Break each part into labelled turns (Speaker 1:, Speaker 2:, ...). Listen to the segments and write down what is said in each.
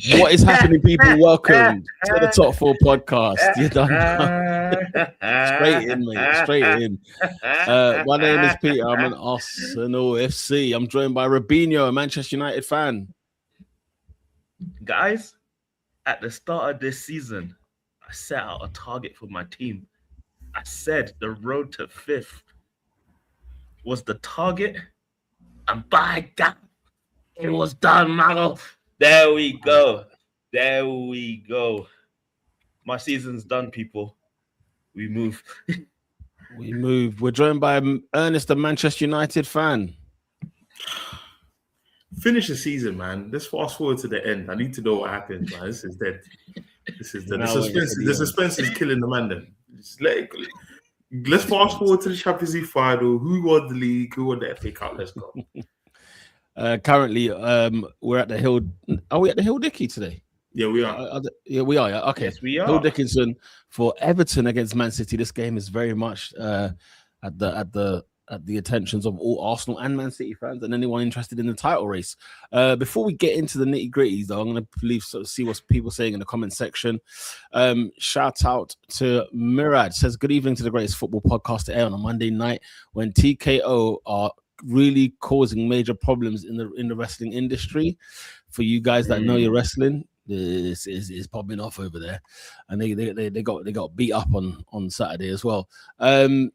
Speaker 1: What is happening, people? Welcome to the Top 4 podcast. You done straight in, mate. Straight in. My name is Peter. I'm an Arsenal FC. I'm joined by Robinho, a Manchester United fan.
Speaker 2: Guys, at the start of this season, I set out a target for my team. I said the road to 5th was the target, and by God, it was done, man. There we go. There we go. My season's done, people. We move.
Speaker 1: We move. We're joined by Ernest, a Manchester United fan.
Speaker 3: Finish the season, man. Let's fast forward to the end. I need to know what happens, man. This is dead. This is dead. The suspense is killing the man then. Let's fast forward to the Champions League final. Who won the league? Who won the FA Cup? Let's go.
Speaker 1: Currently, we're at the Hill. Are we at the Hill Dickey today?
Speaker 3: Yeah, we are.
Speaker 1: Yeah, we are. Yeah. Okay.
Speaker 2: Yes, we are.
Speaker 1: Hill Dickinson for Everton against Man City. This game is very much at the attentions of all Arsenal and Man City fans and anyone interested in the title race. Before we get into the nitty gritties, though, I'm going to see what people are saying in the comment section. Shout out to Mirad. Says, good evening to the greatest football podcast to air on a Monday night when TKO are really causing major problems in the wrestling industry. For you guys that know your wrestling, this is popping off over there, and they got beat up on Saturday as well. This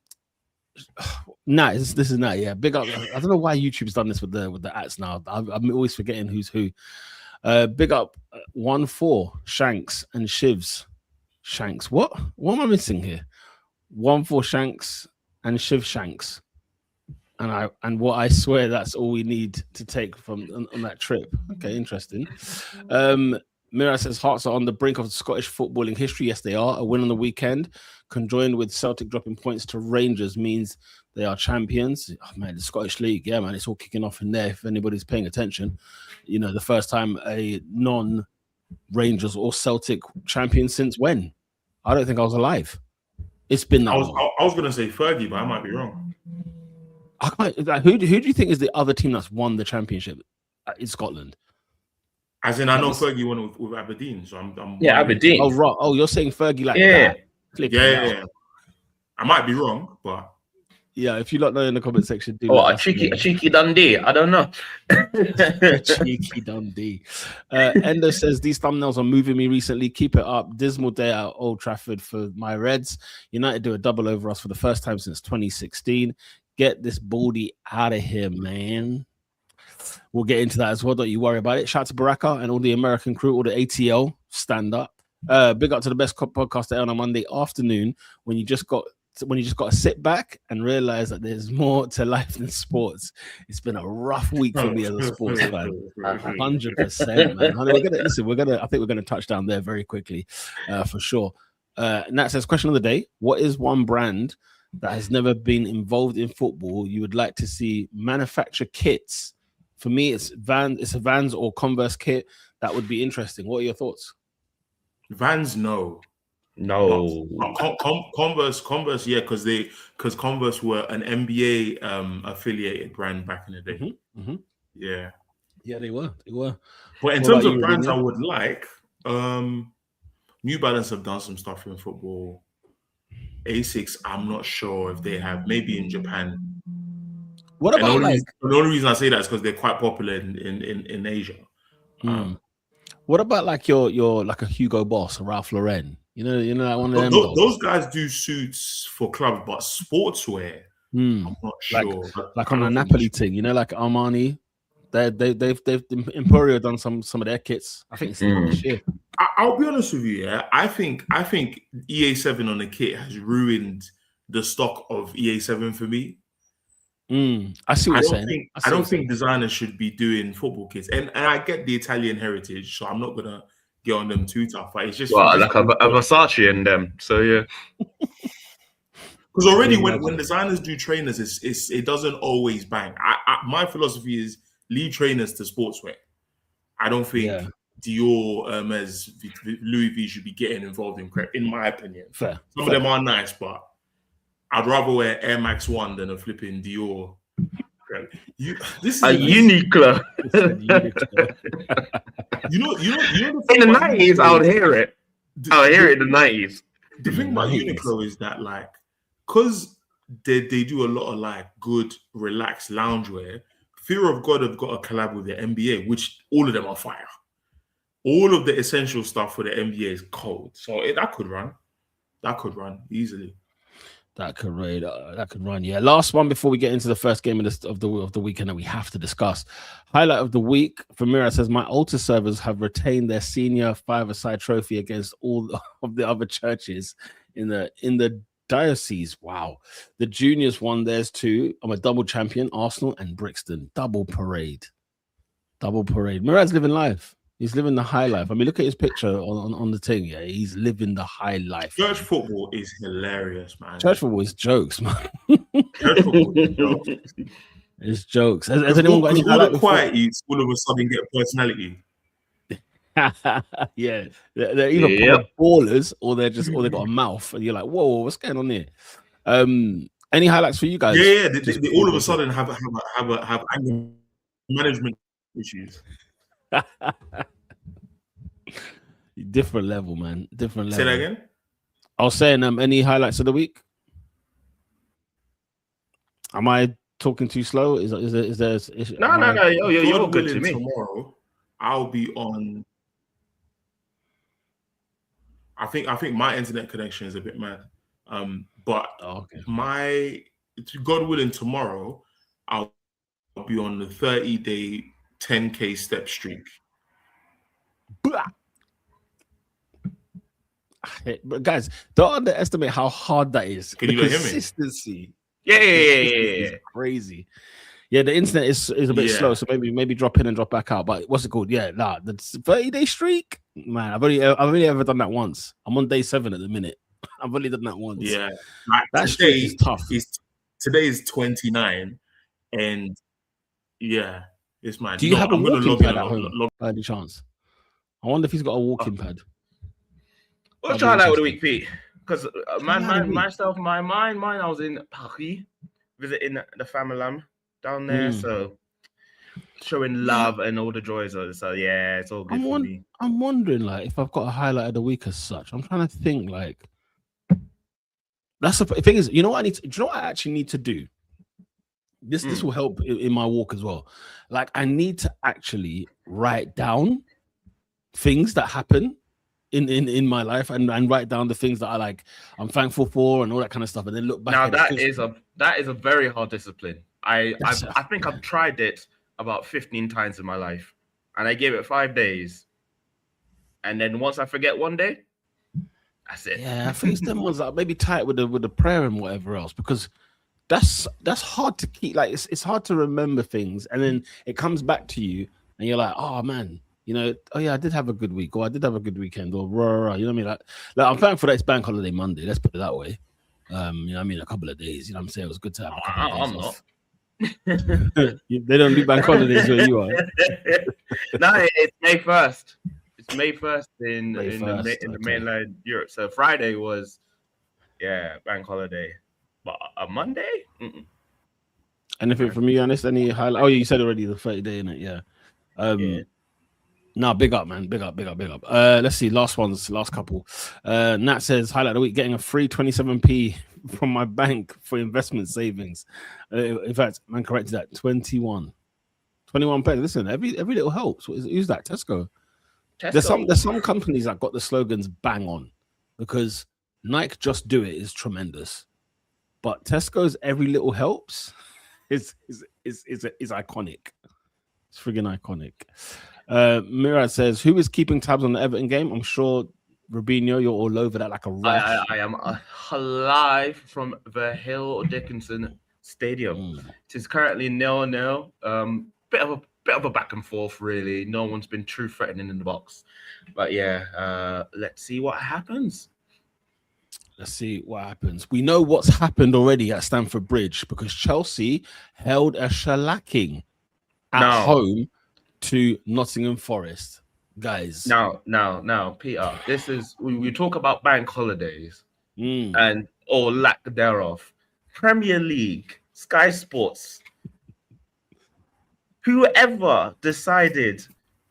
Speaker 1: is nice. Yeah, big up. I don't know why YouTube's done this with the ads now. I'm always forgetting who's who. Big up 1-4 Shanks and Shivs. Shanks. What am I missing here? 1-4 Shanks and Shiv Shanks. And what I swear that's all we need to take from on that trip. Okay, interesting. Mira says Hearts are on the brink of Scottish footballing history. Yes, they are. A win on the weekend, conjoined with Celtic dropping points to Rangers, means they are champions. Oh, man, the Scottish League, yeah, man, it's all kicking off in there. If anybody's paying attention, you know, the first time a non-Rangers or Celtic champion since when? I don't think I was alive. It's been that long.
Speaker 3: I was going to say Fergie, but I might be wrong.
Speaker 1: Who do you think is the other team that's won the championship in Scotland?
Speaker 3: As in, I know Fergie won with Aberdeen, so I'm
Speaker 2: Aberdeen.
Speaker 1: Oh, right. Oh, you're saying Fergie like
Speaker 2: that?
Speaker 3: Yeah. I might be wrong, but
Speaker 1: yeah. If you don't know in the comment section,
Speaker 2: a cheeky Dundee. I don't know.
Speaker 1: Cheeky Dundee. Endo says these thumbnails are moving me recently. Keep it up. Dismal day at Old Trafford for my Reds. United do a double over us for the first time since 2016. Get this baldy out of here, man. We'll get into that as well. Don't you worry about it. Shout out to Baraka and all the American crew, all the ATL. Stand up. Big up to the best podcast on a Monday afternoon when you just got to sit back and realize that there's more to life than sports. It's been a rough week for me as a sports fan. 100%, man. I think we're gonna touch down there very quickly, for sure. Nat says, question of the day: what is one brand that has never been involved in football you would like to see manufacture kits? For me, it's a Vans or Converse kit. That would be interesting. What are your thoughts?
Speaker 3: Vans, no. Converse, yeah, because Converse were an NBA affiliated brand back in the day.
Speaker 1: Mm-hmm.
Speaker 3: Yeah,
Speaker 1: they were.
Speaker 3: But in terms of brands, I would like New Balance have done some stuff in football. Asics, I'm not sure if they have. Maybe in Japan.
Speaker 1: What about
Speaker 3: the only reason I say that is because they're quite popular in Asia.
Speaker 1: What about like your like a Hugo Boss, a Ralph Lauren? You know that one of them.
Speaker 3: Those guys do suits for clubs, but sportswear, I'm not sure.
Speaker 1: Like on a Napoli thing, like Armani. They've Emporio done some of their kits. I think it's this year.
Speaker 3: I'll be honest with you. Yeah, I think EA7 on the kit has ruined the stock of EA7 for me.
Speaker 1: I see what you're saying.
Speaker 3: I don't think designers should be doing football kits, and I get the Italian heritage, so I'm not gonna get on them too tough. But it's just
Speaker 2: like a Versace in them. So yeah,
Speaker 3: because already when designers do trainers, it doesn't always bang. My philosophy is leave trainers to sportswear. I don't think Dior, Hermes, Louis V should be getting involved in my opinion.
Speaker 1: Fair.
Speaker 3: Some of them are nice, but I'd rather wear Air Max 1 than a flipping Dior. This is
Speaker 2: Uniqlo.
Speaker 3: The
Speaker 2: In the
Speaker 3: thing about
Speaker 2: 90s, I would
Speaker 3: Uniqlo
Speaker 2: hear it. I would hear it in the 90s.
Speaker 3: The thing about Uniqlo is that, like, because they do a lot of like good, relaxed loungewear. Fear of God have got a collab with the NBA, which all of them are fire. All of the essential stuff for the NBA is cold, so that could run. That could run easily.
Speaker 1: That could run. Yeah. Last one before we get into the first game of the weekend that we have to discuss. Highlight of the week for Mira says my altar servers have retained their senior five-a-side trophy against all of the other churches in the diocese. Wow. The juniors won theirs too. I'm a double champion, Arsenal and Brixton. Double parade. Mirad's living life. He's living the high life. I mean, look at his picture on the thing. Yeah, he's living the high life.
Speaker 3: Church football is hilarious, man.
Speaker 1: Church football is jokes, man.
Speaker 3: Church football is jokes.
Speaker 1: It's jokes. Has anyone got any
Speaker 3: all the quiet eats all of a sudden get a personality?
Speaker 1: Yeah, they're either ballers or they got a mouth, and you're like, whoa, what's going on here? Any highlights for you guys?
Speaker 3: Yeah, they all of a sudden have anger management issues.
Speaker 1: Different level, man. Different level.
Speaker 3: Say that again.
Speaker 1: I was saying, any highlights of the week? Am I talking too slow? Is there?
Speaker 2: No. You're good to me.
Speaker 3: Tomorrow, I'll be on. I think my internet connection is a bit mad. But God willing, tomorrow I'll be on the 30-day 10K step streak.
Speaker 1: But guys, don't underestimate how hard that is.
Speaker 3: Can you hear me?
Speaker 1: Consistency.
Speaker 2: Yeah.
Speaker 1: It's crazy. Yeah, the internet is a bit slow, so maybe drop in and drop back out. But what's it called? Yeah, the 30-day streak. Man, I've only ever done that once. I'm on day 7 at the minute. I've only done that once.
Speaker 3: Yeah,
Speaker 1: that streak is tough.
Speaker 3: Today is 29, and yeah, it's mad.
Speaker 1: Do you have a walking pad at home? By any chance? I wonder if he's got a walking pad.
Speaker 2: What's your highlight of the week, Pete? Because myself, mine, I was in Paris visiting the family down there, so showing love and all the joys. So yeah, it's all good for me.
Speaker 1: I'm wondering, like, if I've got a highlight of the week as such. I'm trying to think, like, that's the thing is, you know what I need to? Do you know what I actually need to do? This will help in my walk as well. Like, I need to actually write down things that happen in my life and write down the things that I'm thankful for and all that kind of stuff, and then look back.
Speaker 2: Now that is a very hard discipline. I think I've tried it about 15 times in my life, and I gave it 5 days, and then once I forget one day, that's it.
Speaker 1: Yeah, I think it's them ones that maybe tie it with the prayer and whatever else, because that's hard to keep. Like, it's hard to remember things, and then it comes back to you, and you're like, oh man. You know, oh yeah, I did have a good week, or I did have a good weekend, or you know what I mean? Like I'm thankful that it's Bank Holiday Monday. Let's put it that way. You know what I mean? A couple of days. You know what I'm saying? It was good to have a couple of days off. They don't do Bank Holidays where you are.
Speaker 2: No, it's May 1st. It's May 1st in the mainland Europe. So Friday was, Bank Holiday, but a Monday.
Speaker 1: Anything from you, Anis? Any highlight? Oh, you said already the 30-day, innit? Yeah. No, big up, man. Big up. Let's see. Last couple. Nat says, highlight of the week, getting a free 27p from my bank for investment savings. In fact, man, corrected that. 21 pence. Listen, every little helps. Who's that? Tesco. There's some companies that got the slogans bang on, because Nike Just Do It is tremendous, but Tesco's every little helps is iconic. It's friggin' iconic. Murad says, who is keeping tabs on the Everton game? I'm sure, Rubinho, you're all over that like a rush.
Speaker 2: I am live from the Hill Dickinson Stadium. It is currently 0-0. Bit of a back and forth, really. No one's been too threatening in the box. But yeah, let's see what happens.
Speaker 1: We know what's happened already at Stamford Bridge, because Chelsea held a shellacking at home to Nottingham Forest, guys.
Speaker 2: Now, Peter, this is we talk about bank holidays and or lack thereof. Premier League, Sky Sports, whoever decided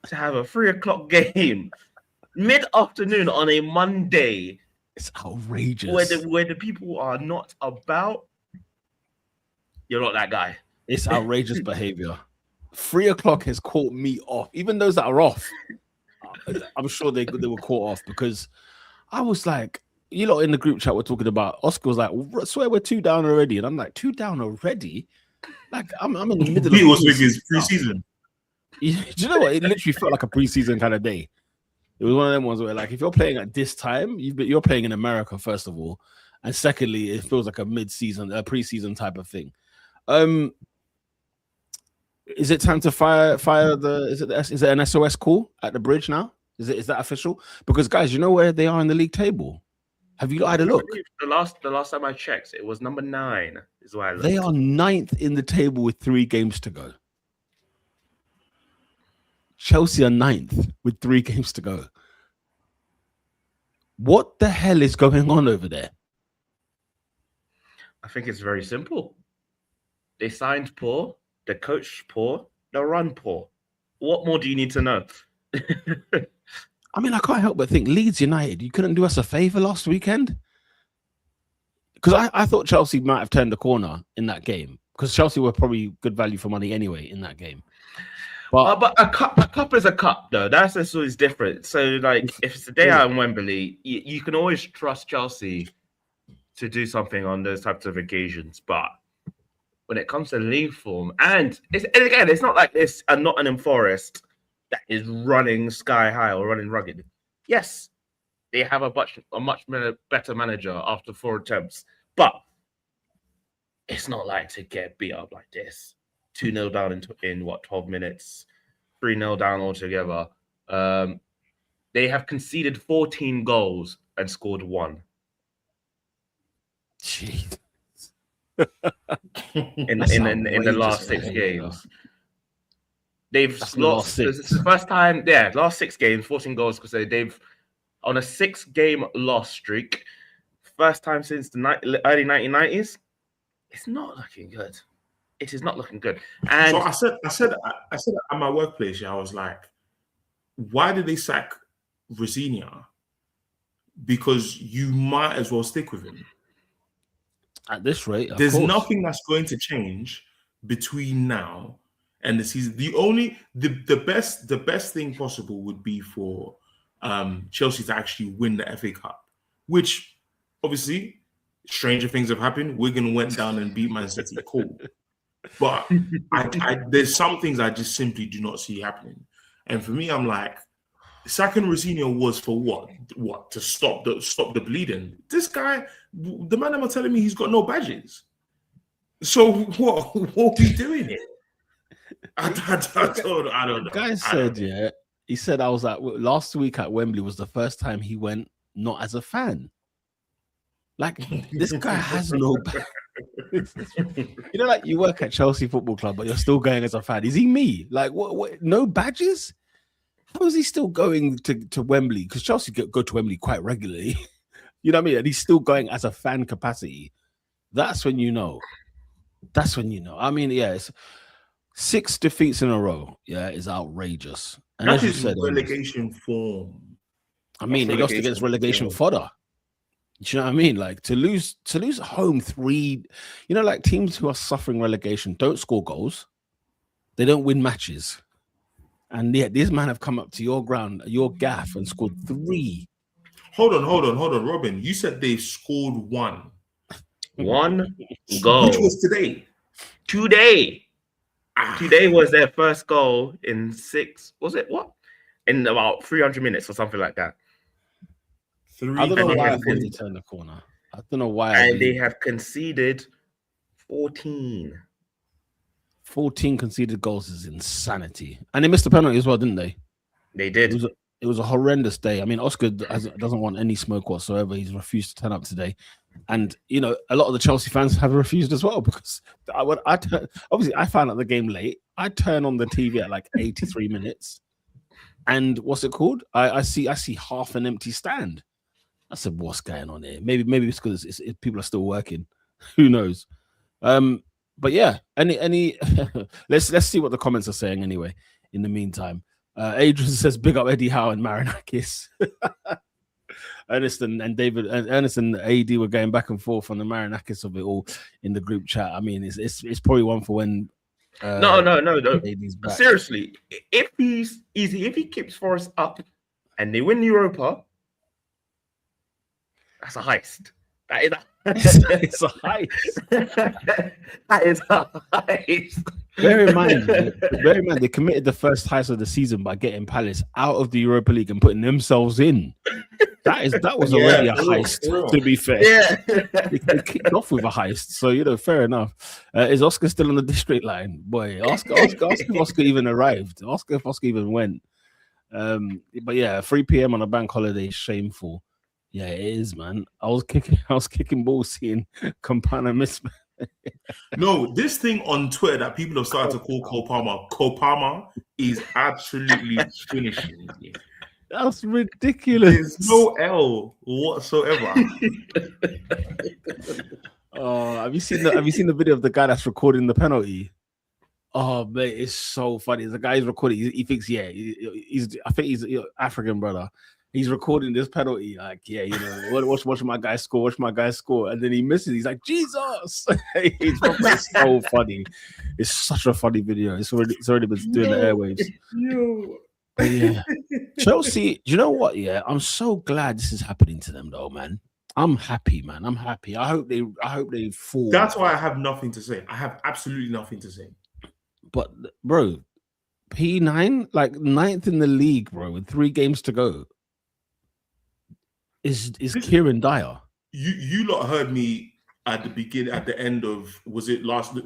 Speaker 2: to have a 3:00 game mid-afternoon on a Monday.
Speaker 1: It's outrageous.
Speaker 2: Where the people are not about. You're not that guy.
Speaker 1: It's outrageous behavior. 3:00 has caught me off. Even those that are off, I'm sure they were caught off because I was like, you know, in the group chat we're talking about. Oscar was like, I swear we're 2 down already, and I'm like, 2 down already. Like I'm in the middle.
Speaker 3: He was thinking it's preseason.
Speaker 1: Do you know what? It literally felt like a preseason kind of day. It was one of them ones where, like, if you're playing at this time, you're playing in America first of all, and secondly, it feels like a mid-season, a preseason type of thing. Is it time to fire the? Is it an SOS call at the bridge now? Is that official? Because guys, you know where they are in the league table. Have you had a look?
Speaker 2: The last time I checked, it was number 9. Is why I looked.
Speaker 1: They are 9th in the table with 3 games to go. Chelsea are 9th with 3 games to go. What the hell is going on over there?
Speaker 2: I think it's very simple. They signed poor, the coach poor, the run poor. What more do you need to know?
Speaker 1: I mean, I can't help but think Leeds United, you couldn't do us a favor last weekend? Because I thought Chelsea might have turned the corner in that game. Because Chelsea were probably good value for money anyway in that game.
Speaker 2: But a cup is a cup, though. That's always different. So, like, if it's a day out in Wembley, you can always trust Chelsea to do something on those types of occasions. But when it comes to league form, and again, it's not like this and Nottingham Forest that is running sky high or running rugged. Yes, they have a much better manager after 4 attempts, but it's not like to get beat up like this. 2-0 down in 12 minutes, 3-0 down altogether. They have conceded 14 goals and scored 1.
Speaker 1: Jeez.
Speaker 2: in the last 6 games. They've lost. This is the first time, last 6 games, 14 goals, because they've on a 6-game loss streak. First time since the early 1990s. It's not looking good. It is not looking good. And
Speaker 3: so I said at my workplace, I was like, why did they sack Rosinia? Because you might as well stick with him.
Speaker 1: At this rate,
Speaker 3: there's nothing that's going to change between now and the season. The best thing possible would be for Chelsea to actually win the FA Cup, which obviously stranger things have happened. Wigan went down and beat Man City. Cool. But there's some things I just simply do not see happening. And for me, I'm like, sacking Rosinia was for what? What, to stop the bleeding? This guy, the man am telling me he's got no badges. So what are we doing here? I don't know.
Speaker 1: The guy said, he said I was at last week at Wembley was the first time he went not as a fan. Like, this guy has no badges. You know, like you work at Chelsea Football Club, but you're still going as a fan. Is he me? Like, what no badges? How is he still going to Wembley? Because Chelsea go to Wembley quite regularly. You know what I mean? And he's still going as a fan capacity. That's when you know. That's when you know. I mean, it's 6 defeats in a row. Yeah, is outrageous. And
Speaker 3: that is relegation form.
Speaker 1: I mean, they lost against relegation fodder. Do you know what I mean? Like to lose at home 3, you know, like teams who are suffering relegation don't score goals, they don't win matches, and these men have come up to your ground, your gaff, and scored 3.
Speaker 3: Hold on, Robin. You said they scored 1
Speaker 2: goal,
Speaker 3: which was today.
Speaker 2: Today was their first goal in 6. Was it what? In about 300 minutes or something like that.
Speaker 1: I don't know why they turned the corner. I don't know why.
Speaker 2: And they have conceded 14.
Speaker 1: 14 conceded goals is insanity. And they missed a penalty as well, didn't they?
Speaker 2: They did.
Speaker 1: It was a horrendous day. I mean, Oscar doesn't want any smoke whatsoever. He's refused to turn up today. And, you know, a lot of the Chelsea fans have refused as well because obviously I found out the game late. I turn on the TV at like 83 minutes. And what's it called? I see half an empty stand. I said, what's going on here? Maybe it's because people are still working. Who knows? But yeah, any let's see what the comments are saying anyway. In the meantime, Adrian says, big up Eddie Howe and Marinakis. Ernest and David and Ernest and AD were going back and forth on the Marinakis of it all in the group chat. I mean, it's probably one for when.
Speaker 2: No.
Speaker 1: AD's back.
Speaker 2: Seriously, if he keeps Forest up and they win Europa, that's a heist. That is
Speaker 1: it's a heist.
Speaker 2: That is a heist.
Speaker 1: Bear in mind, they committed the first heist of the season by getting Palace out of the Europa League and putting themselves in. That was already a heist, to be fair.
Speaker 2: Yeah.
Speaker 1: They kicked off with a heist, so fair enough. Is Oscar still on the district line? Boy, ask if Oscar even arrived. Ask if Oscar even went. But yeah, 3 p.m. on a bank holiday, shameful. Yeah, it is, man. I was kicking balls seeing Campana miss.
Speaker 3: No, this thing on Twitter that people have started to call Kopama is absolutely finishing me.
Speaker 1: That's ridiculous.
Speaker 3: There's no L whatsoever.
Speaker 1: Oh, have you seen the video of the guy that's recording the penalty? Oh, mate, it's so funny. The guy is recording. He thinks, I think he's African brother. He's recording this penalty, like, watch my guy score, and then he misses. He's like, Jesus! It's so funny. It's such a funny video. It's already been doing the airwaves. But yeah, Chelsea. Do you know what? Yeah, I'm so glad this is happening to them, though, man. I'm happy, man. I'm happy. I hope they fall.
Speaker 3: That's why I have nothing to say. I have absolutely nothing to say.
Speaker 1: But bro, P9, like 9th in the league, bro, with 3 games to go. Is Kieran Dyer?
Speaker 3: You lot heard me at the end of, was it last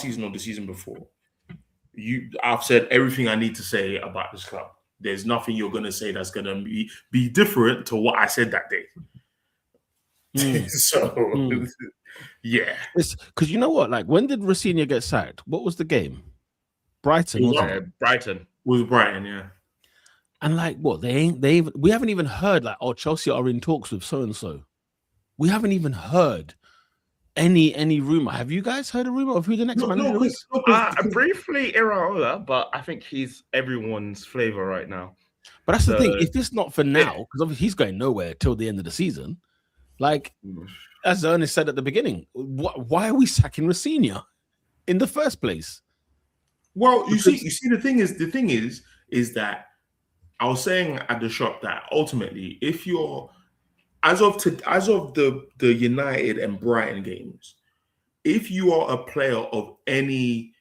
Speaker 3: season or the season before? I've said everything I need to say about this club. There's nothing you're gonna say that's gonna be different to what I said that day. Yeah.
Speaker 1: It's because you know what? Like, when did Rosenior get sacked? What was the game? Brighton.
Speaker 2: Brighton.
Speaker 3: Was Brighton, yeah.
Speaker 1: And like, what we haven't even heard like, oh, Chelsea are in talks with so and so. We haven't even heard any rumor. Have you guys heard a rumor of who the next manager is?
Speaker 2: Briefly, Iraola, but I think he's everyone's flavor right now.
Speaker 1: But that's the thing. If it's not for now, because obviously he's going nowhere till the end of the season. Like, as Ernest said at the beginning, why are we sacking Rosenior in the first place?
Speaker 3: Well, you see, the thing is that I was saying at the shop that ultimately, if you're as of the United and Brighton games, if you are a player of any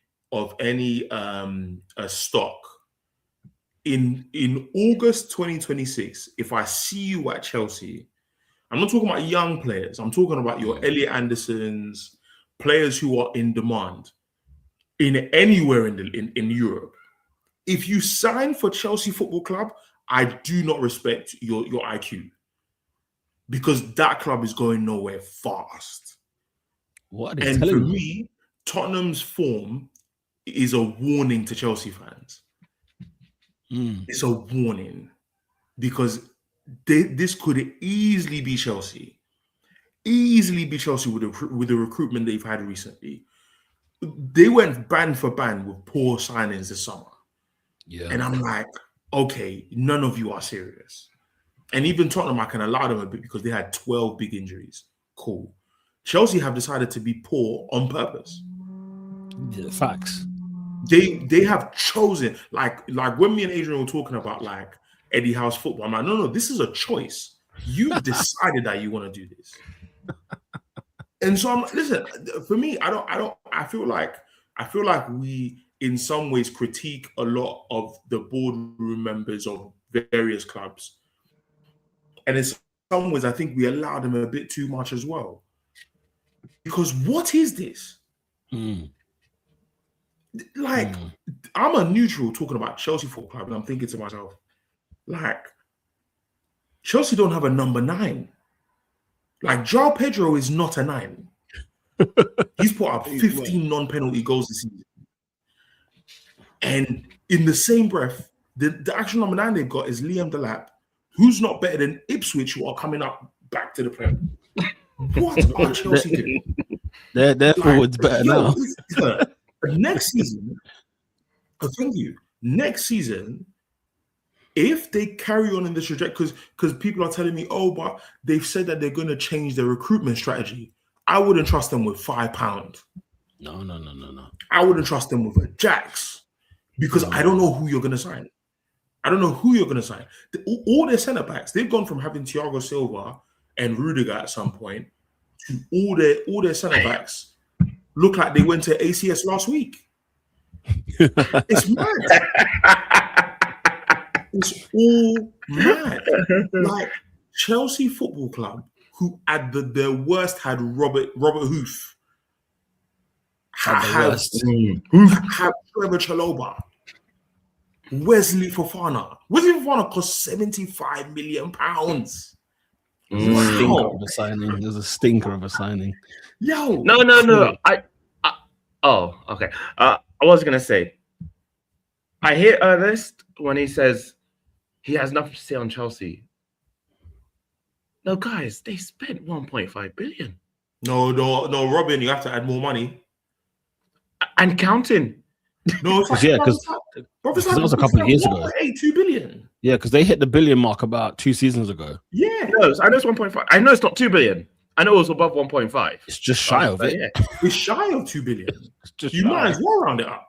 Speaker 3: stock in August 2026, if I see you at Chelsea, I'm not talking about young players. I'm talking about your Elliot Andersons, players who are in demand in anywhere in Europe. If you sign for Chelsea Football Club, I do not respect your IQ, because that club is going nowhere fast. And for me, Tottenham's form is a warning to Chelsea fans. It's a warning, because this could easily be Chelsea. Easily be Chelsea with the recruitment they've had recently. They went band for band with poor signings this summer. Yeah. And I'm like, okay, none of you are serious. And even Tottenham, I can allow them a bit because they had 12 big injuries. Cool. Chelsea have decided to be poor on purpose.
Speaker 1: Yeah, facts.
Speaker 3: They have chosen, like when me and Adrian were talking about like Eddie Howe's football, I'm like, no, this is a choice. You've decided that you want to do this. And so I'm like, listen, for me, I feel like we in some ways critique a lot of the boardroom members of various clubs. And in some ways, I think we allow them a bit too much as well. Because what is this? Like, I'm a neutral talking about Chelsea Football Club, and I'm thinking to myself, like, Chelsea don't have a number 9. Like, João Pedro is not a 9. He's put up 15 non-penalty goals this season. And in the same breath, the actual number 9 they've got is Liam Delap, who's not better than Ipswich, who are coming up back to the Prem. What are Chelsea doing?
Speaker 1: Their forward's better now.
Speaker 3: Next season, thank you. Next season, if they carry on in this trajectory, because people are telling me, oh, but they've said that they're going to change their recruitment strategy. I wouldn't trust them with £5.
Speaker 1: No.
Speaker 3: I wouldn't trust them with a Jax because I don't know who you're going to sign. All their centre backs, they've gone from having Thiago Silva and Rudiger at some point to all their centre backs look like they went to ACS last week. It's mad. It's all mad. Like Chelsea Football Club, who at their worst had Robert Hoof, have Trevor Chalobah, Wesley Fofana. Wesley Fofana cost £75 million.
Speaker 1: Stinker of a signing. There's a stinker of a signing.
Speaker 3: Yo,
Speaker 2: no. Okay. I was gonna say, I hear Ernest when he says he has nothing to say on Chelsea. No, guys, they spent 1.5 billion.
Speaker 3: No, Robin, you have to add more money
Speaker 2: and counting.
Speaker 3: No,
Speaker 1: because that was a couple of years ago.
Speaker 3: 2 billion.
Speaker 1: Yeah, because they hit the billion mark about 2 seasons ago.
Speaker 3: Yeah,
Speaker 2: no, I know it's 1.5. I know it's not 2 billion. I know it was above 1.5.
Speaker 1: It's just shy of it.
Speaker 3: Yeah. It's shy of 2 billion. You might as well round it up.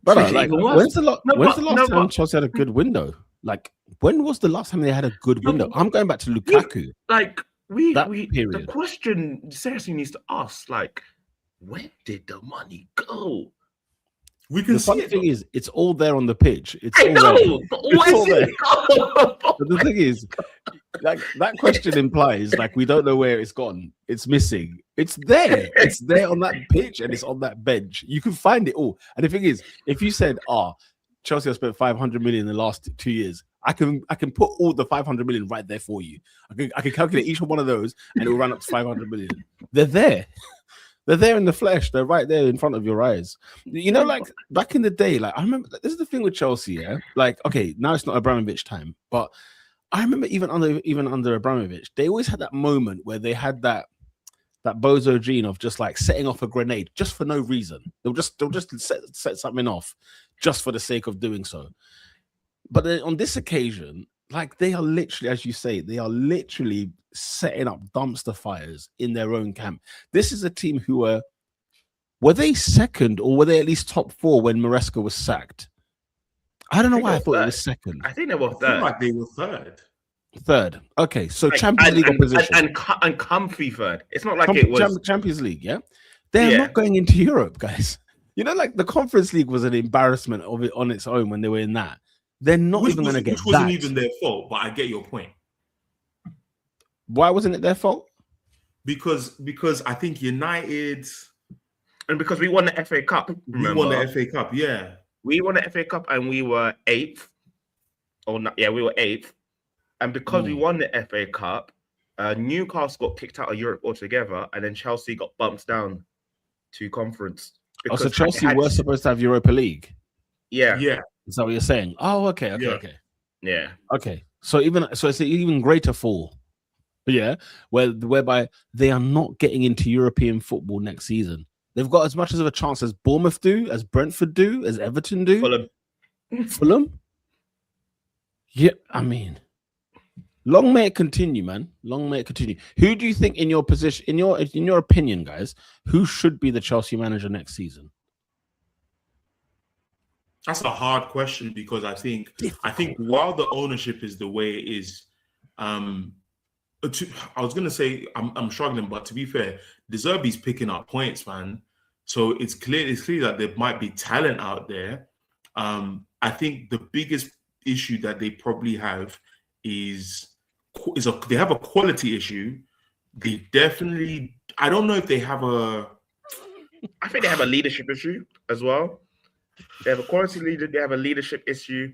Speaker 1: But when's the last time Chelsea had a good window? Like, when was the last time they had a good window? I'm going back to Lukaku.
Speaker 2: Like, the question seriously needs to ask, like, where did the money go?
Speaker 3: We can see
Speaker 1: the thing is, it's all there on the pitch.
Speaker 2: I know, but where's it go?
Speaker 1: But the thing is, like, that question implies like we don't know where it's gone. It's missing. It's there. It's there on that pitch and it's on that bench. You can find it all. And the thing is, if you said, Chelsea has spent 500 million in the last 2 years, I can put all the 500 million right there for you. I can calculate each one of those and it will run up to 500 million. They're there. They're there in the flesh. They're right there in front of your eyes. You know, like back in the day, like I remember, this is the thing with Chelsea, yeah? Like, okay, now it's not Abramovich time, but I remember even under Abramovich, they always had that moment where they had that bozo gene of just like setting off a grenade just for no reason. They'll just set something off just for the sake of doing so. But then on this occasion, like they are literally, as you say, they are literally setting up dumpster fires in their own camp. This is a team who were they second or were they at least top 4 when Maresca was sacked? I don't know why I thought it was second.
Speaker 2: I think they were third.
Speaker 3: Like they were third.
Speaker 1: Third. Okay, so like, Champions League opposition
Speaker 2: and comfy third. It's not like it was
Speaker 1: Champions League. Yeah, they're not going into Europe, guys. You know, like the Conference League was an embarrassment of it on its own when they were in that. They're not even going to get that. Which wasn't
Speaker 3: even their fault, but I get your point.
Speaker 1: Why wasn't it their fault?
Speaker 3: Because I think United,
Speaker 2: and because we won the FA Cup. Remember?
Speaker 3: We won the FA Cup, yeah.
Speaker 2: We won the FA Cup and we were 8th. Or not, yeah, we were 8th. And because we won the FA Cup, Newcastle got kicked out of Europe altogether, and then Chelsea got bumped down to conference.
Speaker 1: So Chelsea were supposed to have Europa League?
Speaker 2: Yeah.
Speaker 3: Yeah.
Speaker 1: Is that what you're saying? Oh, okay.
Speaker 2: Yeah.
Speaker 1: Okay. So it's an even greater fall. Yeah. Whereby they are not getting into European football next season. They've got as much of a chance as Bournemouth do, as Brentford do, as Everton do. Fulham? Yeah, I mean, long may it continue, man. Long may it continue. Who do you think, in your position, in your opinion, guys, who should be the Chelsea manager next season?
Speaker 3: That's a hard question because I think while the ownership is the way it is, I was gonna say I'm struggling, but to be fair, De Zerbi's picking up points, man. So it's clear that there might be talent out there. I think the biggest issue that they probably have is they have a quality issue. They definitely, I don't know if they have
Speaker 2: I think they have a leadership issue as well. They have a quality leader. They have a leadership issue.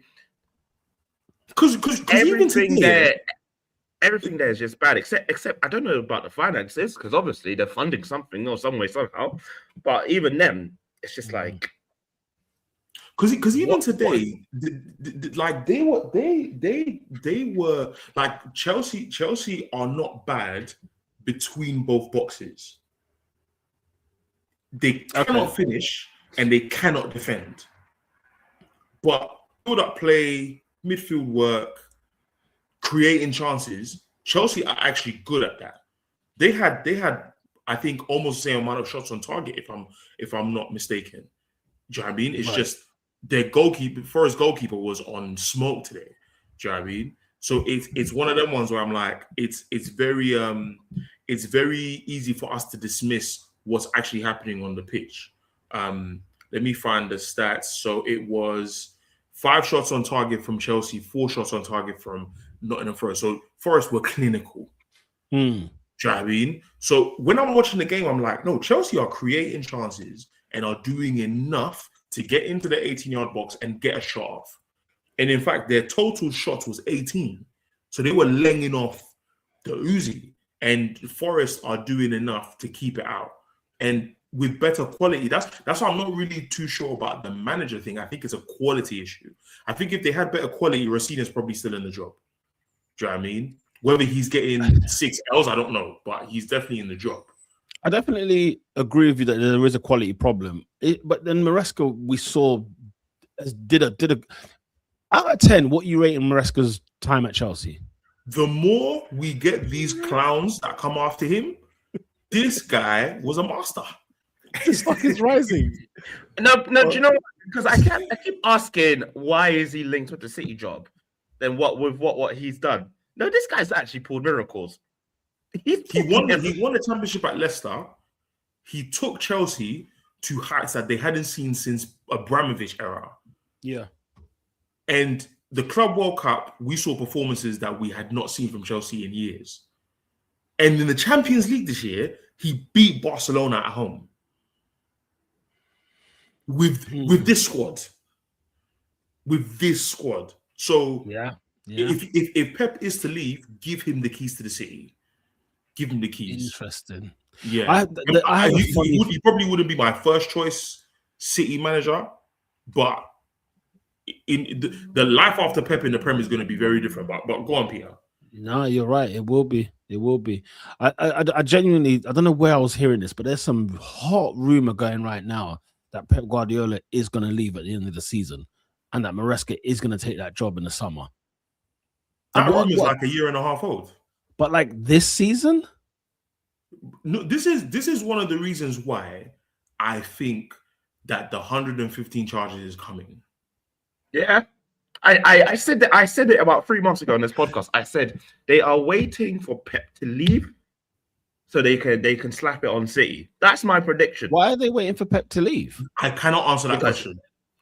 Speaker 3: Because
Speaker 2: everything there is just bad. Except I don't know about the finances because obviously they're funding something or some way somehow. But even them, it's just like
Speaker 3: because even today, like they were like Chelsea are not bad between both boxes. They cannot finish and they cannot defend. But build-up play, midfield work, creating chances. Chelsea are actually good at that. They had, I think, almost the same amount of shots on target, if I'm not mistaken. Do you know what I mean? It's just their goalkeeper, Forest goalkeeper, was on smoke today. Do you know what I mean? So it's one of them ones where I'm like, it's very easy for us to dismiss what's actually happening on the pitch. Let me find the stats. So it was 5 shots on target from Chelsea, 4 shots on target from Nottingham Forest. So Forest were clinical. Do you know what I mean? So when I'm watching the game, I'm like, no, Chelsea are creating chances and are doing enough to get into the 18-yard box and get a shot off. And in fact, their total shots was 18. So they were laying off the Uzi. And Forest are doing enough to keep it out. And with better quality, that's why I'm not really too sure about the manager thing. I think it's a quality issue. I think if they had better quality, Rossini's probably still in the job. Do you know what I mean? Whether he's getting 6 L's, I don't know. But he's definitely in the job.
Speaker 1: I definitely agree with you that there is a quality problem. But then Maresca, we saw, did a out of 10. What you rate in Maresca's time at Chelsea?
Speaker 3: The more we get these clowns that come after him, this guy was a master.
Speaker 1: The stock is rising.
Speaker 2: No, do you know what? Because I keep asking, why is he linked with the City job? Then what he's done? No, this guy's actually pulled miracles.
Speaker 3: He won the championship at Leicester. He took Chelsea to heights that they hadn't seen since Abramovich era.
Speaker 1: Yeah.
Speaker 3: And the Club World Cup, we saw performances that we had not seen from Chelsea in years. And in the Champions League this year, he beat Barcelona at home. With this squad. With this squad. So if Pep is to leave, give him the keys to the City. Give him the keys.
Speaker 1: Interesting.
Speaker 3: Yeah. He probably wouldn't be my first choice City manager, but in the life after Pep in the Premier is going to be very different. But go on, Peter.
Speaker 1: No, you're right. It will be. It will be. I genuinely, I don't know where I was hearing this, but there's some hot rumor going right now that Pep Guardiola is going to leave at the end of the season, and that Maresca is going to take that job in the summer.
Speaker 3: That rumor is like a year and a half old.
Speaker 1: But like this season?
Speaker 3: No, this is one of the reasons why I think that the 115 charges is coming.
Speaker 2: Yeah. I said it about 3 months ago on this podcast. I said they are waiting for Pep to leave so they can slap it on City. That's my prediction.
Speaker 1: Why are they waiting for Pep to leave?
Speaker 3: I cannot answer that question.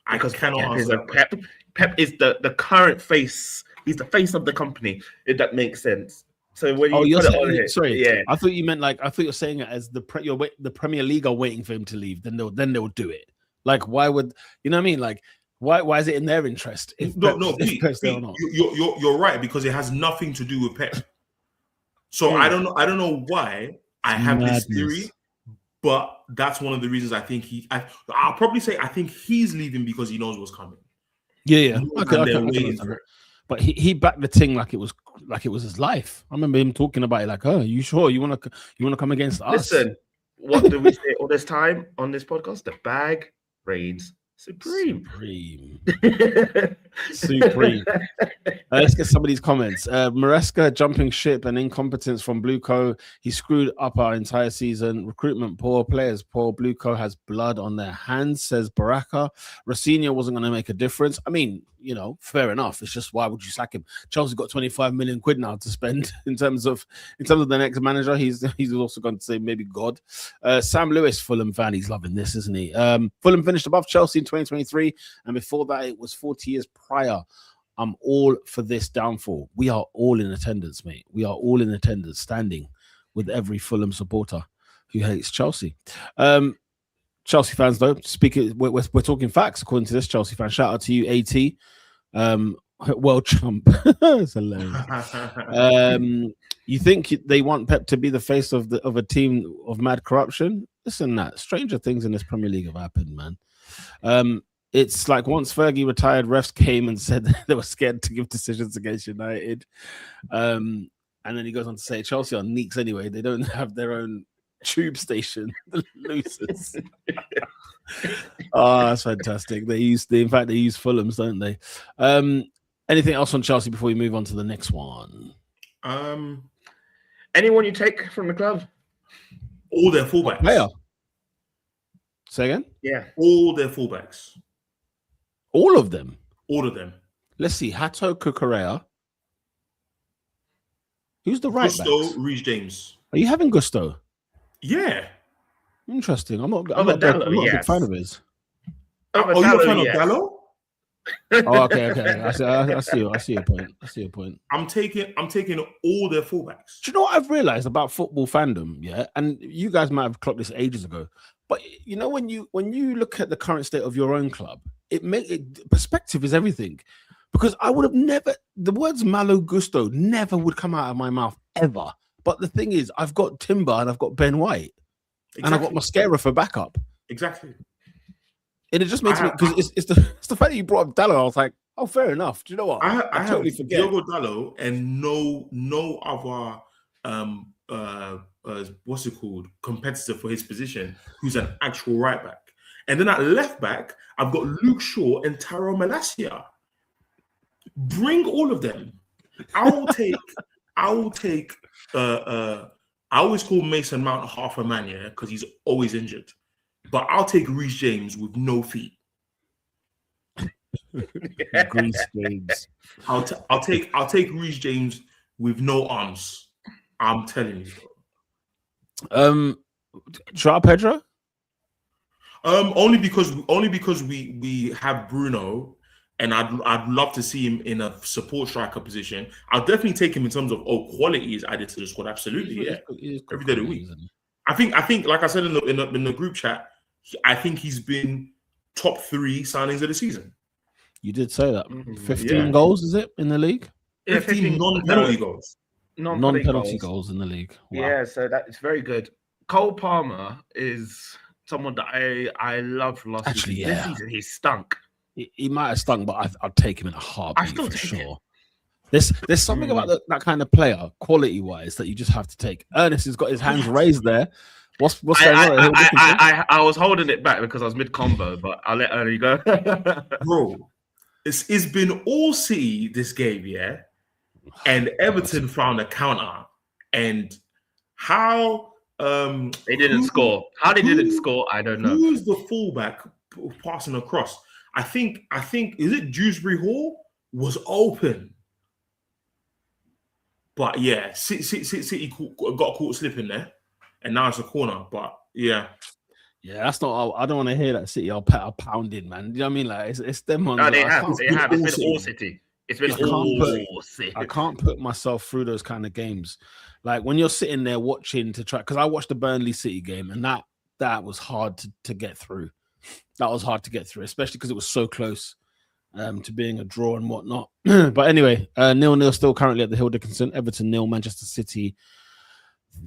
Speaker 3: I cannot answer that question.
Speaker 2: Pep is the current face. He's the face of the company, if that makes sense. So when you put it on here,
Speaker 1: sorry, yeah. I thought you meant like, I thought you're saying it as the Premier League are waiting for him to leave. Then they'll do it. Like, why would, you know what I mean? Like, why is it in their interest?
Speaker 3: Pete, you're right, because it has nothing to do with Pep. So I don't know why I have this theory, but that's one of the reasons I think I'll probably say I think he's leaving because he knows what's coming.
Speaker 1: Yeah. Okay. But he backed the thing like it was his life. I remember him talking about it like, "Oh, you sure you want to come against us?"
Speaker 2: Listen, what do we say all this time on this podcast? The bag reigns supreme. Let's get some of these comments. Maresca jumping ship and incompetence from Blueco. He screwed up our entire season. Recruitment poor, players poor. Blueco has blood on their hands, says Baraka. Rossini wasn't going to make a difference. I mean, you know, fair enough. It's just, why would you sack him? Chelsea got 25 million quid now to spend in terms of the next manager. He's also going to say maybe God. Sam Lewis, Fulham fan, he's loving this, isn't he? Fulham finished above Chelsea in 2023, and before that it was 40 years prior. I'm all for this downfall. We are all in attendance, mate. We are all in attendance, standing with every Fulham supporter who hates Chelsea. Chelsea fans, though, we're talking facts according to this Chelsea fan. Shout out to you, AT. World champ. It's hilarious. You think they want Pep to be the face of a team of mad corruption? Listen, that stranger things in this Premier League have happened, man. It's like once Fergie retired, refs came and said they were scared to give decisions against United. And then he goes on to say Chelsea are neeks anyway. They don't have their own
Speaker 1: tube station. The losers. Oh, that's fantastic. They use Fulham's, don't they? Anything else on Chelsea before we move on to the next one?
Speaker 2: Anyone you take from the club?
Speaker 3: All their fullbacks.
Speaker 1: Player. Say again?
Speaker 2: Yeah.
Speaker 3: All their fullbacks.
Speaker 1: All of them?
Speaker 3: All of them.
Speaker 1: Let's see. Hato Kukurea. Who's the right back?
Speaker 3: Gusto, Reece James.
Speaker 1: Are you having Gusto?
Speaker 3: Yeah.
Speaker 1: Interesting. I'm not a big fan of his.
Speaker 3: You're a fan of Dallo?
Speaker 1: Oh, okay. I see your point.
Speaker 3: I'm taking all their fullbacks.
Speaker 1: Do you know what I've realized about football fandom? Yeah, and you guys might have clocked this ages ago, but you know when you look at the current state of your own club, perspective is everything. Because I would have never, the words Malo Gusto never would come out of my mouth ever. But the thing is, I've got Timber and I've got Ben White, and I've got Mosquera for backup.
Speaker 3: Exactly.
Speaker 1: And it just makes me, because it's the fact that you brought up Dallo, I was like, oh, fair enough. Do you know what?
Speaker 3: I totally forget Diogo Dallo and no other what's it called, competitor for his position who's an actual right back. And then at left back, I've got Luke Shaw and Taro Malacia. Bring all of them. I will take I always call Mason Mount half a man, yeah, because he's always injured. But I'll take Reece James with no feet.
Speaker 1: Reece James.
Speaker 3: I'll take Reece James with no arms. I'm telling you.
Speaker 1: Joao Pedro?
Speaker 3: Only because we have Bruno, and I'd love to see him in a support striker position. I'll definitely take him in terms of quality is added to the squad. Absolutely, yeah. Every day of the week. I think, like I said in the group chat, I think he's been top 3 signings of the season.
Speaker 1: You did say that. 15 goals, is it, in the league?
Speaker 2: Yeah,
Speaker 3: 15 non-penalty goals.
Speaker 1: Non-penalty goals in the league. Wow.
Speaker 2: Yeah, so that is very good. Cole Palmer is someone that I loved last season.
Speaker 1: Yeah.
Speaker 2: This season he stunk.
Speaker 1: He might have stunk, but I'd take him in a heartbeat.
Speaker 2: I still
Speaker 1: for
Speaker 2: take
Speaker 1: sure.
Speaker 2: him.
Speaker 1: There's something about that kind of player, quality-wise, that you just have to take. Ernest has got his hands raised there. What's going on?
Speaker 2: I was holding it back because I was mid-combo, but I'll let Ernie go.
Speaker 3: Bro, it's been all City this game, yeah? And Everton found a counter. And how...
Speaker 2: they didn't score. How they didn't score, I don't know.
Speaker 3: Who's the fullback passing across? I think is it Dewsbury Hall was open, but yeah, City got caught slipping there, and now it's a corner. But yeah,
Speaker 1: that's not. I don't want to hear that City are pounding, man. You know what I mean? Like it's them ones.
Speaker 2: No, they have. It's been all City. It's been all City.
Speaker 1: I can't put myself through those kind of games. Like when you're sitting there watching to try, because I watched the Burnley City game, and that was hard to get through. That was hard to get through, especially because it was so close to being a draw and whatnot. But anyway, 0-0 still currently at the Hill Dickinson. Everton 0, Manchester City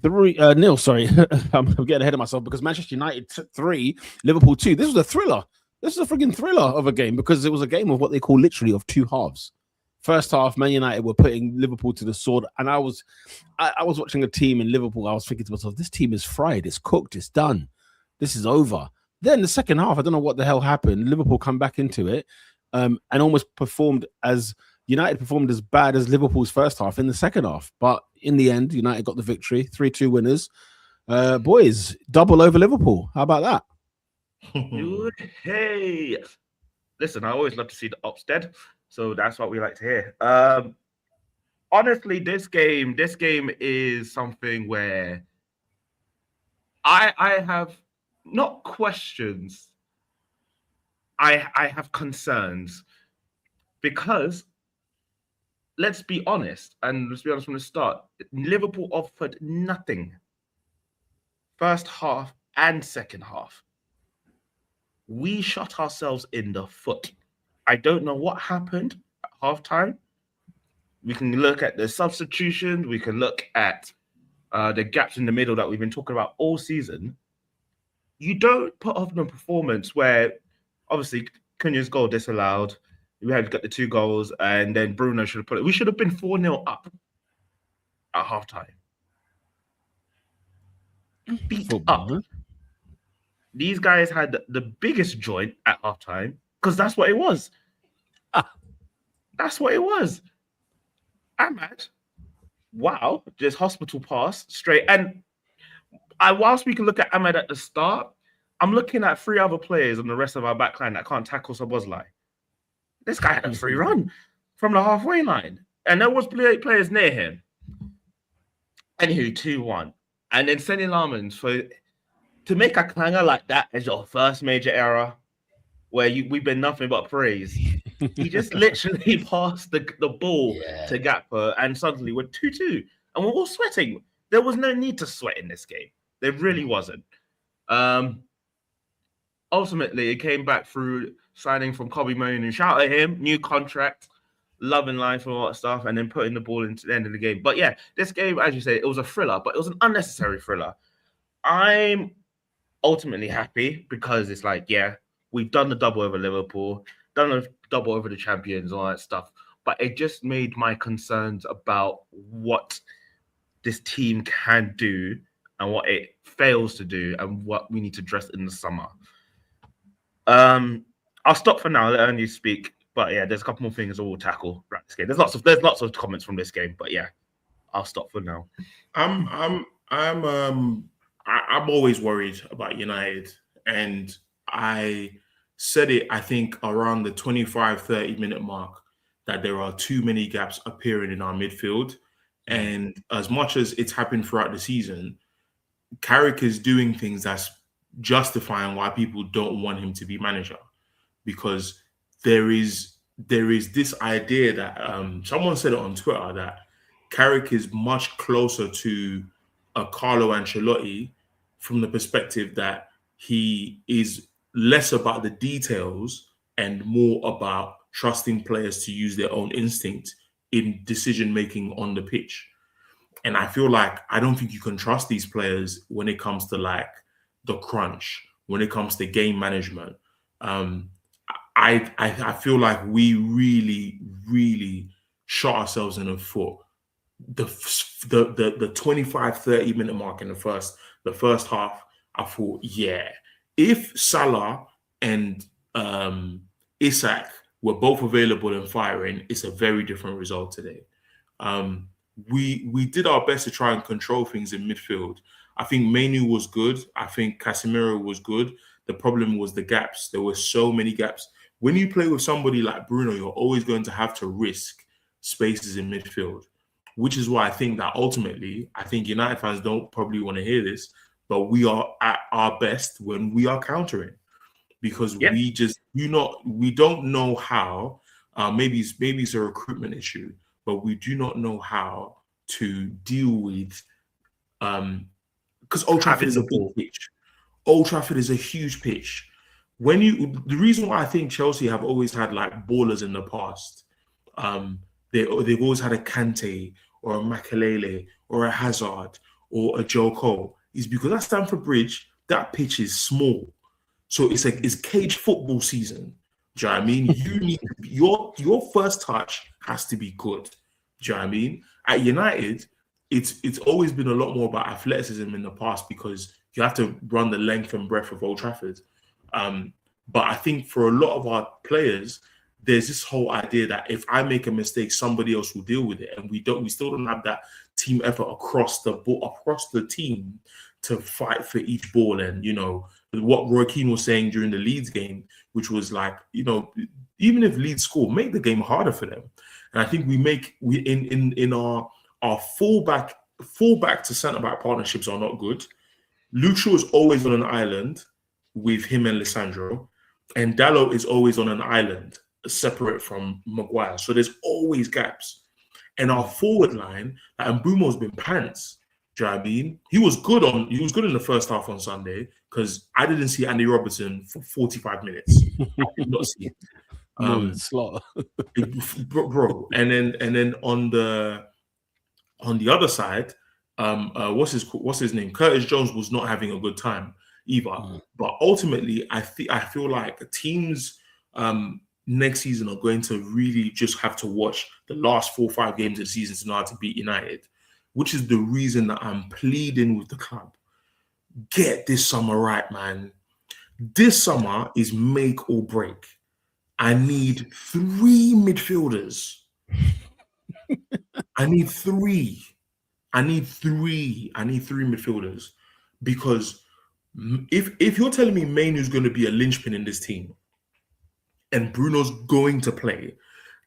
Speaker 1: 0. Sorry, I'm getting ahead of myself because Manchester United 3, Liverpool 2. This was a thriller. This is a freaking thriller of a game because it was a game of what they call literally of 2 halves. First half, Man United were putting Liverpool to the sword, and I was watching a team in Liverpool. I was thinking to myself, this team is fried, it's cooked, it's done, this is over. Then the second half, I don't know what the hell happened. Liverpool come back into it and almost performed as bad as Liverpool's first half in the second half. But in the end, United got the victory, 3-2 winners. Boys, double over Liverpool. How about
Speaker 2: that? Hey, listen, I always love to see the ops dead. So that's what we like to hear. Honestly, this game is something where I have not questions. I have concerns because let's be honest from the start. Liverpool offered nothing. First half and second half. We shot ourselves in the foot. I don't know what happened at halftime. We can look at the substitution. We can look at the gaps in the middle that we've been talking about all season. You don't put off a performance where, obviously, Cunha's goal disallowed. We had got the 2 goals, and then Bruno should have put it. We should have been 4-0 up at halftime. beat up.
Speaker 1: Huh?
Speaker 2: These guys had the biggest joint at halftime because that's what it was. That's what it was. Ahmad, wow, just hospital pass straight. And whilst we can look at Ahmad at the start, I'm looking at 3 other players on the rest of our backline that can't tackle Szoboszlai. This guy had a free run from the halfway line, and there was players near him. Anywho, 2-1, and then sending Lamans to make a clanger like that as your first major error, where we've been nothing but praise. He just literally passed the ball to Gakpo, and suddenly we're 2-2, and we're all sweating. There was no need to sweat in this game. There really wasn't. Ultimately, it came back through signing from Kobe Moon, and shout at him, new contract, loving life and all that stuff, and then putting the ball into the end of the game. But yeah, this game, as you say, it was a thriller, but it was an unnecessary thriller. I'm ultimately happy because it's like, yeah, we've done the double over Liverpool, done a double over the champions, all that stuff. But it just made my concerns about what this team can do and what it fails to do and what we need to address in the summer. I'll stop for now, let Ernie speak. But yeah, there's a couple more things that we'll tackle throughout this game. There's lots of comments from this game, but yeah, I'll stop for now.
Speaker 3: I'm always worried about United, and I said it, I think, around the 25-30 minute mark, that there are too many gaps appearing in our midfield. And as much as it's happened throughout the season, Carrick is doing things that's justifying why people don't want him to be manager, because there is this idea that someone said it on Twitter, that Carrick is much closer to a Carlo Ancelotti from the perspective that he is less about the details and more about trusting players to use their own instinct in decision making on the pitch. And I feel like I don't think you can trust these players when it comes to like the crunch, when it comes to game management. I feel like we really, really shot ourselves in the foot. The 25-30 minute mark in the first half, I thought, yeah, if Salah and Isak were both available and firing, it's a very different result today. We did our best to try and control things in midfield. I think Mainu was good. I think Casemiro was good. The problem was the gaps. There were so many gaps. When you play with somebody like Bruno, you're always going to have to risk spaces in midfield, which is why I think that ultimately, I think United fans don't probably want to hear this, but we are at our best when we are countering, because we don't know how. Maybe it's a recruitment issue, but we do not know how to deal with. Because Old Trafford is a big pitch. Old Trafford is a huge pitch. The reason why I think Chelsea have always had like ballers in the past, they've always had a Kante or a Makelele or a Hazard or a Joe Cole, is because at Stamford Bridge, that pitch is small. So it's cage football season. Do you know what I mean? You need your first touch has to be good. Do you know what I mean? At United, it's always been a lot more about athleticism in the past, because you have to run the length and breadth of Old Trafford. But I think for a lot of our players, there's this whole idea that if I make a mistake, somebody else will deal with it, and we still don't have that team effort across the team to fight for each ball. And what Roy Keane was saying during the Leeds game, which was like, even if Leeds score, make the game harder for them. And I think in our fullback to centre back partnerships are not good. Luke Shaw is always on an island with him and Lisandro, and Dalot is always on an island separate from Maguire. So there's always gaps. And our forward line, and Mbumo's been pants. Do you know what I mean? He was good in the first half on Sunday, because I didn't see Andy Robertson for 45 minutes. I did not see it.
Speaker 1: Slaughter.
Speaker 3: Bro. And then on the other side, what's his name? Curtis Jones was not having a good time either. But ultimately, I feel like teams next season are going to really just have to watch the last 4 or 5 games of the season to know how to beat United, which is the reason that I'm pleading with the club. get this summer right, man. This summer is make or break. I need 3 midfielders. I need three midfielders, because if you're telling me Mainu's going to be a linchpin in this team and Bruno's going to play,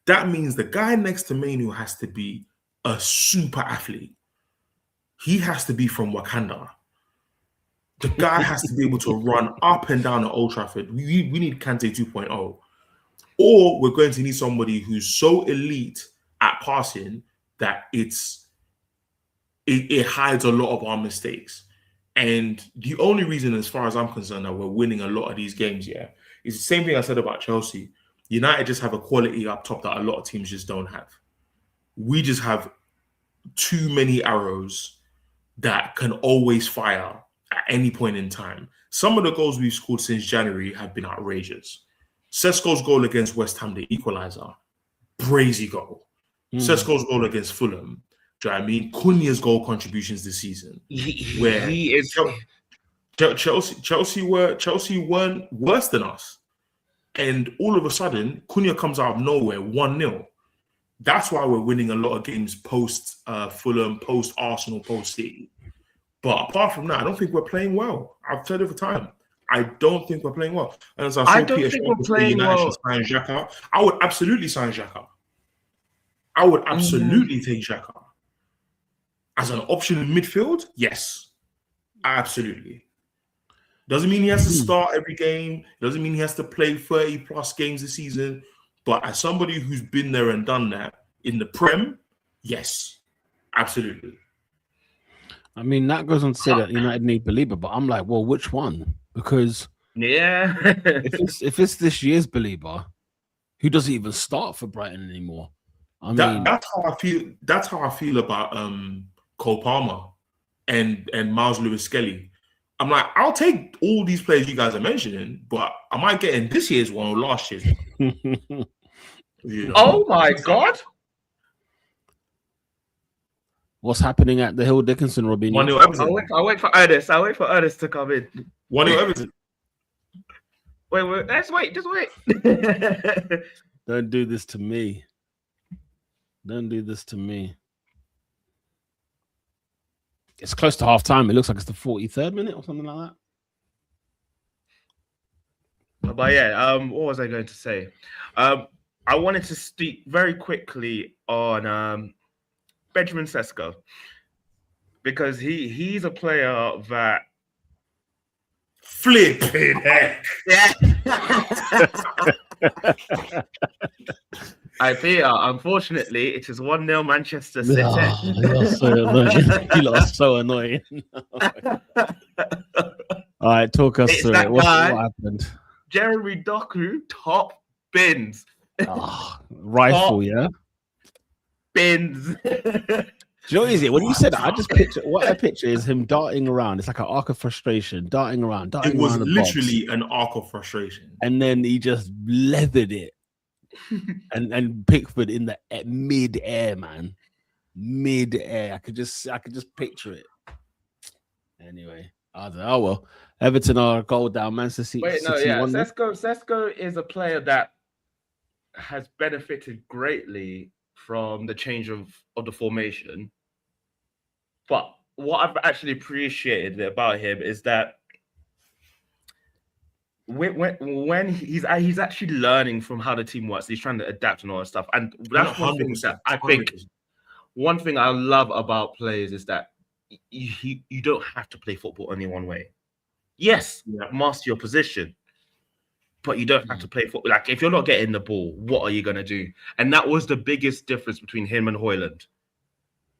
Speaker 3: that means the guy next to Mainu has to be a super athlete. He has to be from Wakanda. The guy has to be able to run up and down at Old Trafford. We need Kante 2.0. Or we're going to need somebody who's so elite at passing that it hides a lot of our mistakes. And the only reason, as far as I'm concerned, that we're winning a lot of these games, is the same thing I said about Chelsea. United just have a quality up top that a lot of teams just don't have. We just have too many arrows that can always fire at any point in time. Some of the goals we've scored since January have been outrageous. Sesko's goal against West Ham, the equaliser, brazy goal. Sesko's goal against Fulham. Do you know what I mean? Cunha's goal contributions this season, where Chelsea weren't worse than us, and all of a sudden Cunha comes out of nowhere, 1-0. That's why we're winning a lot of games post Fulham, post Arsenal, post City. But apart from that, I don't think we're playing well. I've said it for time. I don't think we're playing well. And as I don't think we're playing well. Sign Xhaka. I would absolutely sign Xhaka. I would absolutely take Xhaka. As an option in midfield, yes. Absolutely. Doesn't mean he has to start every game. Doesn't mean he has to play 30 plus games a season. But as somebody who's been there and done that in the Prem, yes. Absolutely.
Speaker 1: I mean, that goes on to say that United need Belieber, but I'm like, well, which one? Because if it's this year's Belieber, who doesn't even start for Brighton anymore?
Speaker 3: That's how I feel. That's how I feel about Cole Palmer and Miles Lewis-Skelly. I'm like, I'll take all these players you guys are mentioning, but am I getting this year's one or last year's one?
Speaker 2: Oh my God.
Speaker 1: What's happening at the Hill Dickinson, Robin?
Speaker 3: 1-0 Everton.
Speaker 2: I'll wait for Ernest. I'll wait for Ernest to come in.
Speaker 3: 1-0 Everton.
Speaker 2: Wait, let's wait. Just wait.
Speaker 1: Don't do this to me. Don't do this to me. It's close to half time. It looks like it's the 43rd minute or something like that.
Speaker 2: But yeah, what was I going to say? I wanted to speak very quickly on Benjamin Sesko, because he's a player that
Speaker 3: flipping heck.
Speaker 2: Yeah. I fear, unfortunately, it is 1-0 Manchester City.
Speaker 1: You lot are so annoying. All right, talk us through it. What happened?
Speaker 2: Jeremy Doku, top bins.
Speaker 1: Rifle, yeah?
Speaker 2: Bins.
Speaker 1: Do you know what is it? When you said that, I just picture what I picture is him darting around. It's like an arc of frustration, darting around. It
Speaker 3: was literally an arc of frustration.
Speaker 1: And then he just leathered it. and Pickford in the mid-air, man. Mid-air. I could just picture it. Anyway, I don't know. Oh well. Everton are a goal down. Manchester City.
Speaker 2: Wait, no, yeah. Sesko is a player that has benefited greatly from the change of the formation. But what I've actually appreciated about him is that when he's actually learning from how the team works, he's trying to adapt and all that stuff. And that's one thing that I think. One thing I love about players is that you don't have to play football only one way. Yes, master your position, but you don't have to play football. Like, if you're not getting the ball, what are you going to do? And that was the biggest difference between him and Højlund.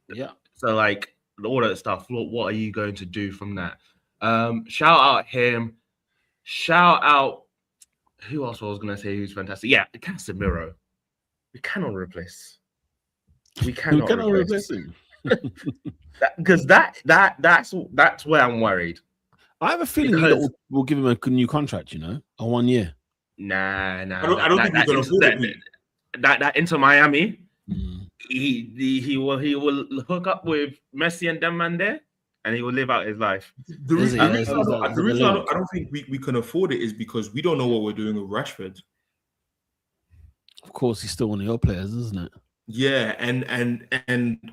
Speaker 1: Yeah.
Speaker 2: So, like, all that stuff, what are you going to do from that? Shout out him. Shout out, who else I was going to say who's fantastic? Yeah, Casemiro. We cannot replace. We cannot replace him. Because that's where I'm worried.
Speaker 1: I have a feeling we'll give him a new contract, a 1 year.
Speaker 2: Nah.
Speaker 3: I don't think we're going to afford it.
Speaker 2: That Inter Miami, he will hook up with Messi and them man there, and he will live out his life.
Speaker 3: The reason I don't think we can afford it is because we don't know what we're doing with Rashford.
Speaker 1: Of course, he's still one of your players, isn't it?
Speaker 3: Yeah, and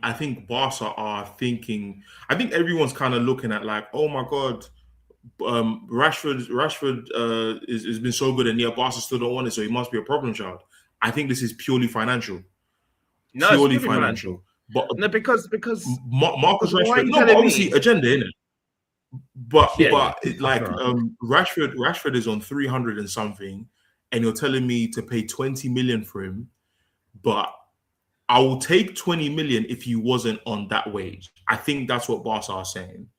Speaker 3: I think Barca are thinking. I think everyone's kind of looking at like, oh my god, Rashford has been so good, and yeah, Barca still don't want it, so he must be a problem child. I think this is purely financial.
Speaker 2: No, purely financial.
Speaker 3: But
Speaker 2: no, because
Speaker 3: Marcus Rashford, no, but obviously agenda, innit? But Rashford is on 300 and something, and you're telling me to pay 20 million for him, but I will take 20 million if he wasn't on that wage. I think that's what Barca are saying.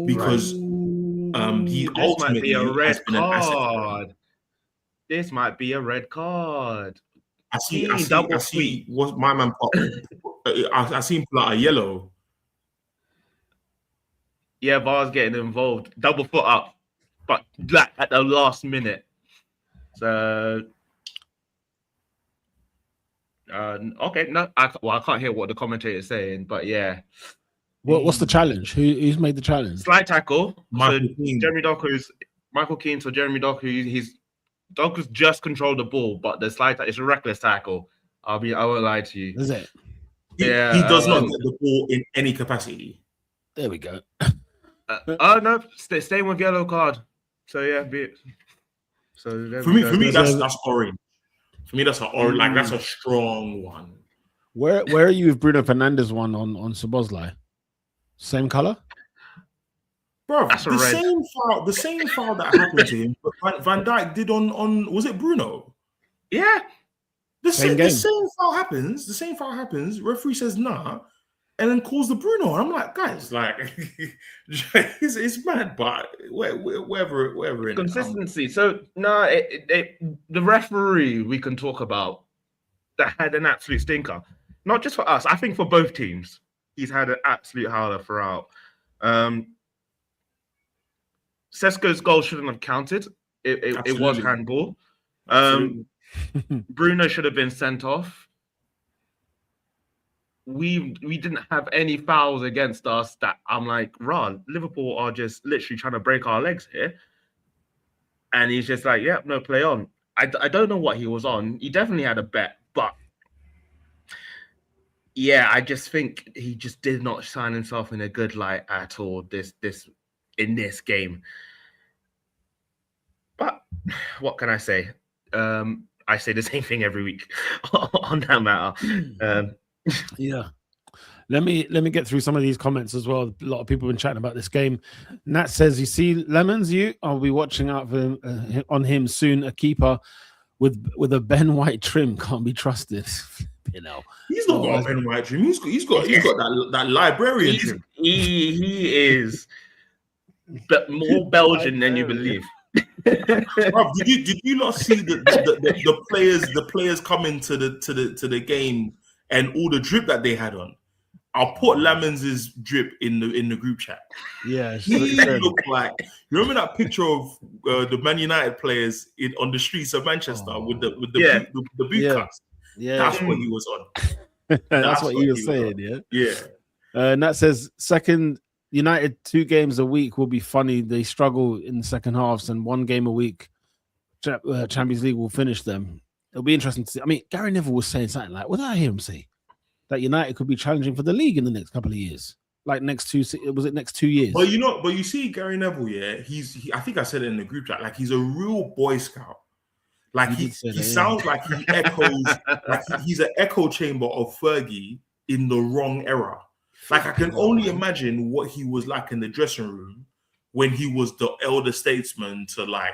Speaker 3: Because he ultimately has been an asset.
Speaker 2: This might be a red card.
Speaker 3: I see what my man pop. I see him pull out a yellow.
Speaker 2: Yeah, VAR's getting involved. Double foot up, but black at the last minute. So okay, no, I can't hear what the commentator is saying, but yeah.
Speaker 1: What's the challenge? Who's made the challenge?
Speaker 2: Slight tackle. Jeremy Doku's Michael Keane. So Jeremy Doku, Doku's just controlled the ball, but the slight it's a reckless tackle. I won't lie to you.
Speaker 1: Is it?
Speaker 3: He does not get the ball in any capacity.
Speaker 1: There we go.
Speaker 2: No, staying with yellow card. So yeah,
Speaker 3: for me, that's orange. For me, that's an orange. Like that's a strong one.
Speaker 1: Where are you with Bruno Fernandes one on Szoboszlai? Same color,
Speaker 3: bro. The same foul that happened to him, but Van Dijk did on was it Bruno?
Speaker 2: Yeah,
Speaker 3: the same foul happens. The same foul happens. Referee says nah, and then calls the Bruno. I'm like, guys, like it's mad, but wherever
Speaker 2: consistency. So no, the referee we can talk about that had an absolute stinker. Not just for us, I think for both teams. He's had an absolute howler throughout. Sesko's goal shouldn't have counted. It was handball. Bruno should have been sent off. We didn't have any fouls against us that I'm like, Liverpool are just literally trying to break our legs here. And he's just like, yeah, no, play on. I don't know what he was on. He definitely had a bet, but yeah, I just think he just did not shine himself in a good light at all in this game. But what can I say? I say the same thing every week on that matter.
Speaker 1: Yeah. Let me get through some of these comments as well. A lot of people have been chatting about this game. Nat says, you see Lemons, I'll be watching out for him, on him soon. A keeper with a Ben White trim can't be trusted.
Speaker 3: He's not got a Ben White trim. He's got that librarian trim.
Speaker 2: He is but more Belgian than you believe.
Speaker 3: Bro, did you not see the players coming to the game and all the drip that they had on? I'll put Lemons' drip in the group chat.
Speaker 1: Yeah,
Speaker 3: he looked like, you remember that picture of the Man United players on the streets of Manchester with the boot cuts?
Speaker 1: Yeah,
Speaker 3: that's what he was on.
Speaker 1: That's what he was saying.
Speaker 3: Yeah.
Speaker 1: And that says second United 2 games a week will be funny. They struggle in the second halves, and 1 game a week Champions League will finish them. It'll be interesting to see. I mean, Gary Neville was saying something like, what did I hear him say? That United could be challenging for the league in the next couple of years. Like next 2 years?
Speaker 3: But you see Gary Neville, yeah, I think I said it in the group chat, like he's a real Boy Scout. Like he sounds like he echoes, like he's an echo chamber of Fergie in the wrong era. Like I can only imagine what he was like in the dressing room when he was the elder statesman to like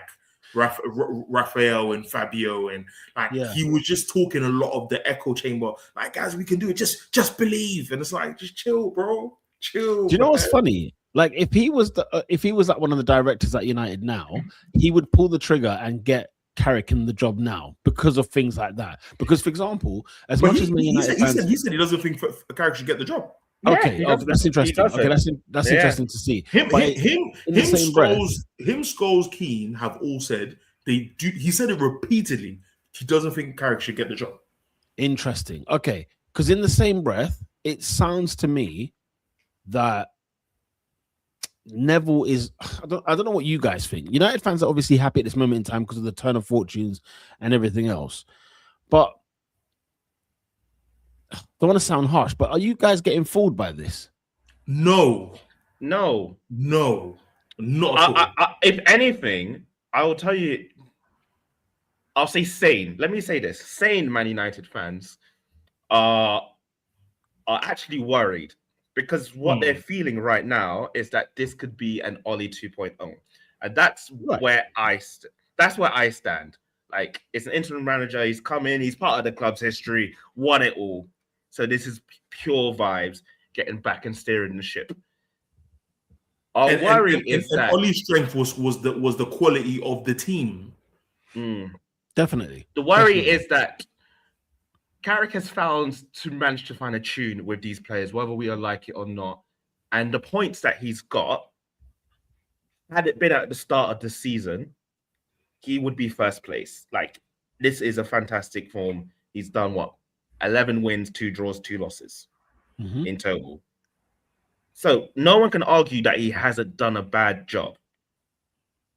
Speaker 3: Raphael and Fabio, and like he was just talking a lot of the echo chamber. Like, guys, we can do it. Just believe. And it's like, just chill, bro. Chill.
Speaker 1: Do you know what's funny? Like if he was like one of the directors at United now, he would pull the trigger and get Carrick in the job now because of things like that. Because, for example, he said
Speaker 3: he doesn't think Carrick should get the job.
Speaker 1: Okay, that's interesting. Okay, that's interesting to see. Him,
Speaker 3: Scholes, Keane have all said they do. He said it repeatedly. He doesn't think Carrick should get the job.
Speaker 1: Interesting. Okay, because in the same breath, it sounds to me that Neville is. I don't know what you guys think. United fans are obviously happy at this moment in time because of the turn of fortunes and everything else. But I don't want to sound harsh, but are you guys getting fooled by this?
Speaker 3: No,
Speaker 2: not
Speaker 3: at all.
Speaker 2: If anything, I will tell you. I'll say sane. Let me say this: sane Man United fans are actually worried because what they're feeling right now is that this could be an Ollie 2.0, and that's where I stand. Like, it's an interim manager. He's come in. He's part of the club's history. Won it all. So this is pure vibes. Getting back and steering the ship. Our worry is that
Speaker 3: Ollie's strength was the quality of the team.
Speaker 1: Definitely.
Speaker 2: The worry is that Carrick has managed to find a tune with these players, whether we like it or not. And the points that he's got, had it been at the start of the season, he would be first place. Like, this is a fantastic form. He's done 11 wins, 2 draws, 2 losses in total. So no one can argue that he hasn't done a bad job.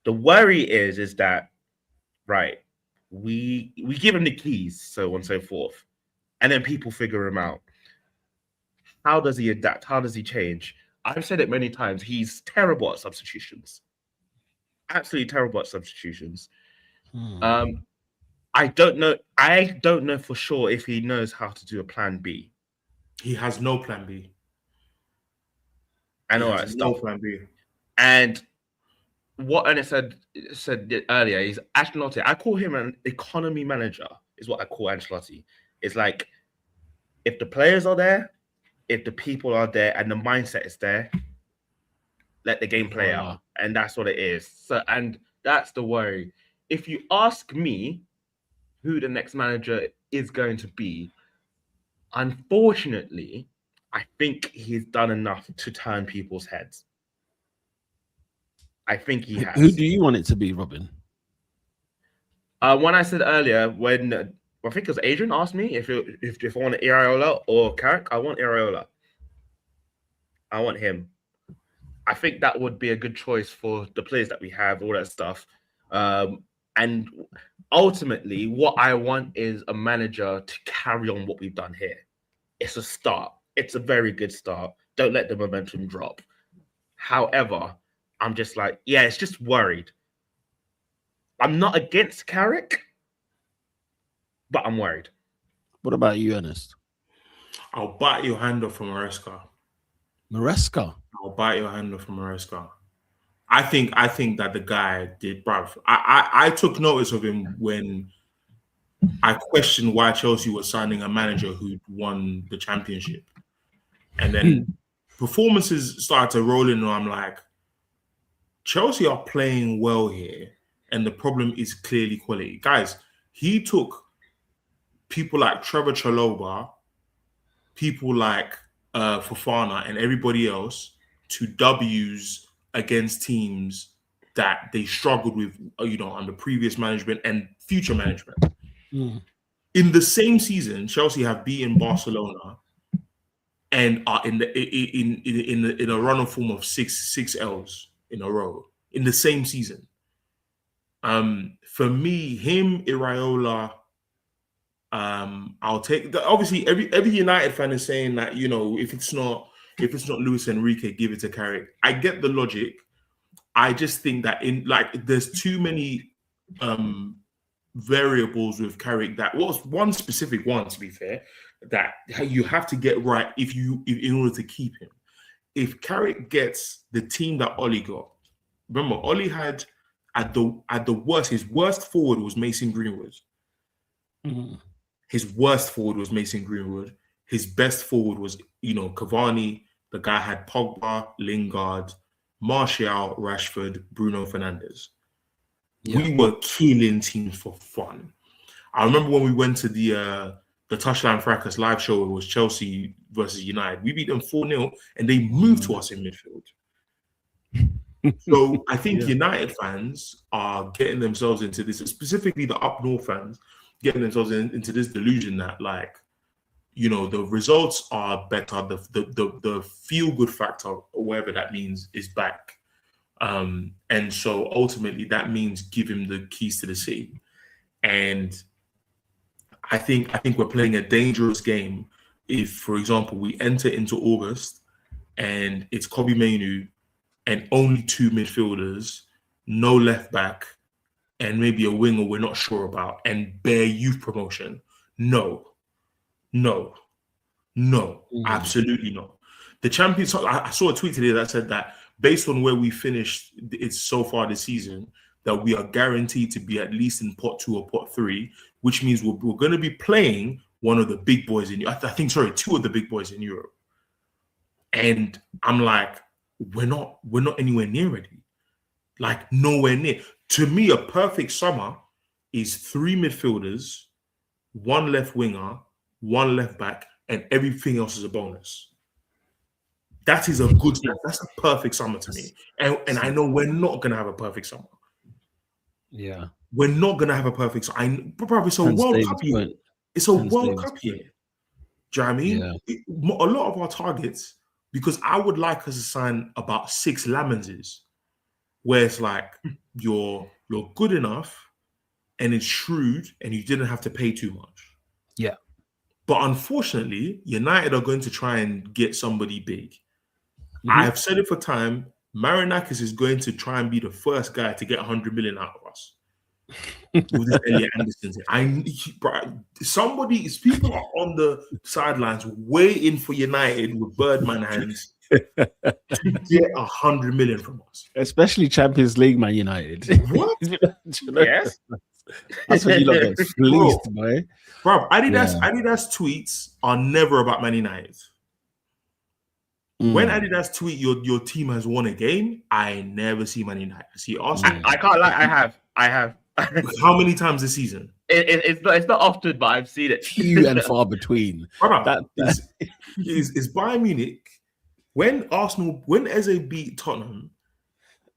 Speaker 2: The worry is that, right, we give him the keys, so on and so forth, and then people figure him out. How does he adapt? How does he change? I've said it many times. He's terrible at substitutions. Absolutely terrible at substitutions. I don't know for sure if he knows how to do a plan B.
Speaker 3: He has no plan B.
Speaker 2: And all that stuff.
Speaker 3: No plan B.
Speaker 2: And what Ernest said earlier is Ancelotti. I call him an economy manager, is what I call Ancelotti. It's like, if the players are there, if the people are there, and the mindset is there, let the game play out. And that's what it is. So, and that's the worry. If you ask me who the next manager is going to be, unfortunately, I think he's done enough to turn people's heads. I think he has.
Speaker 1: Who do you want it to be, Robin?
Speaker 2: When I said earlier, when I think it was Adrian asked me if I want Iraola or Carrick, I want Iraola. I want him. I think that would be a good choice for the players that we have, all that stuff. And ultimately, what I want is a manager to carry on what we've done here. It's a start. It's a very good start. Don't let the momentum drop. However, I'm just like, it's just worried. I'm not against Carrick, but I'm worried.
Speaker 1: What about you, Ernest?
Speaker 3: I'll bite your hand off from Maresca.
Speaker 1: Maresca?
Speaker 3: I'll bite your hand off from Maresca. I think that the guy did, bruv. I took notice of him when I questioned why Chelsea was signing a manager who won the championship. And then performances started to roll in, and I'm like, Chelsea are playing well here, and the problem is clearly quality. Guys, he took people like Trevor Chalobah, people like Fofana, and everybody else to W's against teams that they struggled with, under previous management and future management. In the same season, Chelsea have beaten Barcelona and are in a run of form of six L's in a row in the same season. For me, him, Iraola, I'll take. Obviously, every United fan is saying that, if it's not Luis Enrique, give it to Carrick. I get the logic. I just think that there's too many variables with Carrick. That was one specific one, to be fair, that you have to get right in order to keep him. If Carrick gets the team that Ollie got, remember Ollie had at the worst, his worst forward was Mason Greenwood. His worst forward was Mason Greenwood. His best forward was, Cavani. The guy had Pogba, Lingard, Martial, Rashford, Bruno Fernandes. Yeah. We were killing teams for fun. I remember when we went to the Touchline Fracas live show, it was Chelsea versus United. We beat them 4-0, and they moved to us in midfield. So I think United fans are getting themselves into this, specifically the up north fans, getting themselves into this delusion that, the results are better, the feel good factor, or whatever that means, is back. And so ultimately that means give him the keys to the city. And I think we're playing a dangerous game if, for example, we enter into August and it's Kobe Mainu and only 2 midfielders, no left back, and maybe a winger we're not sure about, and bare youth promotion. No, absolutely not. The champions. I saw a tweet today that said that based on where we finished, it's so far this season, that we are guaranteed to be at least in pot 2 or pot 3, which means we're going to be playing one of the big boys in. I think 2 of the big boys in Europe. And I'm like, we're not anywhere near ready. Like nowhere near. To me, a perfect summer is 3 midfielders, 1 left winger, 1 left back, and everything else is a bonus. That is that's a perfect summer to me. And I know we're not gonna have a perfect summer.
Speaker 1: Yeah.
Speaker 3: We're not gonna have a perfect summer. Probably it's a World Cup year. It's a World Cup year. Do you know what I mean? Yeah. A lot of our targets, because I would like us to sign about 6 Lamonses, where it's like you're good enough and it's shrewd and you didn't have to pay too much.
Speaker 1: Yeah.
Speaker 3: But unfortunately, United are going to try and get somebody big. I have said it for time. Marinakis is going to try and be the first guy to get 100 million out of us. With this Elliot Anderson thing. People are on the sidelines waiting for United with Birdman hands to get 100 million from us.
Speaker 1: Especially Champions League Man United.
Speaker 3: What?
Speaker 2: Yes.
Speaker 1: That's when you lot get fleeced, boy.
Speaker 3: Bro, Adidas tweets are never about Man United. When Adidas tweet your team has won a game, I never see Man United. I see Arsenal.
Speaker 2: I can't lie. I have.
Speaker 3: How many times this season?
Speaker 2: It's not often, but I've seen it.
Speaker 1: Few and far between.
Speaker 3: Is Bayern Munich, when Eze beat Tottenham,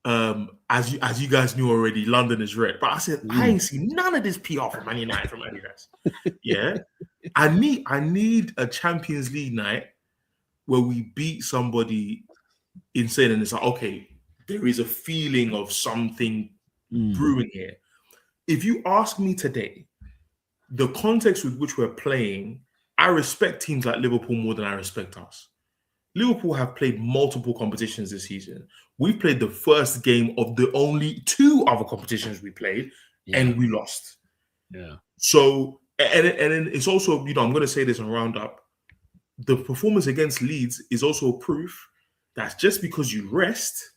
Speaker 3: as you guys knew already, London is red. But I said I ain't seen none of this PR from Man United from Adidas. Yeah, I need a Champions League night where we beat somebody insane, and it's like, okay, there is a feeling of something brewing here. If you ask me today, the context with which we're playing, I respect teams like Liverpool more than I respect us. Liverpool have played multiple competitions this season. We've played the first game of the only 2 other competitions we played, and we lost.
Speaker 1: Yeah.
Speaker 3: So, and then it's also, I'm going to say this on Roundup, the performance against Leeds is also proof that just because you rest,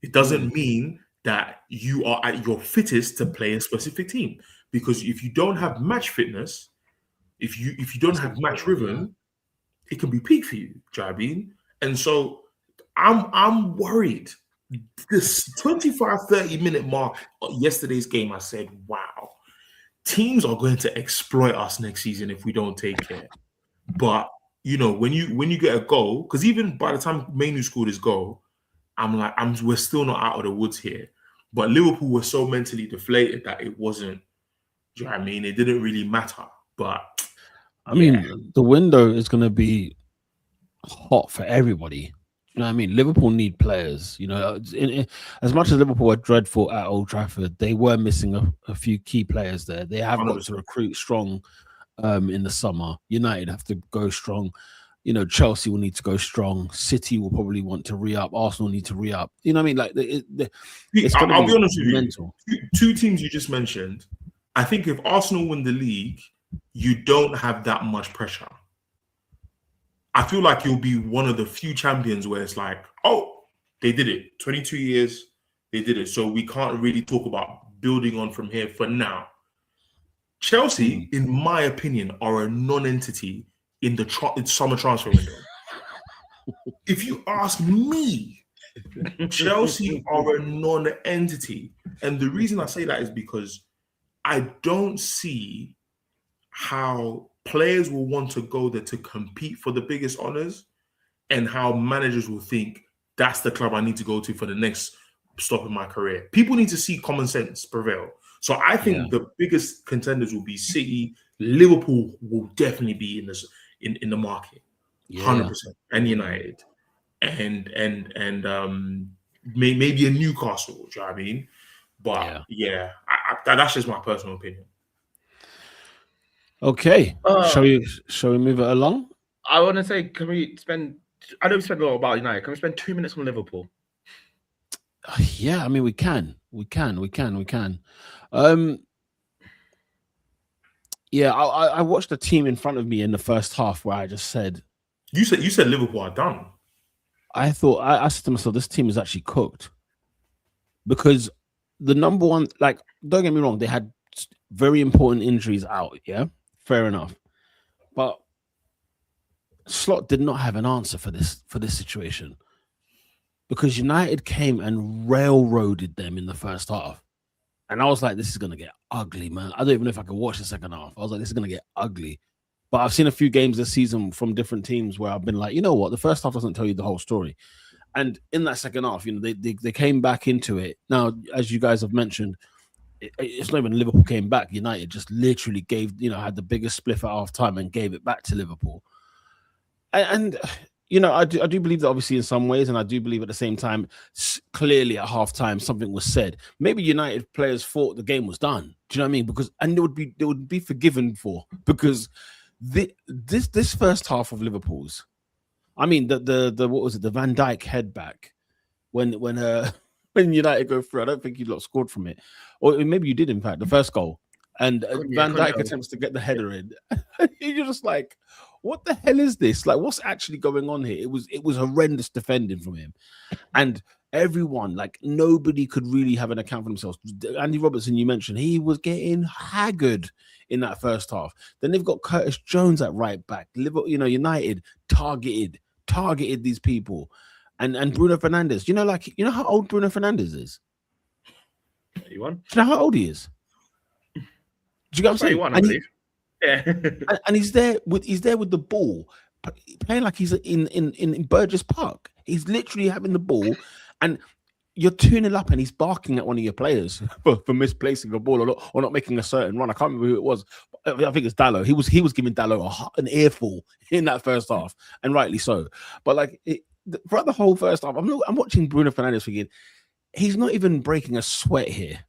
Speaker 3: it doesn't mean that you are at your fittest to play a specific team. Because if you don't have match fitness, if you don't have match rhythm, it can be peak for you. Do you know what I mean? And so I'm worried. This 25-30 minute mark of yesterday's game, I said, wow, teams are going to exploit us next season if we don't take care. But when you get a goal, because even by the time Mainu scored his goal, we're still not out of the woods here. But Liverpool were so mentally deflated that it wasn't, do you know what I mean? It didn't really matter. But
Speaker 1: I mean, the window is going to be hot for everybody. You know what I mean? Liverpool need players. As much as Liverpool are dreadful at Old Trafford, they were missing a few key players there. They have got to recruit strong in the summer. United have to go strong. Chelsea will need to go strong. City will probably want to re-up. Arsenal need to re-up. You know what I mean? Like,
Speaker 3: I'll be honest with you. 2 teams you just mentioned, I think if Arsenal win the league, you don't have that much pressure. I feel like you'll be one of the few champions where it's like, oh, they did it. 22 years, they did it. So we can't really talk about building on from here for now. Chelsea, in my opinion, are a non-entity in the summer transfer window. If you ask me, Chelsea are a non-entity. And the reason I say that is because I don't see how players will want to go there to compete for the biggest honors and how managers will think that's the club I need to go to for the next stop in my career. People need to see common sense prevail. So I think the biggest contenders will be City. Liverpool will definitely be in the market, 100%, and United, and maybe a Newcastle. Do you know what I mean? But yeah, that's just my personal opinion.
Speaker 1: Okay, shall we move it along?
Speaker 2: I want to say, can we spend? I know we spend a lot about United. Can we spend 2 minutes on Liverpool?
Speaker 1: Yeah, I mean we can. Yeah, I watched the team in front of me in the first half where I just said,
Speaker 3: you said Liverpool are done.
Speaker 1: I thought I said to myself, this team is actually cooked, because the number one, like, don't get me wrong, they had very important injuries out. Yeah, fair enough, but Slot did not have an answer for this situation, because United came and railroaded them in the first half. And I was like, this is going to get ugly, man. I don't even know if I can watch the second half. I was like, this is going to get ugly. But I've seen a few games this season from different teams where I've been like, you know what? The first half doesn't tell you the whole story. And in that second half, you know, they came back into it. Now, as you guys have mentioned, it's not even Liverpool came back. United just literally gave, you know, had the biggest spliff at half time and gave it back to Liverpool. And you know, I do believe that obviously in some ways, and I do believe at the same time, clearly at halftime something was said. Maybe United players thought the game was done. Do you know what I mean? Because they would be forgiven for, because this first half of Liverpool's, I mean the what was it, the Van Dijk head back when United go through. I don't think you lot scored from it, or maybe you did. In fact, the first goal, and Van Dijk attempts to get the header in. You're just like, what the hell is this? Like, what's actually going on here? It was horrendous defending from him, and everyone, like, nobody could really have an account for themselves. Andy Robertson, you mentioned, he was getting haggard in that first half. Then they've got Curtis Jones at right back. Liverpool, you know, United targeted these people, and Bruno Fernandes. You know how old Bruno Fernandes is?
Speaker 2: 31.
Speaker 1: Do you know how old he is? Do you get what I'm saying?
Speaker 2: 31, I believe. Yeah.
Speaker 1: and he's there with the ball, playing like he's in Burgess Park. He's literally having the ball, and you're 2-0 up, and he's barking at one of your players for misplacing a ball or not making a certain run. I can't remember who it was. I think it's Dalot. He was giving Dalot an earful in that first half, and rightly so. But like throughout the whole first half, I'm watching Bruno Fernandes thinking, he's not even breaking a sweat here.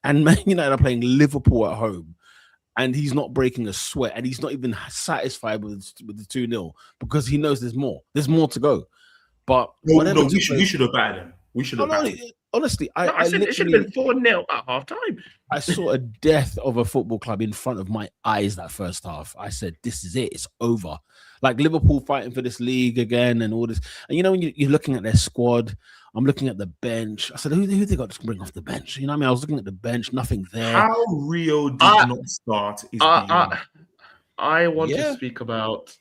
Speaker 1: And Man United are playing Liverpool at home, and he's not breaking a sweat, and he's not even satisfied with the 2-0, because he knows there's more. There's more to go. But
Speaker 3: no, we should have batted him. We should have batted him.
Speaker 1: Honestly,
Speaker 2: I said it should have been 4-0 at half time.
Speaker 1: I saw a death of a football club in front of my eyes that first half. I said, this is it. It's over. Like, Liverpool fighting for this league again and all this. And you know, when you're looking at their squad, I'm looking at the bench. I said, who they got to bring off the bench? You know what I mean? I was looking at the bench, nothing there.
Speaker 3: How Rio did not start is
Speaker 2: I want to speak about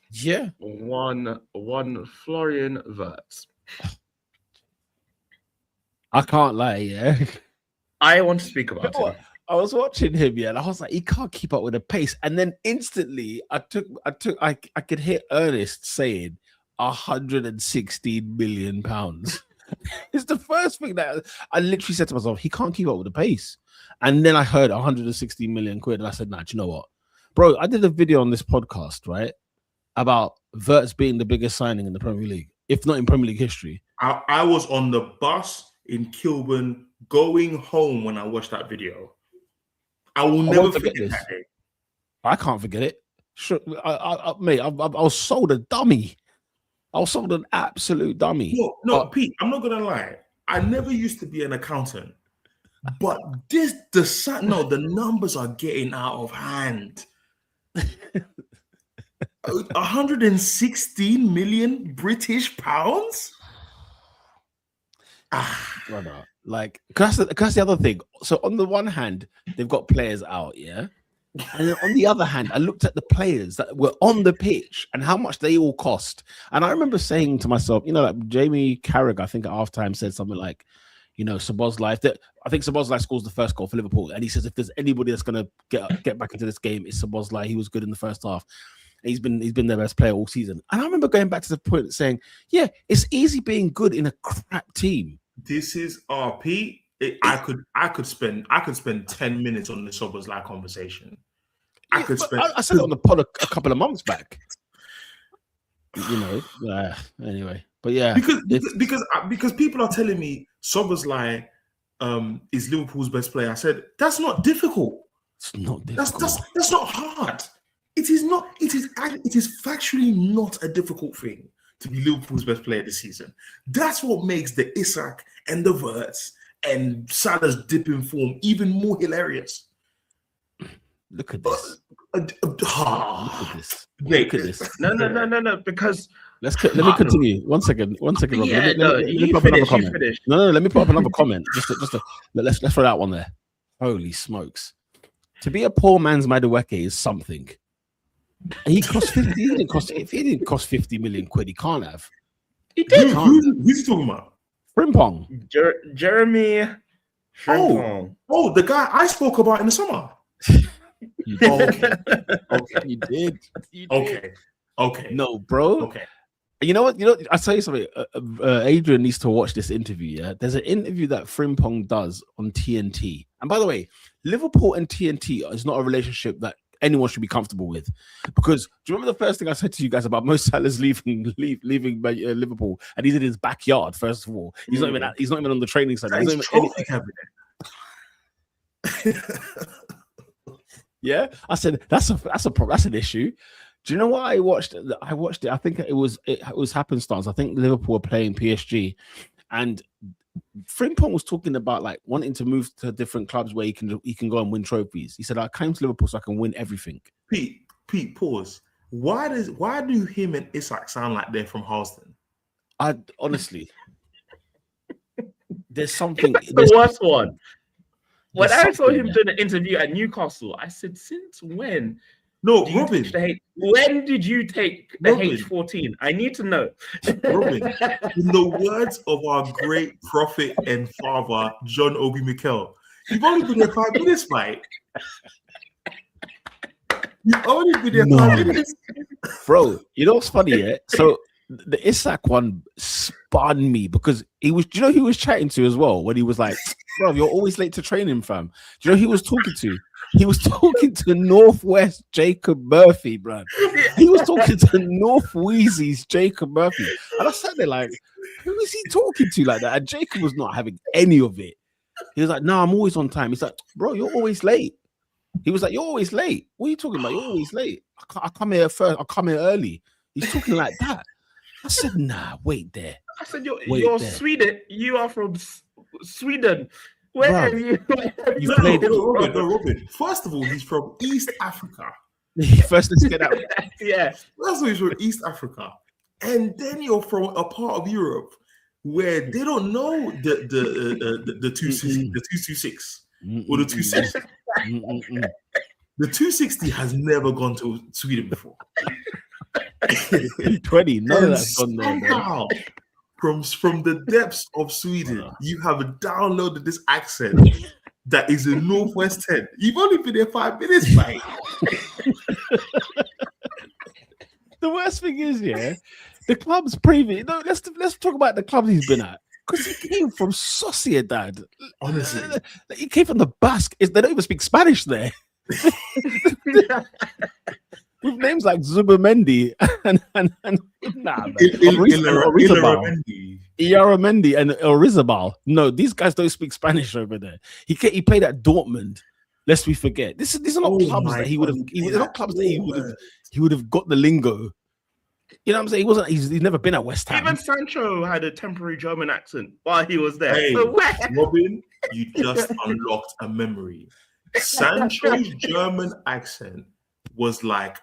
Speaker 2: one Florian Wirtz.
Speaker 1: I can't lie,
Speaker 2: I want to speak about him.
Speaker 1: I was watching him, and I was like, he can't keep up with the pace. And then instantly, I could hear Ernest saying 116 million pounds. It's the first thing that I literally said to myself, he can't keep up with the pace. And then I heard 160 million quid, and I said, nah, do you know what? Bro, I did a video on this podcast, right, about Wirtz being the biggest signing in the Premier League, if not in Premier League history.
Speaker 3: I was on the bus in Kilburn going home when I watched that video. I will never forget that day.
Speaker 1: I can't forget it. Sure, mate, I was sold a dummy. I was sold an absolute dummy.
Speaker 3: No, Pete, I'm not gonna lie. I never used to be an accountant, but the numbers are getting out of hand. 116 million British pounds.
Speaker 1: Brother, like, that's the other thing. So on the one hand, they've got players out, yeah. And then on the other hand, I looked at the players that were on the pitch and how much they all cost. And I remember saying to myself, you know, like Jamie Carragher, I think at halftime said something like, you know, Szoboszlai, I think Szoboszlai scores the first goal for Liverpool. And he says, if there's anybody that's going to get back into this game, it's Szoboszlai. He was good in the first half. He's been their best player all season. And I remember going back to the point saying, yeah, it's easy being good in a crap team.
Speaker 3: This is RP. I could spend 10 minutes on the Szoboszlai conversation.
Speaker 1: I said it on the pod a couple of months back. You know, anyway, but yeah,
Speaker 3: because people are telling me Szoboszlai is Liverpool's best player. I said, that's not difficult.
Speaker 1: It's not difficult.
Speaker 3: That's not hard. It is not. It is factually not a difficult thing to be Liverpool's best player this season. That's what makes the Isak and the Wirtz and Salah's dip in form even more hilarious.
Speaker 1: Look at this.
Speaker 3: Look
Speaker 1: at this.
Speaker 3: Look
Speaker 1: at this.
Speaker 2: No. Because
Speaker 1: let me continue. One second. Rob.
Speaker 2: Yeah,
Speaker 1: let me put up another comment. No. Let me put up another comment. Let's throw that one there. Holy smokes! To be a poor man's Madueke is something. He cost 50. If he didn't cost 50 million quid, he can't have.
Speaker 2: He did.
Speaker 3: Who's he talking about?
Speaker 1: Frimpong.
Speaker 2: Jeremy Frimpong.
Speaker 3: Oh, the guy I spoke about in the summer.
Speaker 1: Okay. You did.
Speaker 3: Okay.
Speaker 1: No, bro.
Speaker 3: Okay.
Speaker 1: You know what? I'll tell you something. Adrian needs to watch this interview. Yeah, there's an interview that Frimpong does on TNT. And by the way, Liverpool and TNT is not a relationship that anyone should be comfortable with, because do you remember the first thing I said to you guys about Mo Salah's leaving Liverpool, and he's in his backyard? First of all, he's not even on the training center. Yeah, I said that's an issue. Do you know what I watched? I watched it. I think it was happenstance. I think Liverpool were playing PSG, and Frimpong was talking about like wanting to move to different clubs where he can go and win trophies. He said, "I came to Liverpool so I can win everything."
Speaker 3: Pete, pause. Why do him and Isak sound like they're from Halston?
Speaker 1: I honestly, there's something.
Speaker 2: The worst one. When I saw him doing an interview at Newcastle, I said, "Since when?"
Speaker 3: No, Robin.
Speaker 2: When did you take the H14? I need to know.
Speaker 3: Robin, in the words of our great prophet and father, John Obi Mikel, you've only been there 5 minutes, mate. You've only been there 5 minutes.
Speaker 1: Bro, you know what's funny, yeah? So the Isak one spun me because he was, do you know who he was chatting to as well? When he was like, bro, you're always late to training, fam. Do you know who he was talking to? He was talking to Northwest Jacob Murphy, bro. He was talking to North Wheezy's Jacob Murphy. And I sat there like, who is he talking to like that? And Jacob was not having any of it. He was like, no, I'm always on time. He's like, bro, you're always late. He was like, you're always late. What are you talking about? You're always late. I come here first. I come here early. He's talking like that. I said, nah, wait there.
Speaker 2: I said, you're Sweden. You are from Sweden. Where have you
Speaker 3: played? Robin. First of all, he's from East Africa.
Speaker 1: First, let's get out.
Speaker 2: Yeah.
Speaker 3: First of all, he's from East Africa. And then you're from a part of Europe where they don't know the 226 or the 260. The 260 has never gone to Sweden before.
Speaker 1: 20, none of that's gone there.
Speaker 3: Somehow, from the depths of Sweden, you have downloaded this accent that is in Northwest 10. You've only been there 5 minutes, mate.
Speaker 1: The worst thing is, yeah, the club's previous. No, let's talk about the clubs he's been at. Because he came from Sociedad.
Speaker 3: Honestly.
Speaker 1: He came from the Basque. They don't even speak Spanish there. With names like Zubimendi and Iaramendi and Orizabal. No, these guys don't speak Spanish over there. He played at Dortmund. Lest we forget. These are not clubs that he would have. They're not clubs that he would have got the lingo. You know what I'm saying? He's never been at West Ham.
Speaker 2: Even Sancho had a temporary German accent while he was there.
Speaker 3: Hey, Robin, you just unlocked a memory. Sancho's German accent was like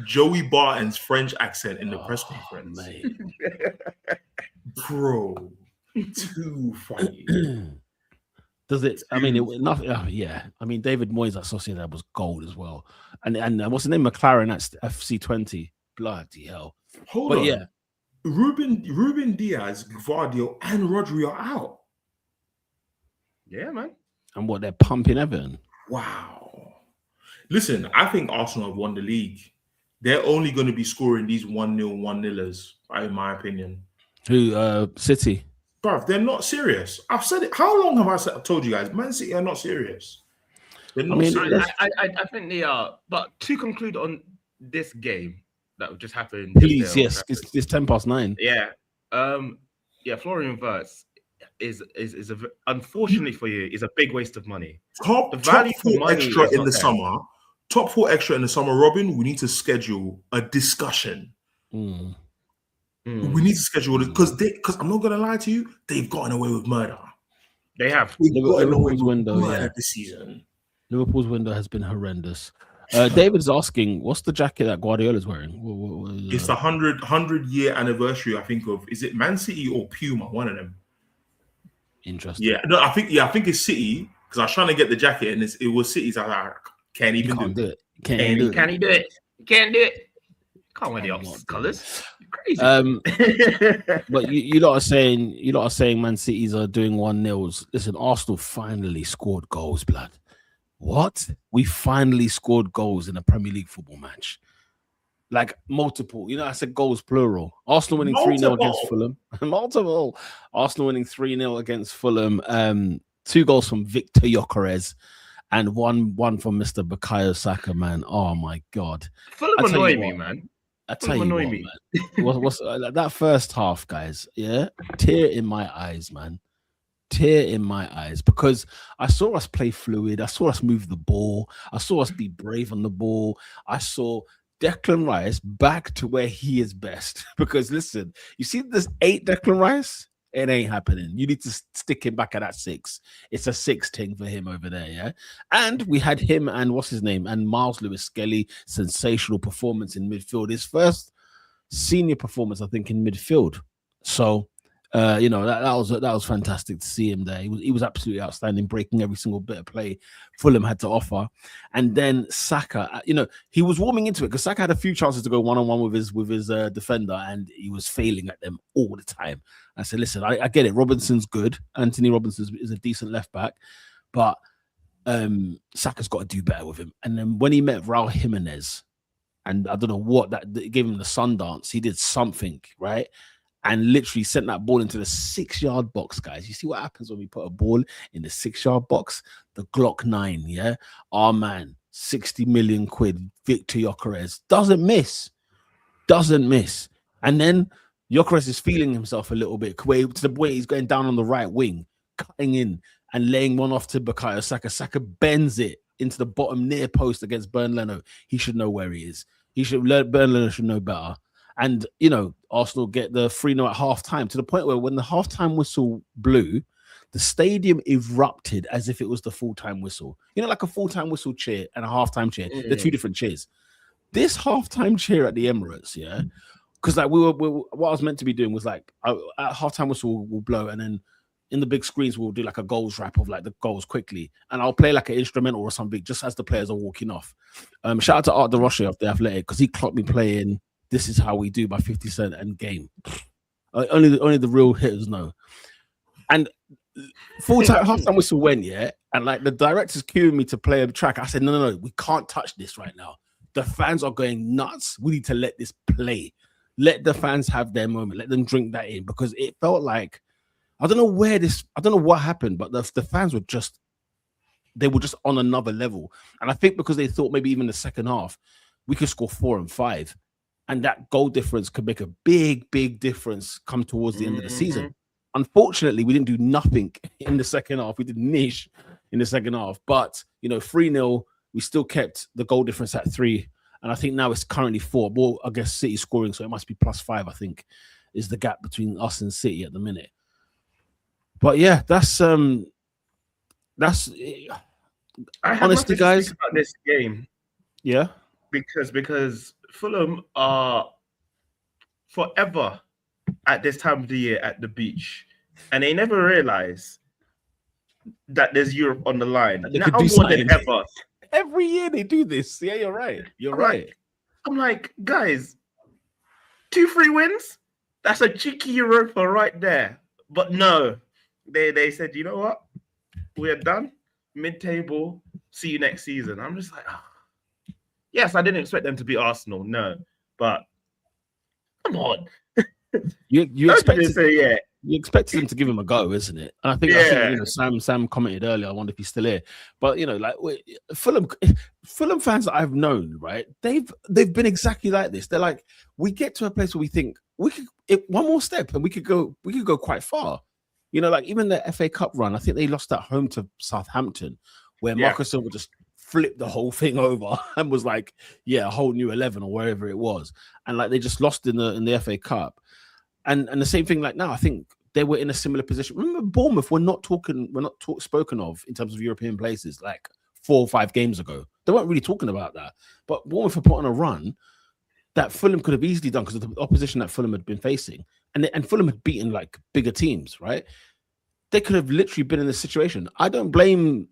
Speaker 3: Joey Barton's French accent in the press conference. Bro, too funny.
Speaker 1: Does it? I mean, nothing. Yeah. I mean, David Moyes at Sociedad was gold as well. And what's the name? McLaren at FC20. Bloody hell.
Speaker 3: Hold on. Yeah. Ruben Diaz, Gvardiol, and Rodri are out.
Speaker 2: Yeah, man.
Speaker 3: And
Speaker 1: what, they're pumping Everton?
Speaker 3: Wow. Listen, I think Arsenal have won the league. They're only going to be scoring these 1-0, 1-0ers, in my opinion.
Speaker 1: Who? City?
Speaker 3: Bruv, they're not serious. I've said it. How long have I told you guys? Man City are not serious.
Speaker 2: They're not serious. I think they are. But to conclude on this game that just happened.
Speaker 1: Please, yes. It's 9:10.
Speaker 2: Yeah. Florian Wirtz. unfortunately for you is a big waste of money.
Speaker 3: Top four extra in the summer. Top 4 extra in the summer, Robin. We need to schedule a discussion. We need to schedule it because I'm not gonna lie to you, they've gotten away with murder.
Speaker 2: They have.
Speaker 1: Liverpool's window
Speaker 3: this season.
Speaker 1: Liverpool's window has been horrendous. David's asking, what's the jacket that Guardiola's wearing?
Speaker 3: It's the 100-year anniversary, I think, of, is it Man City or Puma? One of them.
Speaker 1: Interesting.
Speaker 3: Yeah, no, I think it's City because I was trying to get the jacket and it was City's. I was like, can't even do it.
Speaker 2: Can he do it? Can't do it. Can't wear the opposite colours. Crazy.
Speaker 1: But you lot are saying Man City's are doing 1-0s. Listen, Arsenal finally scored goals, blood. What? We finally scored goals in a Premier League football match. Like multiple. I said goals plural. Arsenal winning 3-0 against Fulham. Multiple. Arsenal winning 3-0 against Fulham. 2 goals from Victor Gyökeres and one from Mr. Bukayo Saka, man. Oh my God.
Speaker 2: Fulham annoy me, man.
Speaker 1: I tell you what, man. What's that first half, guys? Yeah, tear in my eyes, man. Tear in my eyes, because I saw us play fluid. I saw us move the ball. I saw us be brave on the ball. I saw Declan Rice back to where he is best. Because listen, you see this 8 Declan Rice? It ain't happening. You need to stick him back at that 6. It's a 6 thing for him over there, yeah? And we had him and what's his name? And Miles Lewis-Skelly, sensational performance in midfield. His first senior performance, I think, in midfield. So, that was fantastic to see him there. He was absolutely outstanding, breaking every single bit of play Fulham had to offer. And then Saka, he was warming into it because Saka had a few chances to go one-on-one with his defender, and he was failing at them all the time. I said, listen, I get it. Robinson's good. Anthony Robinson is a decent left back, but Saka's got to do better with him. And then when he met Raul Jimenez, and I don't know what that gave him the sun dance, he did something, right? And literally sent that ball into the 6-yard box, guys. You see what happens when we put a ball in the 6-yard box? The Glock 9, yeah? Our man, 60 million quid, Victor Gyökeres, doesn't miss. And then Gyökeres is feeling himself a little bit, to the point he's going down on the right wing, cutting in and laying one off to Bukayo Saka. Saka bends it into the bottom near post against Burnley. He should know where he is. Burnley should know better. And, Arsenal get the 3-0 at half-time, to the point where when the half-time whistle blew, the stadium erupted as if it was the full-time whistle. Like a full-time whistle cheer and a half-time cheer. They're 2 different cheers. This half-time cheer at the Emirates, yeah, because like we were what I was meant to be doing was like at half-time whistle will blow, and then in the big screens we'll do like a goals wrap of like the goals quickly, and I'll play like an instrumental or something just as the players are walking off. Shout out to Art DeRoche of The Athletic, because he clocked me playing This Is How We Do by 50 Cent and Game. Only the real hitters know. And full-time half-time whistle went, yeah, and like the director's cueing me to play a track. I said, no, we can't touch this right now. The fans are going nuts. We need to let this play. Let the fans have their moment. Let them drink that in, because it felt like, I don't know what happened, but the fans were just on another level. And I think because they thought maybe even the second half, we could score 4 and 5. And that goal difference could make a big, big difference come towards the end of the season. Unfortunately, we didn't do nothing in the second half. We did niche in the second half. But, 3-0, we still kept the goal difference at 3. And I think now it's currently 4. Well, I guess City scoring, so it must be +5, I think, is the gap between us and City at the minute. But yeah, that's I honestly, guys,
Speaker 2: about this game.
Speaker 1: Yeah.
Speaker 2: Because Fulham are forever at this time of the year at the beach, and they never realize that there's Europe on the line. Now more than ever.
Speaker 1: Every year they do this. Yeah, you're right.
Speaker 2: I'm like, guys, 2-3 wins? That's a cheeky Europa right there. But no, they said, you know what? We're done. Mid-table. See you next season. I'm just like, yes, I didn't expect them to beat Arsenal. No, but come on.
Speaker 1: You expected them to give him a go, isn't it? And I think Sam commented earlier. I wonder if he's still here. But Fulham fans that I've known, right? They've been exactly like this. They're like, we get to a place where we think we could one more step and we could go quite far. You know, like even the FA Cup run, I think they lost at home to Southampton, where Marco Silva just flipped the whole thing over and was like, a whole new 11 or wherever it was. And like they just lost in the FA Cup. And the same thing like now, I think they were in a similar position. Remember Bournemouth, we're not spoken of in terms of European places like 4 or 5 games ago. They weren't really talking about that. But Bournemouth were put on a run that Fulham could have easily done because of the opposition that Fulham had been facing. And Fulham had beaten like bigger teams, right? They could have literally been in this situation. I don't blame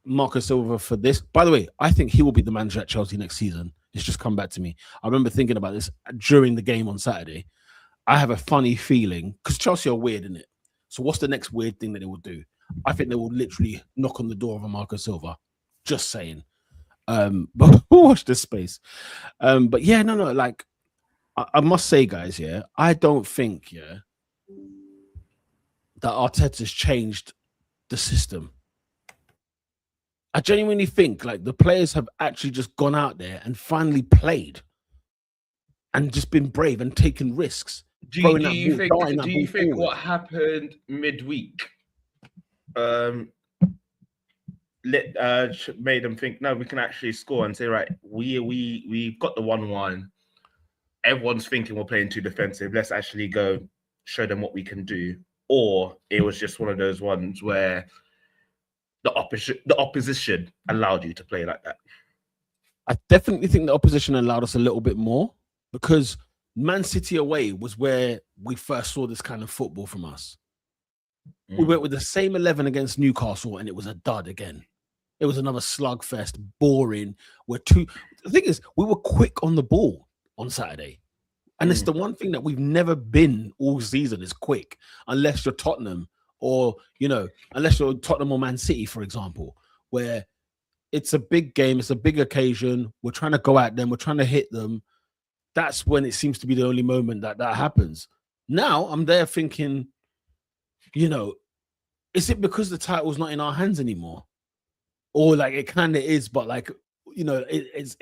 Speaker 1: Marco Silva for this. By the way, I think he will be the manager at Chelsea next season. It's just come back to me. I remember thinking about this during the game on Saturday. I have a funny feeling because Chelsea are weird, isn't it? So what's the next weird thing that they will do? I think they will literally knock on the door of a Marco Silva. Just saying. But watch this space. But yeah, no, like I must say, guys, I don't think, that Arteta's changed the system. I genuinely think like the players have actually just gone out there and finally played and just been brave and taken risks.
Speaker 2: Do you think what happened midweek made them think, no, we can actually score and say, right, we've got the 1-1. Everyone's thinking we're playing too defensive. Let's actually go show them what we can do. Or it was just one of those ones where the opposition allowed you to play like that.
Speaker 1: I definitely think the opposition allowed us a little bit more because Man City away was where we first saw this kind of football from us. We went with the same 11 against Newcastle and it was a dud again. It was another slugfest, boring. The thing is, we were quick on the ball on Saturday. And it's the one thing that we've never been all season is quick, unless you're Tottenham or, unless you're Tottenham or Man City, for example, where it's a big game, it's a big occasion. We're trying to go at them. We're trying to hit them. That's when it seems to be the only moment that happens. Now I'm there thinking, is it because the title's not in our hands anymore? Or like it kind of is, but like, it's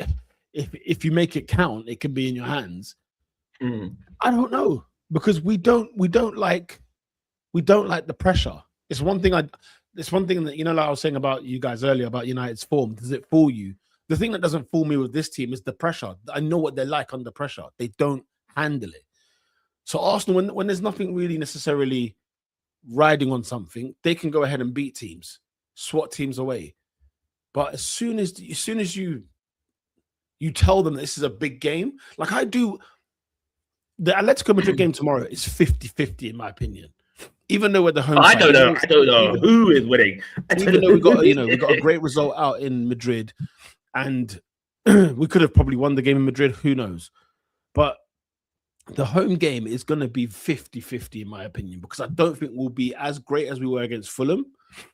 Speaker 1: if you make it count, it can be in your hands. I don't know because we don't like the pressure. It's one thing that like I was saying about you guys earlier about United's form. Does it fool you? The thing that doesn't fool me with this team is the pressure. I know what they're like under pressure. They don't handle it. So Arsenal, when there's nothing really necessarily riding on something, they can go ahead and beat teams, swat teams away. But as soon as you tell them this is a big game, like I do. The Atletico Madrid game tomorrow is 50-50 in my opinion. Even though we're the home side,
Speaker 2: I don't know who is winning.
Speaker 1: Even though we got a great result out in Madrid, and we could have probably won the game in Madrid. Who knows? But the home game is going to be 50-50 in my opinion because I don't think we'll be as great as we were against Fulham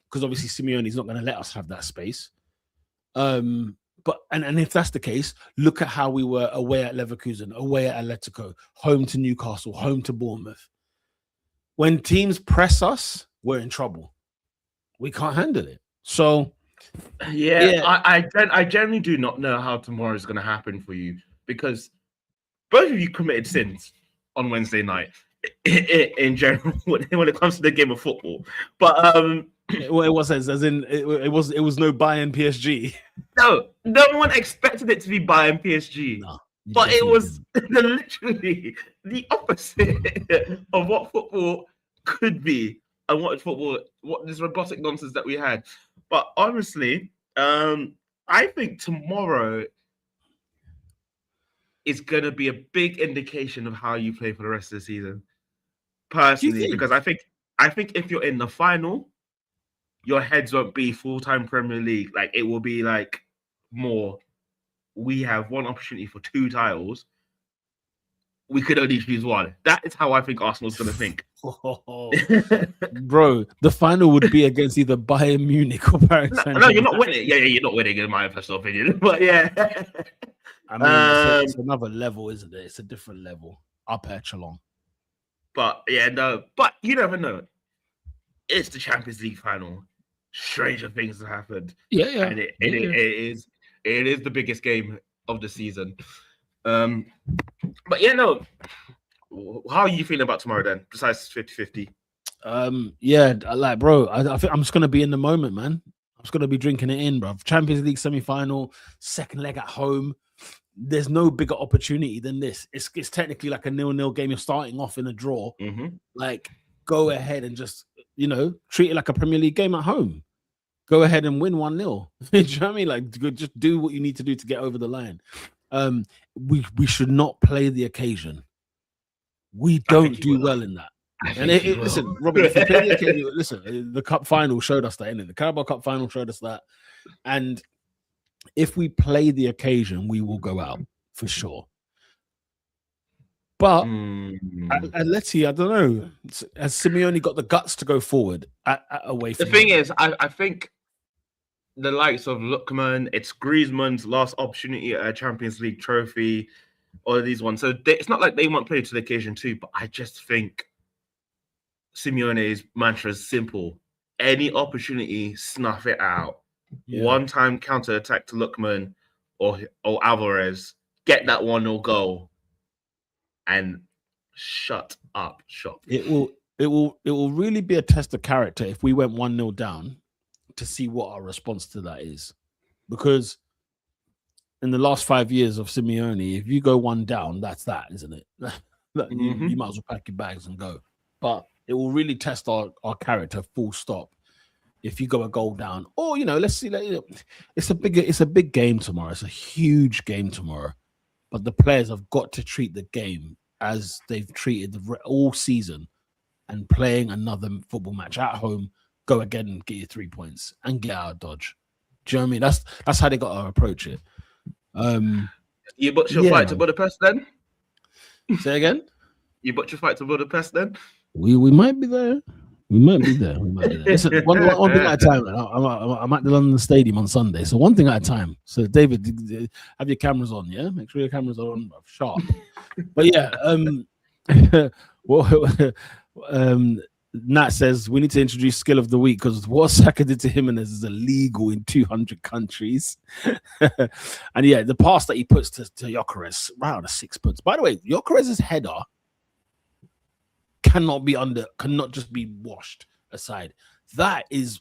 Speaker 1: because obviously Simeone's not going to let us have that space. But if that's the case, look at how we were away at Leverkusen, away at Atletico, home to Newcastle, home to Bournemouth. When teams press us, we're in trouble. We can't handle it. So,
Speaker 2: I generally do not know how tomorrow is going to happen for you because both of you committed sins on Wednesday night in general when it comes to the game of football. But
Speaker 1: it was as in it was no Bayern PSG.
Speaker 2: No one expected it to be Bayern PSG. No, but it was literally the opposite of what football could be and what this robotic nonsense that we had. But honestly, I think tomorrow is going to be a big indication of how you play for the rest of the season. Personally, because I think if you're in the final, your heads won't be full-time Premier League. Like it will be like more. We have one opportunity for 2 titles. We could only choose one. That is how I think Arsenal's going to think.
Speaker 1: Bro, the final would be against either Bayern Munich or Paris Saint-Germain.
Speaker 2: No, you're not winning. Yeah, you're not winning in my personal opinion. But yeah.
Speaker 1: I mean, it's another level, isn't it? It's a different level. Upper echelon.
Speaker 2: But yeah, no. But you never know. It's the Champions League final. Stranger things have happened.
Speaker 1: Yeah.
Speaker 2: And it is the biggest game of the season. But yeah, no. How are you feeling about tomorrow then? Besides 50-50.
Speaker 1: Yeah, like, bro, I think I'm just gonna be in the moment, man. I'm just gonna be drinking it in, bro. Champions League semi-final, second leg at home. There's no bigger opportunity than this. It's technically like a 0-0 game. You're starting off in a draw.
Speaker 2: Mm-hmm.
Speaker 1: Like, go ahead and just, treat it like a Premier League game at home. Go ahead and win 1-0. Do you know what I mean? Like, just do what you need to do to get over the line. We should not play the occasion. We don't do well in that. And listen, Robert, if you play the occasion, listen, the cup final showed us that, innit? The Carabao Cup final showed us that. And if we play the occasion, we will go out for sure. But let's see, I don't know. Has Simeone got the guts to go forward away from
Speaker 2: the thing is, I think the likes of Lookman, it's Griezmann's last opportunity at a Champions League trophy, all of these ones. So it's not like they won't play to the occasion too, but I just think Simeone's mantra is simple. Any opportunity, snuff it out. Yeah. One-time counter-attack to Lookman or Alvarez, get that 1-0 goal, and shut up shop.
Speaker 1: It will really be a test of character if we went 1-0 down to see what our response to that is. Because in the last 5 years of Simeone, if you go 1 down, that's that, isn't it? You might as well pack your bags and go. But it will really test our character, full stop. If you go a goal down, or let's see, it's a big game tomorrow. It's a huge game tomorrow, but the players have got to treat the game as they've treated all season, and playing another football match at home, go again and get your 3 points and get out of Dodge. Do you know what I mean? That's how they got to approach it.
Speaker 2: You booked your flight to Budapest then?
Speaker 1: Say again?
Speaker 2: You booked your flight to Budapest then?
Speaker 1: We might be there. We might be there. Listen, one thing at a time. I'm at the London Stadium on Sunday, so one thing at a time. So, David, have your cameras on, yeah? Make sure your cameras are on sharp. But yeah, Nat says we need to introduce skill of the week because what Saka did to Jimenez is illegal in 200 countries. And yeah, the pass that he puts to Gyökeres, right on a 6 puts. By the way, Gyökeres' header cannot just be washed aside. That is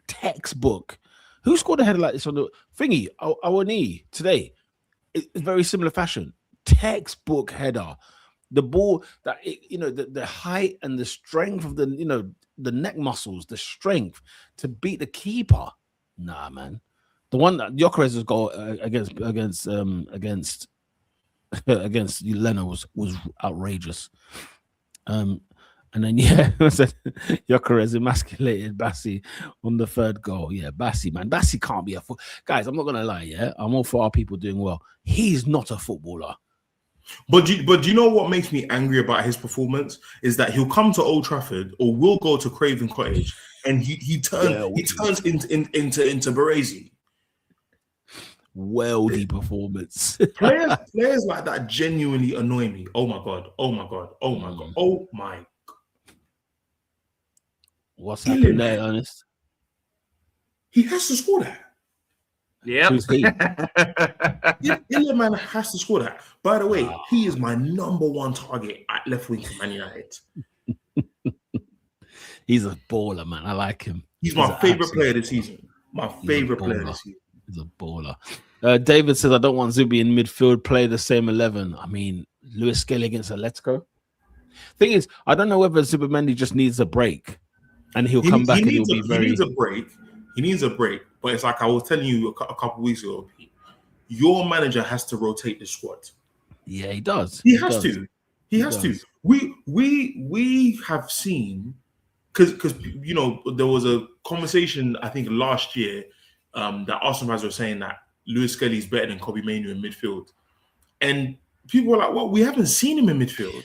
Speaker 1: textbook. Who scored a header like this on the thingy? Awani today. It's very similar fashion. Textbook header. The ball that the height and the strength of the neck muscles, the strength to beat the keeper. Nah, man. The one that Gyökeres' goal against Leno was outrageous. And then Gyökeres emasculated Bassi on the third goal. Yeah, Bassi, man. Bassi can't be guys, I'm not gonna lie, yeah. I'm all for our people doing well. He's not a footballer.
Speaker 3: But do you know what makes me angry about his performance is that he'll come to Old Trafford or will go to Craven Cottage and he turns into Baresi.
Speaker 1: Weldy performance.
Speaker 3: players like that genuinely annoy me. Oh my god.
Speaker 1: What's happened there, Ernest?
Speaker 3: He has to score that.
Speaker 2: Yeah.
Speaker 3: Man has to score that. By the way, he is my number one target at left wing for Man United.
Speaker 1: He's a baller, man. I like him.
Speaker 3: He's my favorite player this season. He's
Speaker 1: a baller. David says, I don't want Zubi in midfield, play the same 11. I mean, Lewis Skelly against Atletico. Thing is, I don't know whether Zubimendi just needs a break and he'll come back and he'll be very...
Speaker 3: He needs a break. But it's like I was telling you a couple of weeks ago, your manager has to rotate the squad.
Speaker 1: Yeah, he does.
Speaker 3: He has to. We have seen... Because there was a conversation, I think, last year that Arsenal fans were saying that Lewis Skelly is better than Kobe Mainoo in midfield. And people were like, well, we haven't seen him in midfield.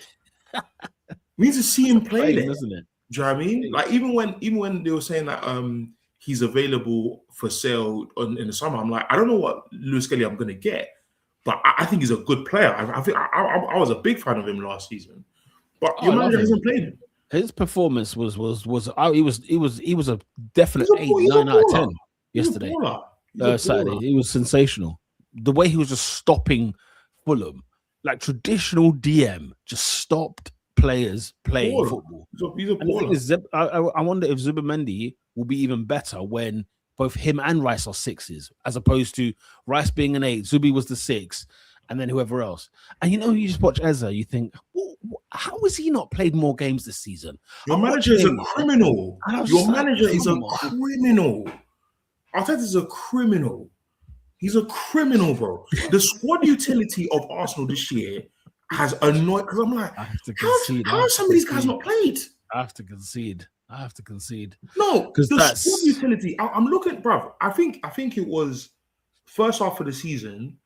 Speaker 3: We need to see him play there. Isn't it? Do you know what I mean? Like, even when they were saying that he's available for sale in the summer, I'm like, I don't know what Lewis Skelly I'm going to get, but I think he's a good player. I think I was a big fan of him last season. But your manager hasn't played him.
Speaker 1: His performance was he was a definite 9 out of 10 yesterday. Saturday. He was sensational. The way he was just stopping Fulham, like traditional DM, just stopped players playing football.
Speaker 3: He's a
Speaker 1: And the thing
Speaker 3: baller.
Speaker 1: is, I wonder if Zubimendi will be even better when both him and Rice are sixes, as opposed to Rice being an 8, Zubi was the 6, and then whoever else. And you just watch Eza, you think, how has he not played more games this season?
Speaker 3: Your manager is a criminal. Your manager is a criminal. Arteta is a criminal. He's a criminal, bro. The squad utility of Arsenal this year has annoyed, because I'm like, how have some of these guys not played?
Speaker 1: I have to concede.
Speaker 3: No, because the squad utility. I'm looking, bruv. I think it was first half of the season.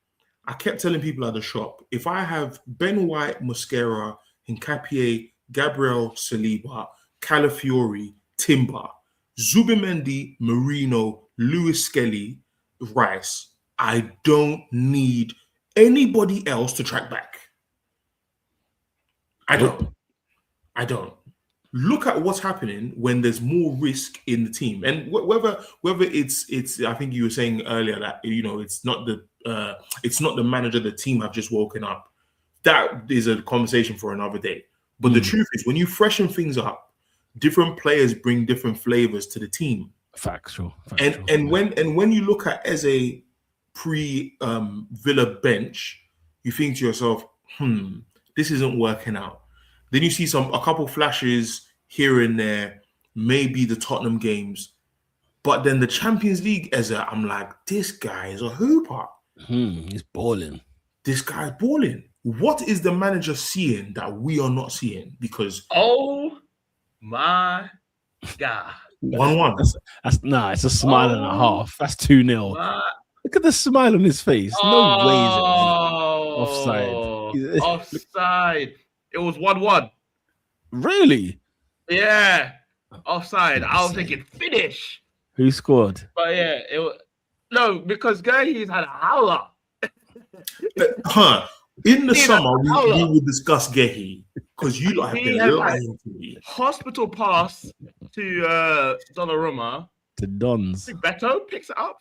Speaker 3: I kept telling people at the shop, if I have Ben White, Mosquera, Hincapié, Gabriel Saliba, Calafiori, Timber, Zubimendi, Marino, Lewis Skelly, Rice, I don't need anybody else to track back. I don't. Look at what's happening when there's more risk in the team, and whether it's I think you were saying earlier that it's not the manager, the team have just woken up. That is a conversation for another day. But the truth is, when you freshen things up, different players bring different flavors to the team.
Speaker 1: Factual.
Speaker 3: And when you look at as a pre-Villa bench, you think to yourself, this isn't working out. Then you see a couple flashes here and there, maybe the Tottenham games. But then the Champions League, I'm like, this guy is a hooper.
Speaker 1: He's balling.
Speaker 3: This guy's balling. What is the manager seeing that we are not seeing? Because
Speaker 2: oh my God.
Speaker 3: 1-1.
Speaker 1: It's a smile and a half. That's 2-0. Look at the smile on his face. No way is it offside.
Speaker 2: Offside. It was 1-1.
Speaker 1: Really?
Speaker 2: Yeah. Offside. I was thinking finish.
Speaker 1: Who scored?
Speaker 2: But yeah, it was because Gurley's had a howler.
Speaker 3: In the summer, we will discuss Gehi because you lot have been lying to me.
Speaker 2: Hospital pass to Donnarumma.
Speaker 1: To Dons.
Speaker 2: Beto picks it up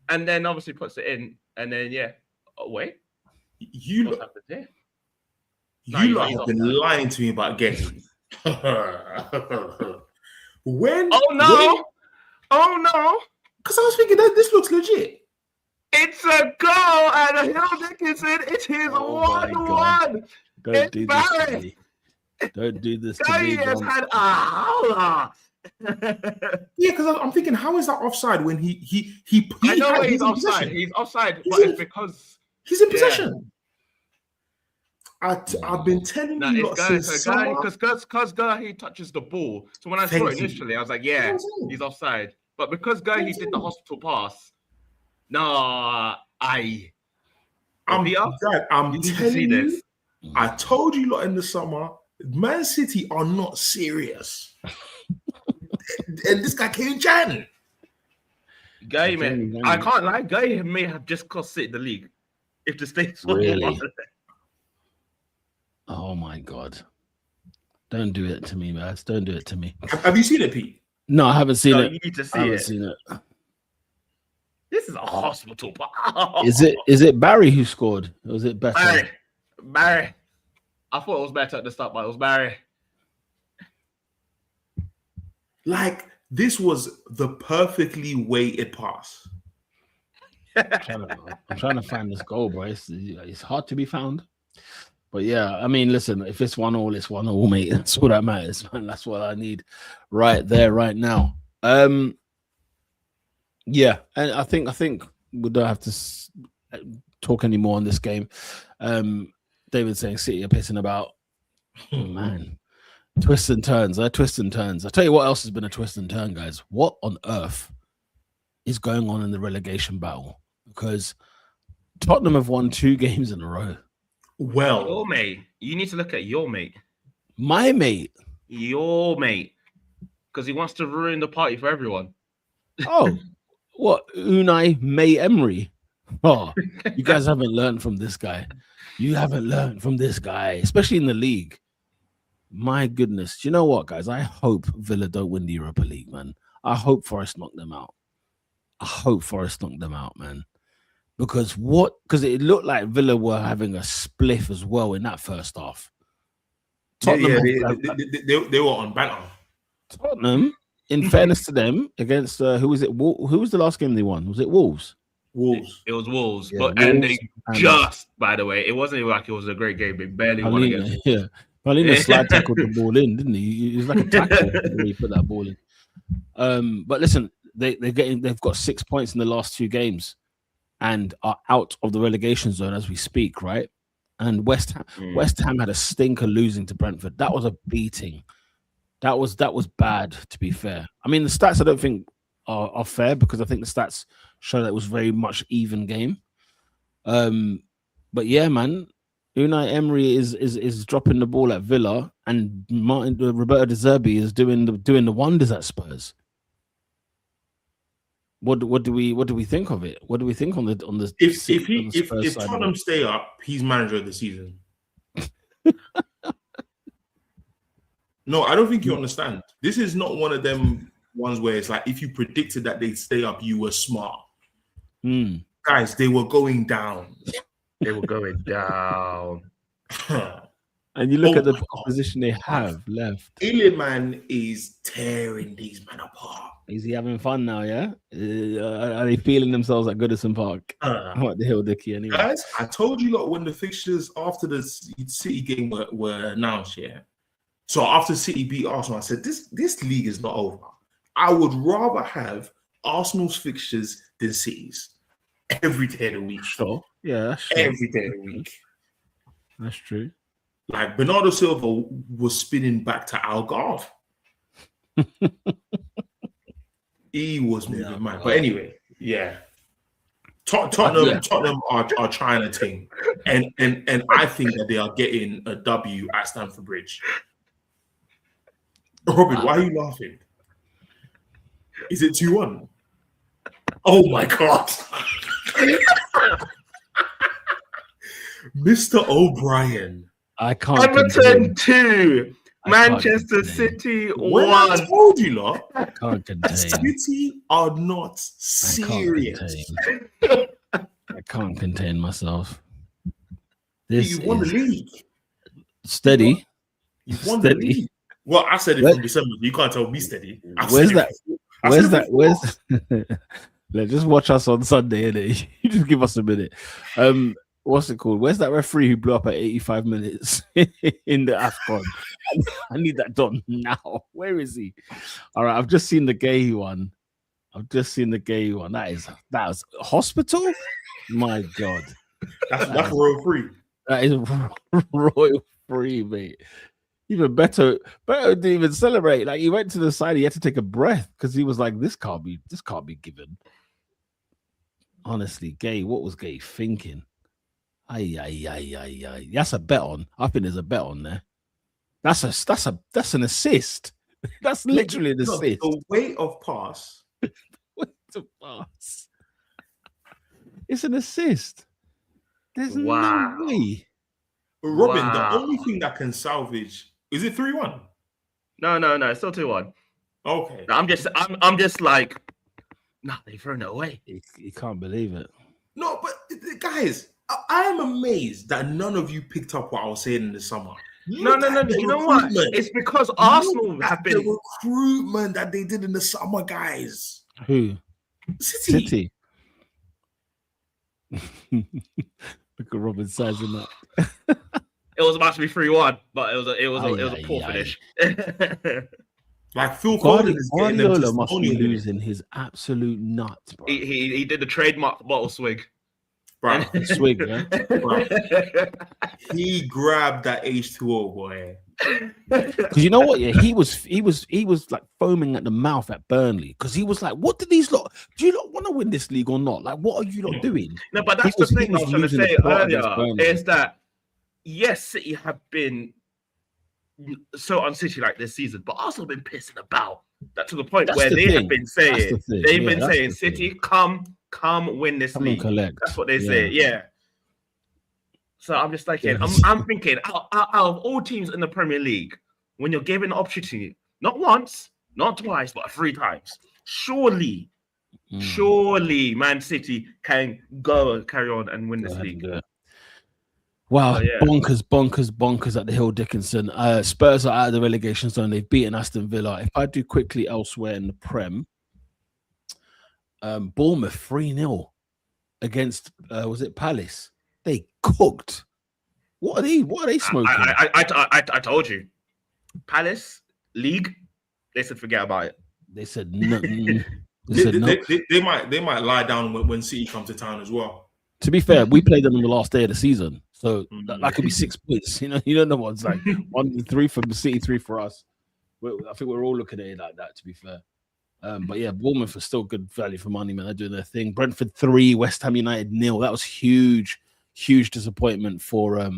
Speaker 2: and then obviously puts it in. And then, wait. What's happened here?
Speaker 3: You lot have been lying to me about Gehi. When?
Speaker 2: Oh no!
Speaker 3: Because I was thinking that this looks legit.
Speaker 2: It's a goal, and Hill Dickinson. It's his 1-1.
Speaker 1: Don't do this to me. Don't do this to me.
Speaker 2: He has had a howler.
Speaker 3: Yeah, because I'm thinking, how is that offside when he
Speaker 2: I know he's offside. He's offside, but it's because
Speaker 3: he's in possession. I've been telling you lot since
Speaker 2: because he touches the ball. So when I saw it initially, I was like, yeah, he's offside. But because he did the hospital pass, I'm telling you, I told you lot in the summer, Man City are not serious. And this guy came in Jan. Guy, man, I can't lie. Guy may have just cost City the league if the States
Speaker 1: really. Oh my God! Don't do it to me, man. Don't do it to me.
Speaker 3: Have you seen it, Pete?
Speaker 1: No, I haven't seen it.
Speaker 2: You need to see
Speaker 1: I haven't seen it.
Speaker 2: This is a hospital.
Speaker 1: Is it Barry who scored? Or was it better?
Speaker 2: Barry. I thought it was better at the start, but it was Barry.
Speaker 3: Like, this was the perfectly weighted pass.
Speaker 1: I'm trying to find this goal, bro. It's hard to be found. But yeah, I mean, listen, if it's 1-1, it's 1-1, mate. That's all that matters, man. That's what I need right there, right now. Yeah, and I think we don't have to talk anymore on this game. David saying City are pissing about. Oh, man. Twists and turns. I tell you what else has been a twist and turn, guys. What on earth is going on in the relegation battle? Because Tottenham have won 2 games in a row.
Speaker 3: Well,
Speaker 2: your mate. You need to look at your mate.
Speaker 1: My mate.
Speaker 2: Your mate. Because he wants to ruin the party for everyone.
Speaker 1: Oh, what? Unai May Emery. Oh, you guys haven't learned from this guy. You haven't learned from this guy, especially in the league. My goodness. Do you know what, guys? I hope Villa don't win the Europa League, man. I hope Forest knock them out. Man. Because it looked like Villa were having a spliff as well in that first half. Tottenham,
Speaker 3: they were on banter.
Speaker 1: Tottenham, in fairness to them, against who was it? Who was the last game they won? Was it Wolves?
Speaker 2: Wolves. It was Wolves,
Speaker 1: Yeah,
Speaker 2: but
Speaker 1: Wolves,
Speaker 2: and they just, by the way, it wasn't like it was a great game. They barely won against.
Speaker 1: Yeah, Paulina slide tackled the ball in, didn't he? It was like a tackle when he put that ball in. But listen, they've got 6 points in the last 2 games, and are out of the relegation zone as we speak, right? And West Ham had a stinker losing to Brentford. That was a beating. That was bad, to be fair. I mean, the stats I don't think are fair, because I think the stats show that it was very much even game. But yeah, man, Unai Emery is dropping the ball at Villa, and Roberto De Zerbi is doing the wonders at Spurs. What do we think of it? What do we think on the
Speaker 3: if Tottenham stay up, he's manager of the season. No, I don't think you understand. This is not one of them ones where it's like, if you predicted that they'd stay up, you were smart. Guys, they were going down.
Speaker 2: They were going down.
Speaker 1: And you look at the opposition they have left.
Speaker 3: Iliman is tearing these men apart.
Speaker 1: Is he having fun now, yeah? Are they feeling themselves at Goodison Park? What the hell, Dickie, anyway?
Speaker 3: Guys, I told you when the fixtures after the City game were announced, yeah? So after City beat Arsenal, I said, this league is not over. I would rather have Arsenal's fixtures than City's every day of the week.
Speaker 1: Sure. Yeah, that's true.
Speaker 3: Every day of the week.
Speaker 1: That's true.
Speaker 3: Like, Bernardo Silva was spinning back to Algarve. He was moving mad. But anyway, yeah. Tottenham are trying a thing. And I think that they are getting a W at Stamford Bridge. Robin, why are you laughing? Is it 2-1? Oh my God. Mr. O'Brien.
Speaker 1: I can't.
Speaker 2: Everton 2. Manchester City 1.
Speaker 3: I told you, lot.
Speaker 1: I can't contain.
Speaker 3: City are not serious.
Speaker 1: I can't contain myself.
Speaker 3: You won the league.
Speaker 1: Steady.
Speaker 3: You won the league. Well, I said it from December. You can't tell me steady.
Speaker 1: Where's Let's just watch us on Sunday, innit? You just give us a minute. What's it called? Where's that referee who blew up at 85 minutes in the AFCON? I need that done now. Where is he? All right, I've just seen the gay one. That was hospital. My God,
Speaker 3: that's royal free.
Speaker 1: That is royal free, mate. Even better didn't even celebrate. Like, he went to the side, he had to take a breath because he was like, this can't be given. Honestly, Gay, what was Gay thinking? Ay. That's a bet on. I think there's a bet on there. That's an assist. That's literally an assist.
Speaker 3: The weight of pass.
Speaker 1: It's an assist. There's no way.
Speaker 3: Robin, the only thing that can salvage is it 3-1?
Speaker 2: No, it's still 2-1.
Speaker 3: Okay.
Speaker 2: I'm just like, they've thrown it away.
Speaker 1: You can't believe it.
Speaker 3: No, but guys, I am amazed that none of you picked up what I was saying in the summer.
Speaker 2: No. You know what? It's because Arsenal have been
Speaker 3: the recruitment that they did in the summer, guys.
Speaker 1: Who?
Speaker 3: City.
Speaker 1: Look at Robin sizing up.
Speaker 2: It was about to be 3-1, but it was a poor finish.
Speaker 3: Like Phil Foden is getting them
Speaker 1: Guardiola must be losing his absolute nuts, bro.
Speaker 2: He did the trademark bottle swig.
Speaker 3: Bro,
Speaker 1: swig, yeah.
Speaker 3: Bro. He grabbed that H2O, boy.
Speaker 1: Because you know what? Yeah, he was like foaming at the mouth at Burnley because he was like, "What do these lot? Do you not want to win this league or not? Like, what are you lot doing?"
Speaker 2: No, but that's the thing I was trying to say earlier is that yes, City have been so un-City like this season, but Arsenal have been pissing about that to the point where they have been saying they've been saying, "City, come win this league."
Speaker 1: Collect.
Speaker 2: That's what they say. Yeah. So I'm just like, I'm thinking, out of all teams in the Premier League, when you're given the opportunity, not once, not twice, but 3 times, surely, Man City can go and carry on and win this league.
Speaker 1: Wow,
Speaker 2: So, yeah.
Speaker 1: bonkers at the Hill Dickinson. Spurs are out of the relegation zone. They've beaten Aston Villa. If I do quickly elsewhere in the Prem, Bournemouth 3-0 against was it Palace? They cooked. What are they smoking?
Speaker 2: I told you. Palace League. They said forget about it.
Speaker 1: They said no.
Speaker 3: They might lie down when City come to town as well.
Speaker 1: To be fair, we played them on the last day of the season, so that could be 6 points. You don't know what's like 1-3 for the City, 3 for us. I think we're all looking at it like that. To be fair, but yeah, Bournemouth are still good value for money, man. They're doing their thing. Brentford 3, West Ham United 0. That was huge disappointment for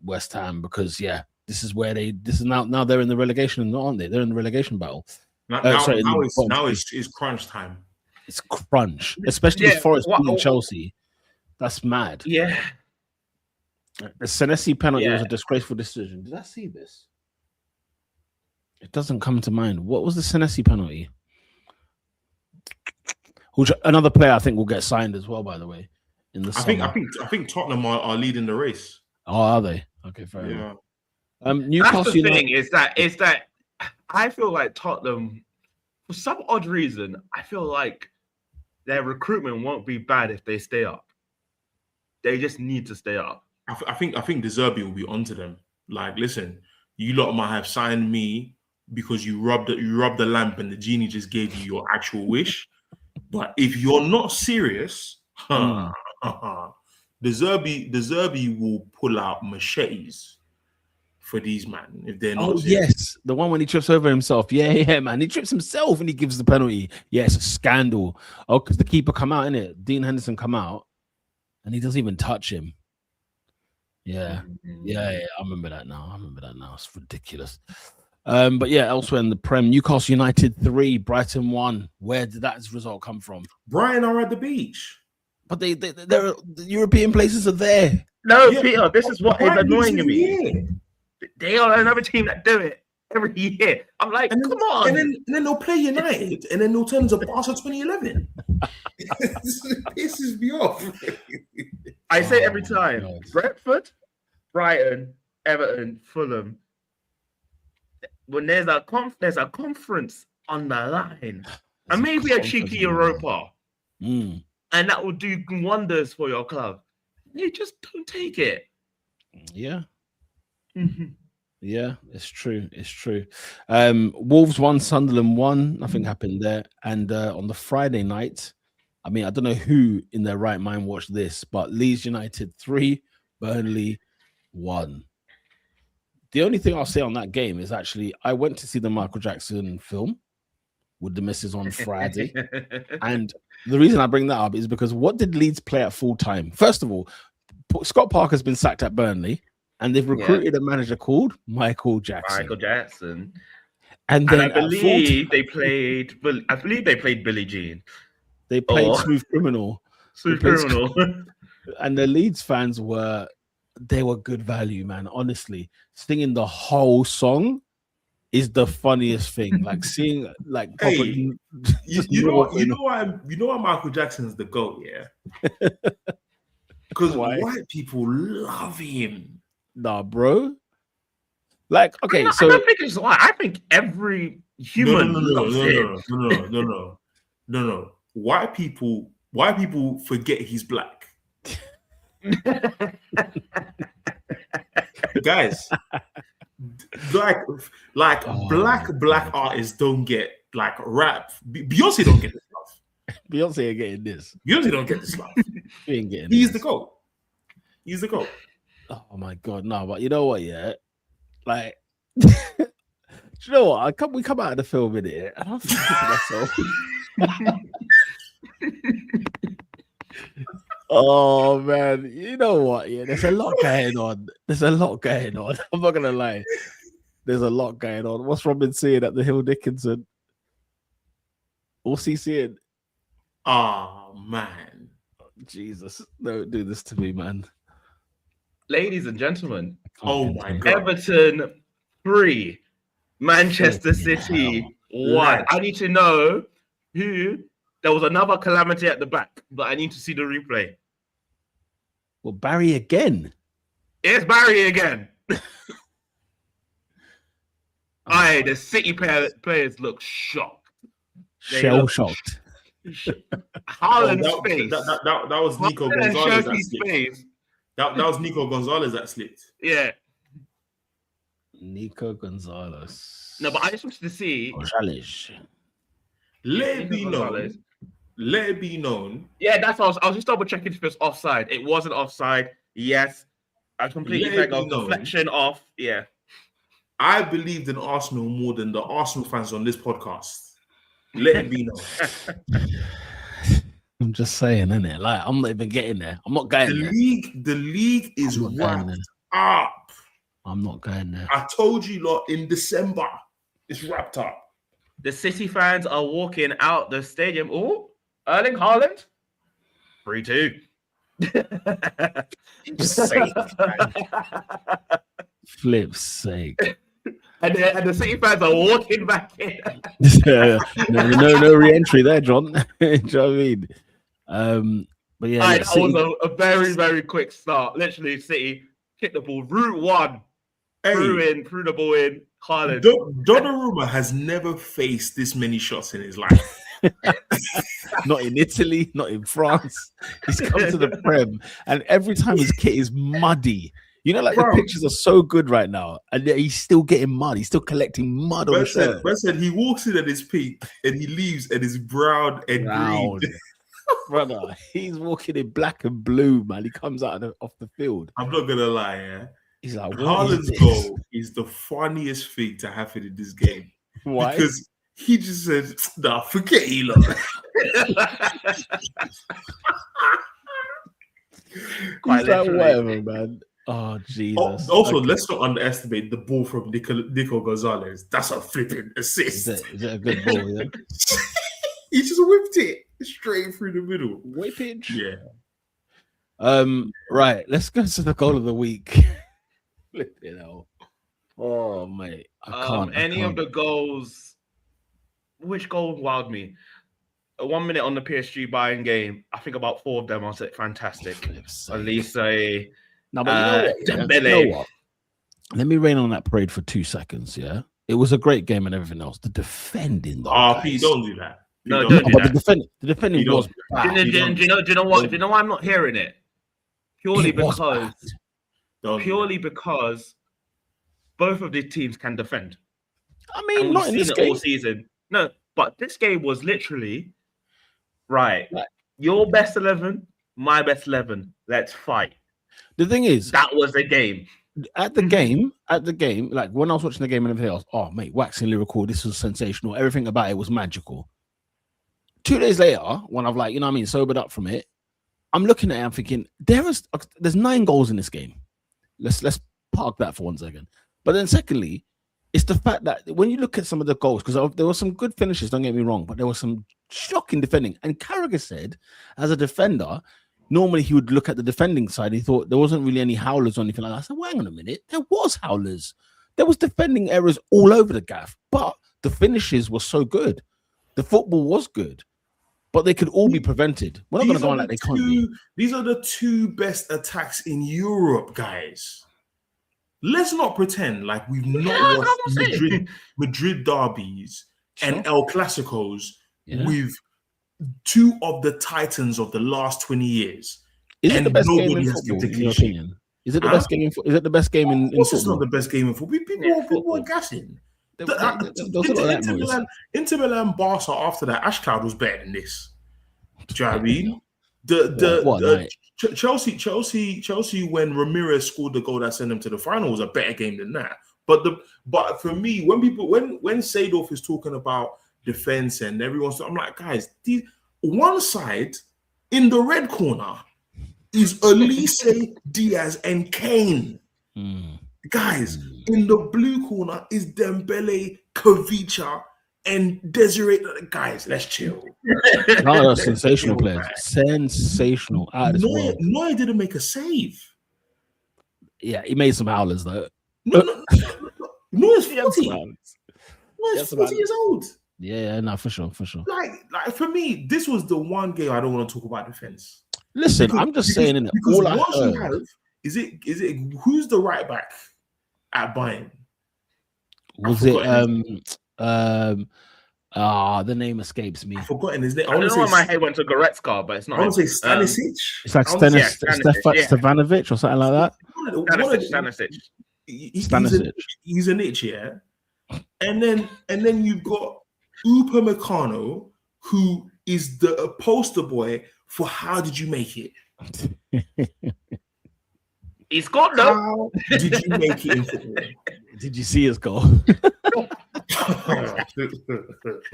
Speaker 1: West Ham because this is now they're in the relegation, aren't they? They're in the relegation battle.
Speaker 3: Now it's crunch time.
Speaker 1: It's crunch, especially with Forest beating Chelsea. That's mad.
Speaker 2: Yeah.
Speaker 1: The Senesi penalty was a disgraceful decision. Did I see this? It doesn't come to mind. What was the Senesi penalty? Which another player I think will get signed as well, by the way. In the summer.
Speaker 3: I think Tottenham are leading the race.
Speaker 1: Oh, are they? Okay, fair enough.
Speaker 2: Newcastle. That's the thing is that I feel like Tottenham, for some odd reason, I feel like their recruitment won't be bad if they stay up. They just need to stay up.
Speaker 3: I think De Zerbi will be onto them. Like, listen, you lot might have signed me because you rubbed the lamp and the genie just gave you your actual wish. But if you're not serious, De Zerbi will pull out machetes for these men if they're not serious.
Speaker 1: Yes, the one when he trips over himself. Yeah, man. He trips himself and he gives the penalty. Yeah, it's a scandal. Oh, because the keeper come out, innit? Dean Henderson come out and he doesn't even touch him. Yeah. I remember that now. It's ridiculous. But yeah, elsewhere in the Prem, Newcastle United 3, Brighton 1. Where did that result come from?
Speaker 3: Brighton are at the beach.
Speaker 1: But the European places are there.
Speaker 2: No, Peter, this is what is annoying me. They are another team that do it every year. I'm like, come on.
Speaker 3: And then they'll play United, and then they'll turn to Barca 2011. It pisses me off.
Speaker 2: I say every time, Brentford, Brighton, Everton, Fulham. When there's a conference on the line, and maybe a cheeky Europa, and that will do wonders for your club. You just don't take it.
Speaker 1: Yeah. Yeah, it's true. Wolves 1, Sunderland 1. Nothing happened there. And on the Friday night, I mean, I don't know who in their right mind watched this, but Leeds United 3, Burnley 1. The only thing I'll say on that game is actually I went to see the Michael Jackson film with the missus on Friday. And the reason I bring that up is because what did Leeds play at full time? First of all, Scott Parker's been sacked at Burnley and they've recruited a manager called Michael Jackson. And then I believe they played Billie Jean. They played Smooth Criminal. And the Leeds fans were good value, man. Honestly, singing the whole song is the funniest thing. Like seeing like proper,
Speaker 3: you know why Michael Jackson's the GOAT, yeah? Because white people love him.
Speaker 1: Nah, bro. Like, okay,
Speaker 2: I don't think it's why. I think every human loves him.
Speaker 3: No. White people forget he's black. Guys, like black artists don't get like rap. Beyonce don't get this love.
Speaker 1: Beyonce ain't getting this.
Speaker 3: Beyonce don't get this love.
Speaker 1: He ain't getting.
Speaker 3: He's the GOAT. He's the GOAT.
Speaker 1: Oh my god, no! But you know what? Yeah, like, do you know what? We come out of the film in it, and I'm thinking to myself. Oh man, you know what? Yeah, there's a lot going on. I'm not gonna lie. There's a lot going on. What's Robin seeing at the Hill Dickinson? What's he seeing?
Speaker 3: Oh man,
Speaker 1: Jesus! Don't do this to me, man.
Speaker 2: Ladies and gentlemen,
Speaker 3: oh my God.
Speaker 2: Everton 3, Manchester City 1. I need to know who. There was another calamity at the back, but I need to see the replay.
Speaker 1: Well, Barry again.
Speaker 2: It's Barry again. Aye, the City players look shocked.
Speaker 1: Shell shocked.
Speaker 2: Haaland's face.
Speaker 3: That was Nico
Speaker 2: Haaland
Speaker 3: Gonzalez
Speaker 2: and
Speaker 3: that
Speaker 2: Shirky's
Speaker 3: slipped.
Speaker 2: face.
Speaker 3: That was Nico Gonzalez that slipped.
Speaker 2: Yeah.
Speaker 1: Nico Gonzalez.
Speaker 2: No, but I just wanted to see.
Speaker 1: Gonzalez.
Speaker 3: Let it be known.
Speaker 2: Yeah, that's what I was just double checking if it's offside. It wasn't offside. Yes. I completely think of deflection off. Yeah.
Speaker 3: I believed in Arsenal more than the Arsenal fans on this podcast. Let it be known.
Speaker 1: I'm just saying, innit? Like, I'm not even getting there. I'm not going there.
Speaker 3: The league is wrapped up.
Speaker 1: I'm not going there.
Speaker 3: I told you lot in December, it's wrapped up.
Speaker 2: The City fans are walking out the stadium. Oh, Erling Haaland, 3-2.
Speaker 1: Flip's sake.
Speaker 2: And the City fans are walking back in.
Speaker 1: no re-entry there, John. Do you know what I mean? But yeah,
Speaker 2: that was a very, very quick start. Literally, City hit the ball, route one, threw the ball in. Haaland.
Speaker 3: Donnarumma has never faced this many shots in his life.
Speaker 1: Not in Italy, not in France. He's come to the Prem, and every time his kit is muddy. You know, like the pictures are so good right now, and he's still getting mud. He's still collecting mud on the shirt.
Speaker 3: Ben said he walks in at his peak, and he leaves and it's brown and green.
Speaker 1: Brother, he's walking in black and blue, man. He comes out off the field.
Speaker 3: I'm not gonna lie, yeah.
Speaker 1: He's like,
Speaker 3: Haaland's goal is the funniest thing to happen in this game.
Speaker 1: Why?
Speaker 3: Because he just said, "Nah, forget you, lot."
Speaker 1: Quite like, whatever, man. Oh Jesus!
Speaker 3: Also, let's not underestimate the ball from Nico Gonzalez. That's a flipping assist.
Speaker 1: Is it a good ball? Yeah.
Speaker 3: He just whipped it straight through the middle.
Speaker 1: Whippage.
Speaker 3: Yeah.
Speaker 1: Right. Let's go to the goal of the week. Flipping hell. Oh mate, I can't.
Speaker 2: Any of the goals? Which goal wowed me? 1 minute on the PSG buying game. I think about 4 of them. I said fantastic. Elise.
Speaker 1: No, but you know what? Let me rain on that parade for 2 seconds. Yeah, it was a great game and everything else. The defending, though.
Speaker 3: Pete, don't do that.
Speaker 2: No, don't do that.
Speaker 1: The defending was bad.
Speaker 2: Do you know what? Do you know why I'm not hearing it? Purely because both of these teams can defend.
Speaker 1: I mean, not in this game
Speaker 2: all season. No, but this game was literally right. Your best 11, my best 11. Let's fight.
Speaker 1: The thing is,
Speaker 2: that was the game.
Speaker 1: At the game, like when I was watching the game and everything else, oh mate, waxing lyrical, this was sensational. Everything about it was magical. 2 days later, when I've like, you know what I mean, sobered up from it, I'm looking at it, I'm thinking, there's 9 goals in this game. Let's park that for 1 second. But then secondly, it's the fact that when you look at some of the goals, because there were some good finishes, don't get me wrong, but there was some shocking defending. And Carragher said, as a defender, normally he would look at the defending side. He thought there wasn't really any howlers or anything like that. I said, well, hang on a minute. There was howlers. There was defending errors all over the gaff, but the finishes were so good. The football was good, but they could all be prevented. We're not going to go on like they can't be.
Speaker 3: These are the 2 best attacks in Europe, guys. Let's not pretend like we've not watched Madrid derbies and El Clasicos with 2 of the titans of the last 20 years.
Speaker 1: Is it the best game in football, in your opinion? Is it the best game? Is it the best game in football?
Speaker 3: It's not the best game in football. People are gassing. Inter Milan, Barca after that, Ash Cloud was better than this. Do you know what I mean? Chelsea, when Ramirez scored the goal that sent them to the final, was a better game than that. But for me, when Seedorf is talking about defense and everyone's, I'm like, guys, one side in the red corner is Elise, Diaz, and Kane. Guys, in the blue corner is Dembele, Kavicha, and Desiree. Guys, let's chill.
Speaker 1: No, sensational players. Sensational.
Speaker 3: Neuer didn't make a save.
Speaker 1: Yeah, he made some howlers, though.
Speaker 3: Neuer's 40. Neuer's 40 years old.
Speaker 1: Yeah, no, for sure.
Speaker 3: Like for me, this was the one game I don't want to talk about defense.
Speaker 1: Listen, I'm just saying in it.
Speaker 3: Because
Speaker 1: All I
Speaker 3: what you
Speaker 1: heard
Speaker 3: have is it who's the right back at Bayern?
Speaker 1: was it the name escapes me.
Speaker 3: I've forgotten his name.
Speaker 2: I don't know why my head went to Goretzka, but it's not.
Speaker 3: I want to say Stanisic.
Speaker 1: It's like Stefanovic or something like that.
Speaker 2: Stanisic.
Speaker 3: He's a niche, yeah. And then you've got Upamecano, who is the poster boy for how did you make it?
Speaker 2: He's got though.
Speaker 3: How did you make it in football?
Speaker 1: Did you see his goal?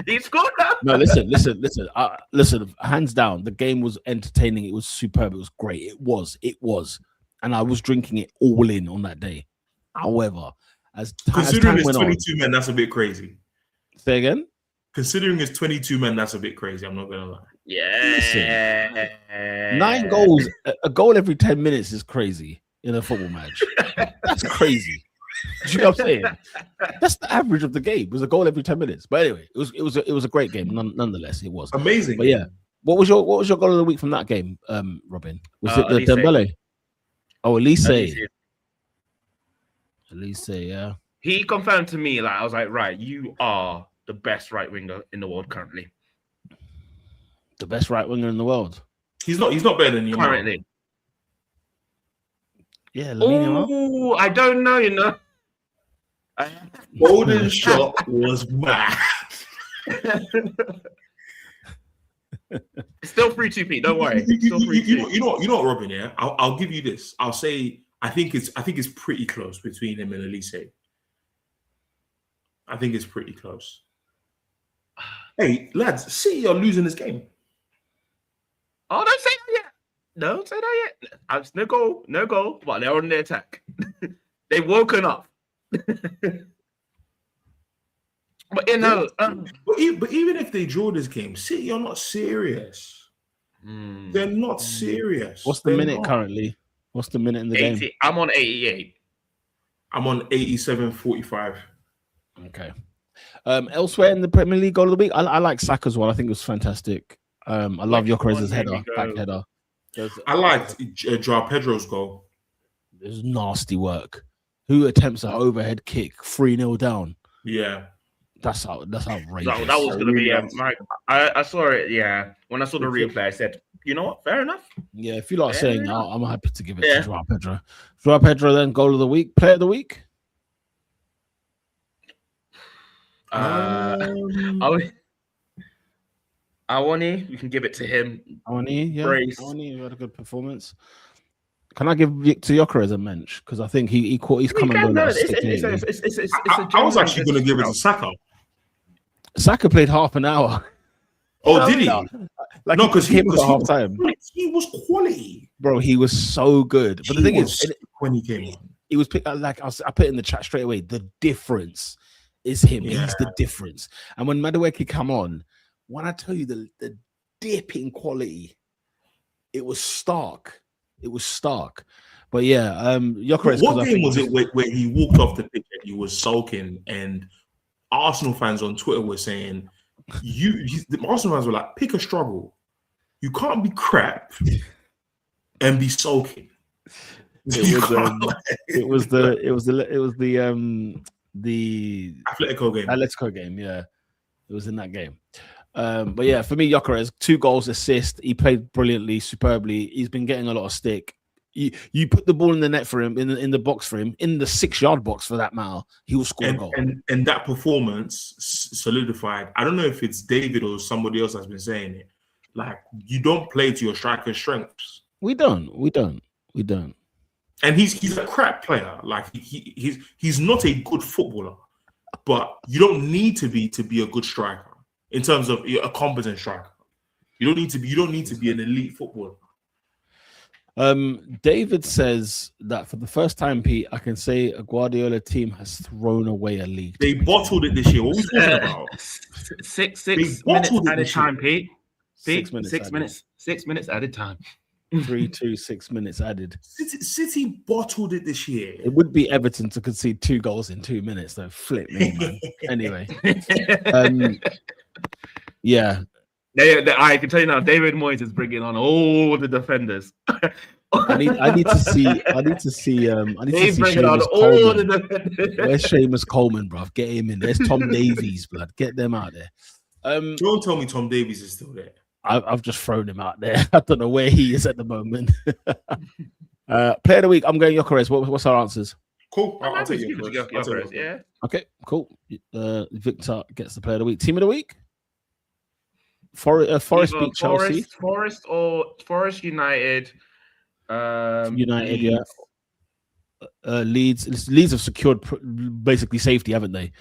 Speaker 2: He's got though.
Speaker 1: No, listen. Hands down, the game was entertaining. It was superb. It was great. It was, and I was drinking it all in on that day. However,
Speaker 3: considering it's 22 men, that's a bit crazy.
Speaker 1: Say again.
Speaker 3: Considering it's 22 men, that's a bit crazy. I'm not gonna lie.
Speaker 2: Yeah.
Speaker 1: Listen, 9 goals, a goal every 10 minutes is crazy in a football match. That's crazy. Do you know what I'm saying? That's the average of the game. It was a goal every 10 minutes. But anyway, it was a great game. Nonetheless, it was
Speaker 3: amazing.
Speaker 1: But yeah, what was your goal of the week from that game, Robin? Was it the
Speaker 2: Elise.
Speaker 1: Dembele? Oh, Elise, yeah.
Speaker 2: He confirmed to me, like I was like, right, you are the best right winger in the world currently.
Speaker 1: The best right winger in the world.
Speaker 3: He's not better than you
Speaker 2: currently.
Speaker 1: Yeah.
Speaker 2: Oh, I don't know. You know,
Speaker 3: golden shot was mad.
Speaker 2: Still 3-2, don't worry.
Speaker 3: You know what, Robin? Yeah, I'll give you this. I'll say I think it's pretty close between him and Elise. I think it's pretty close. Hey, lads, City are losing this game.
Speaker 2: Oh, don't say that yet. Don't say that yet. No goal. But they're on the attack. They've woken up. But you know,
Speaker 3: but even if they draw this game, City are not serious. They're not serious.
Speaker 1: What's the minute currently? What's the minute in the
Speaker 2: 80.
Speaker 1: game?
Speaker 2: I'm on 88.
Speaker 3: I'm on 87.45.
Speaker 1: Okay. Elsewhere in the Premier League goal of the week, I like Saka's one. I think it was fantastic. I love Gyökeres's header, back header.
Speaker 3: I liked João Pedro's goal.
Speaker 1: It was nasty work. Who attempts an overhead kick 3-0 down?
Speaker 3: Yeah.
Speaker 1: That's outrageous.
Speaker 2: That was going to be I saw it, yeah. When I saw the replay, I said, you know what? Fair enough.
Speaker 1: Yeah, if you like saying that, I'm happy to give it to João Pedro. João Pedro, then goal of the week, player of the week.
Speaker 2: Awani, we can give it to him.
Speaker 1: Awani, yeah.
Speaker 2: Awani,
Speaker 1: you had a good performance. Can I give Victor Gyökeres a mensch? Because I think he's come and gone.
Speaker 3: I was actually going to give it to Saka.
Speaker 1: Saka played half an hour.
Speaker 3: Oh, did he?
Speaker 1: Like
Speaker 3: no, because he was
Speaker 1: half time.
Speaker 3: He was quality,
Speaker 1: bro. He was so good. But the thing is,
Speaker 3: when he came on,
Speaker 1: he was like I put in the chat straight away. The difference is him. Yeah. He's the difference. And when Madueke come on, when I tell you the dip in quality, it was stark. It was stark. But yeah, Gyökeres.
Speaker 3: What game was it where he walked off the pitch and he was sulking, and Arsenal fans on Twitter were saying, the Arsenal fans were like, pick a struggle. You can't be crap and be sulking.
Speaker 1: It was the
Speaker 3: Atletico
Speaker 1: game. Yeah, it was in that game. But yeah, for me, Gyökeres, 2 goals, assist. He played brilliantly, superbly. He's been getting a lot of stick. You put the ball in the net for him, in the box for him, in the 6-yard box for that matter, he will score a goal.
Speaker 3: And that performance solidified. I don't know if it's David or somebody else has been saying it. Like, you don't play to your striker's strengths.
Speaker 1: We don't.
Speaker 3: And he's a crap player. Like he's not a good footballer, but you don't need to be a good striker in terms of a competent striker. You don't need to be an elite footballer.
Speaker 1: David says that for the first time, Pete, I can say a Guardiola team has thrown away a league.
Speaker 3: They bottled it this year. What are we talking about?
Speaker 2: 6 minutes at a time, Pete. 6 minutes. 6 minutes at a time.
Speaker 1: 3-2, 6 minutes added.
Speaker 3: City bottled it this year.
Speaker 1: It would be Everton to concede 2 goals in 2 minutes, though. Flip me, man. Anyway, yeah.
Speaker 2: I can tell you now, David Moyes is bringing on all the defenders.
Speaker 1: I need to see
Speaker 2: bringing on
Speaker 1: Seamus
Speaker 2: all the
Speaker 1: Coleman.
Speaker 2: defenders.
Speaker 1: Where's Seamus Coleman, bruv? Get him in. There's Tom Davies, blood. Get them out there.
Speaker 3: Don't tell me Tom Davies is still there.
Speaker 1: I've just thrown him out there. I don't know where he is at the moment. Player of the week. I'm going Gyökeres. What's our answers?
Speaker 3: Cool. I'll take Gyökeres.
Speaker 2: Yeah.
Speaker 1: Okay, cool. Victor gets the player of the week. Team of the week. Forest beat Chelsea.
Speaker 2: Forest United.
Speaker 1: United, yeah. Leeds have secured basically safety, haven't they?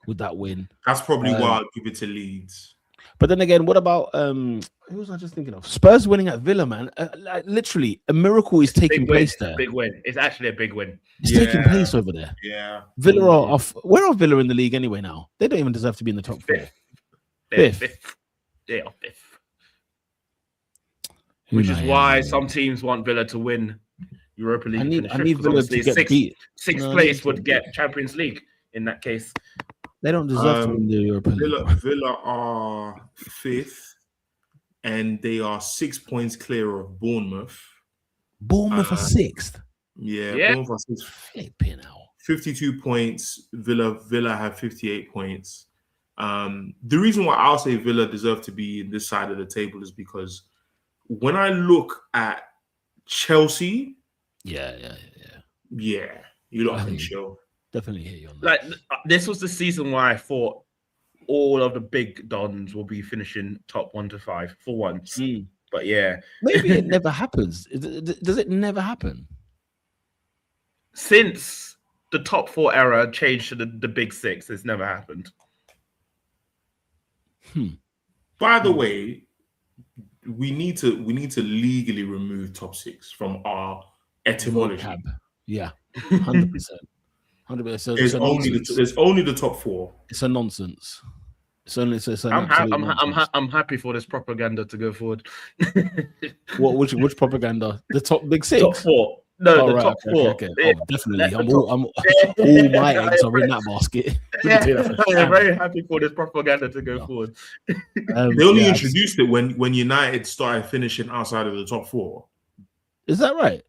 Speaker 1: With that win.
Speaker 3: That's probably why I'd give it to Leeds.
Speaker 1: But then again, what about who was I just thinking of? Spurs winning at Villa, man. Literally, a miracle is taking place there.
Speaker 2: Big win. It's actually a big win.
Speaker 1: It's taking place over there.
Speaker 3: Yeah.
Speaker 1: Villa are off. Where are Villa in the league anyway now? They don't even deserve to be in the top four. Fifth.
Speaker 2: They are fifth. Which is why some teams want Villa to win Europa League.
Speaker 1: I need Villa to get beat.
Speaker 2: Sixth place would get Champions League in that case.
Speaker 1: They don't deserve to win the Europa League.
Speaker 3: Villa are fifth, and they are 6 points clear of Bournemouth.
Speaker 1: Bournemouth are sixth.
Speaker 3: Yeah. Bournemouth are sixth.
Speaker 1: Flipping hell.
Speaker 3: 52 points. Villa have 58 points. The reason why I'll say Villa deserve to be in this side of the table is because when I look at Chelsea,
Speaker 1: yeah,
Speaker 3: you lot can chill.
Speaker 1: Definitely hear you on that.
Speaker 2: Like this was the season where I thought all of the big dons will be finishing top 1 to 5 for once. But yeah,
Speaker 1: maybe it never happens. Does it never happen?
Speaker 2: Since the top 4 era changed to the big 6, it's never happened.
Speaker 3: By the way, we need to legally remove top 6 from our etymology.
Speaker 1: Yeah, 100%. 100%.
Speaker 3: There's only the top 4.
Speaker 1: It's a nonsense.
Speaker 2: I'm happy for this propaganda to go forward.
Speaker 1: Which propaganda? The top big 6.
Speaker 2: Top 4. No, the top 4.
Speaker 1: Okay. Oh, definitely. All my eggs are in that basket.
Speaker 2: I'm very happy for this propaganda to go forward.
Speaker 3: They only introduced it when United started finishing outside of the top 4.
Speaker 1: Is that right?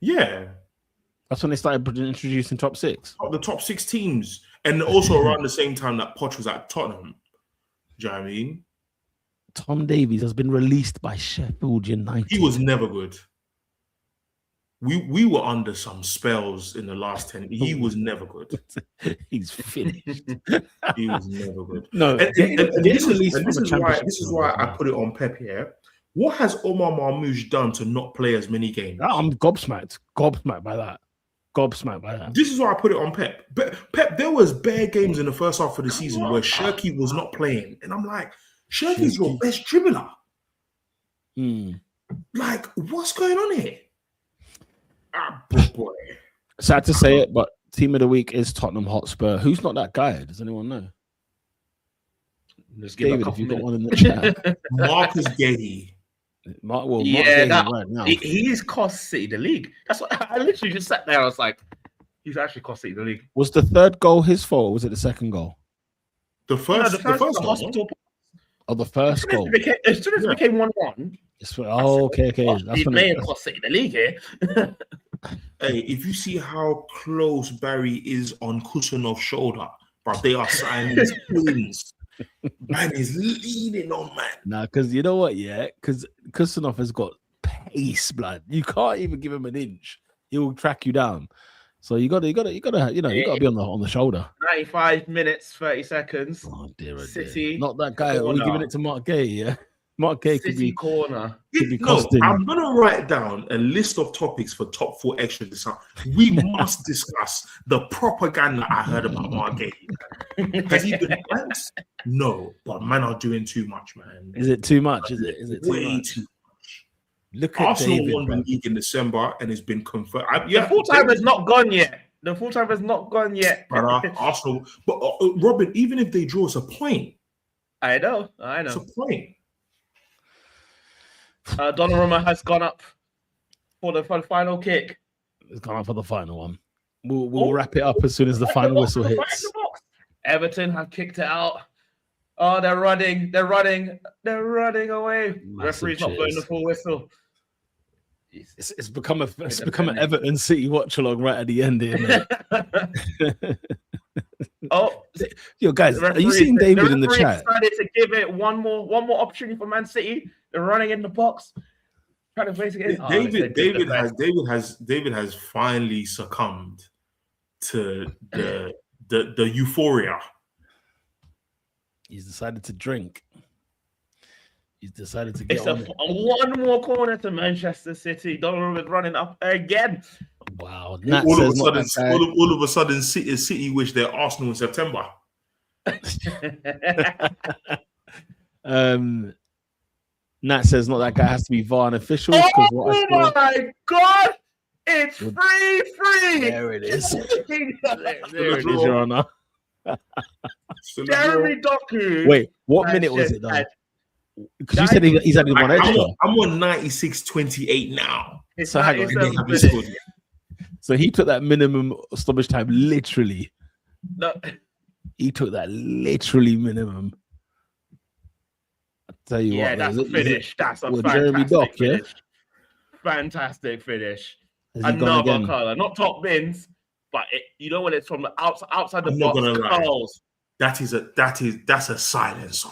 Speaker 3: Yeah.
Speaker 1: That's when they started introducing top 6.
Speaker 3: The top 6 teams. And also around the same time that Poch was at Tottenham. Do you know what I mean?
Speaker 1: Tom Davies has been released by Sheffield United.
Speaker 3: He was never good. We were under some spells in the last 10. He was never good.
Speaker 1: He's finished.
Speaker 3: He was never good.
Speaker 1: No,
Speaker 3: this is why I put it on Pep here. What has Omar Marmoush done to not play as many games?
Speaker 1: I'm gobsmacked by that.
Speaker 3: This is why I put it on Pep. Pep, there was bare games in the first half of the season where Shirky was not playing. And I'm like, Shirky's your best dribbler. Like, what's going on here? Boy.
Speaker 1: Sad to say it, but team of the week is Tottenham Hotspur. Who's not that guy? Does anyone know?
Speaker 2: Let's give
Speaker 1: David, if you got one in the chat.
Speaker 3: Marcus Gahey.
Speaker 1: Right now.
Speaker 2: He's cost City the league. That's what I literally just sat there. I was like, he's actually cost City the league.
Speaker 1: Was the third goal his fault, or was it the second goal?
Speaker 3: The first goal.
Speaker 1: Oh, the first goal.
Speaker 2: As soon as it became 1-1.
Speaker 1: Okay.
Speaker 2: He may have cost City the league here.
Speaker 3: Hey, if you see how close Barry is on Kusanov's shoulder, but they are signing twins. Man is leaning on man.
Speaker 1: Nah, because you know what? Yeah, because Kusanov has got pace, blood. You can't even give him an inch; he will track you down. So you got to be on the shoulder.
Speaker 2: 95 minutes, 30 seconds.
Speaker 1: Oh dear,
Speaker 2: City.
Speaker 1: Not that guy. Are we giving it to Mark Gay? Yeah, Mark Gay could be
Speaker 2: corner.
Speaker 1: costing.
Speaker 3: I'm gonna write down a list of topics for top 4 extra this time. We must discuss the propaganda I heard about Mark Gay. Has he been balanced? No, but man are doing too much, man.
Speaker 1: Is it too much? Is it
Speaker 3: way too much?
Speaker 1: Look at
Speaker 3: Arsenal
Speaker 1: David,
Speaker 3: won the league in December and it's been confirmed.
Speaker 2: The full time has not gone yet.
Speaker 3: But Arsenal, but Robin, even if they draw, it's a point.
Speaker 2: I know.
Speaker 3: It's a point.
Speaker 2: Donnarumma has gone up for the final kick.
Speaker 1: It's gone up for the final one. We'll wrap it up as soon as the final whistle hits.
Speaker 2: Everton have kicked it out. Oh, they're running away. Referee's not blowing the full whistle.
Speaker 1: It's become an Everton City watch along right at the end here, mate.
Speaker 2: Oh,
Speaker 1: yo, guys, are you seeing David in the chat?
Speaker 2: Decided to give it one more opportunity for Man City. They're running in the box, trying to basically.
Speaker 3: David has finally succumbed to the euphoria.
Speaker 1: He's decided to drink. He's decided to get on it.
Speaker 2: One more corner to Manchester City. Donnarumma is running up again.
Speaker 1: Wow.
Speaker 3: All of a sudden, City wish they're Arsenal in September.
Speaker 1: Nat says not that guy has to be VAR official.
Speaker 2: Oh my God! It's free.
Speaker 1: There it is. There it is, Your Honor.
Speaker 2: Jeremy Doku.
Speaker 1: Wait, what minute was it though? Because you said he's had one extra.
Speaker 3: I'm on 96:28 now.
Speaker 1: So he took that minimum stoppage time literally.
Speaker 2: No.
Speaker 1: He took that literally minimum. I'll tell you what.
Speaker 2: That's a finish. That's a
Speaker 1: Jeremy Dock,
Speaker 2: finish. Yeah? Fantastic finish. Another colour. Not top bins, but you know when it's from the outside the box. Curls.
Speaker 3: That's a silencer.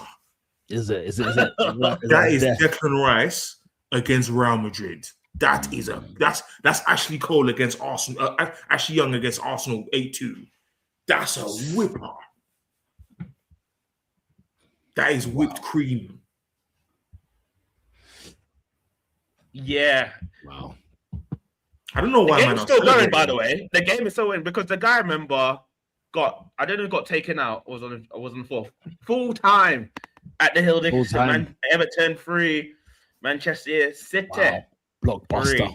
Speaker 1: Is it?
Speaker 3: That is Declan Rice against Real Madrid. That's Ashley Cole against Arsenal. Ashley Young against Arsenal 8-2. That's a whipper. That is whipped cream.
Speaker 2: Yeah.
Speaker 1: Wow.
Speaker 3: I don't know why.
Speaker 2: The game's still going, by the way. The game is still in because the guy, remember, got taken out. I was on the fourth. Full time at the Hill Dickinson. Everton 3, Manchester City.
Speaker 1: Wow. Blockbuster.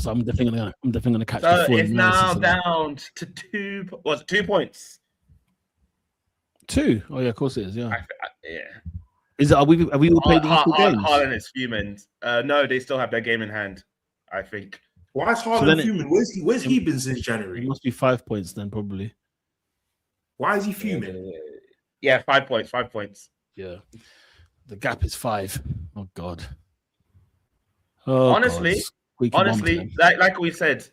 Speaker 1: I'm definitely gonna catch
Speaker 2: so
Speaker 1: the full.
Speaker 2: It's now down to 2. Was it 2 points?
Speaker 1: 2. Oh yeah, of course it is. Yeah.
Speaker 2: Yeah.
Speaker 1: Is it? Are we all played the equal games?
Speaker 2: Haaland is fuming. No, they still have their game in hand. I think.
Speaker 3: Why is Haaland fuming? Where's he been since January?
Speaker 1: It must be 5 points then, probably.
Speaker 3: Why is he fuming?
Speaker 2: Yeah, 5 points. 5 points.
Speaker 1: Yeah. The gap is 5. Oh God.
Speaker 2: Honestly, like we said,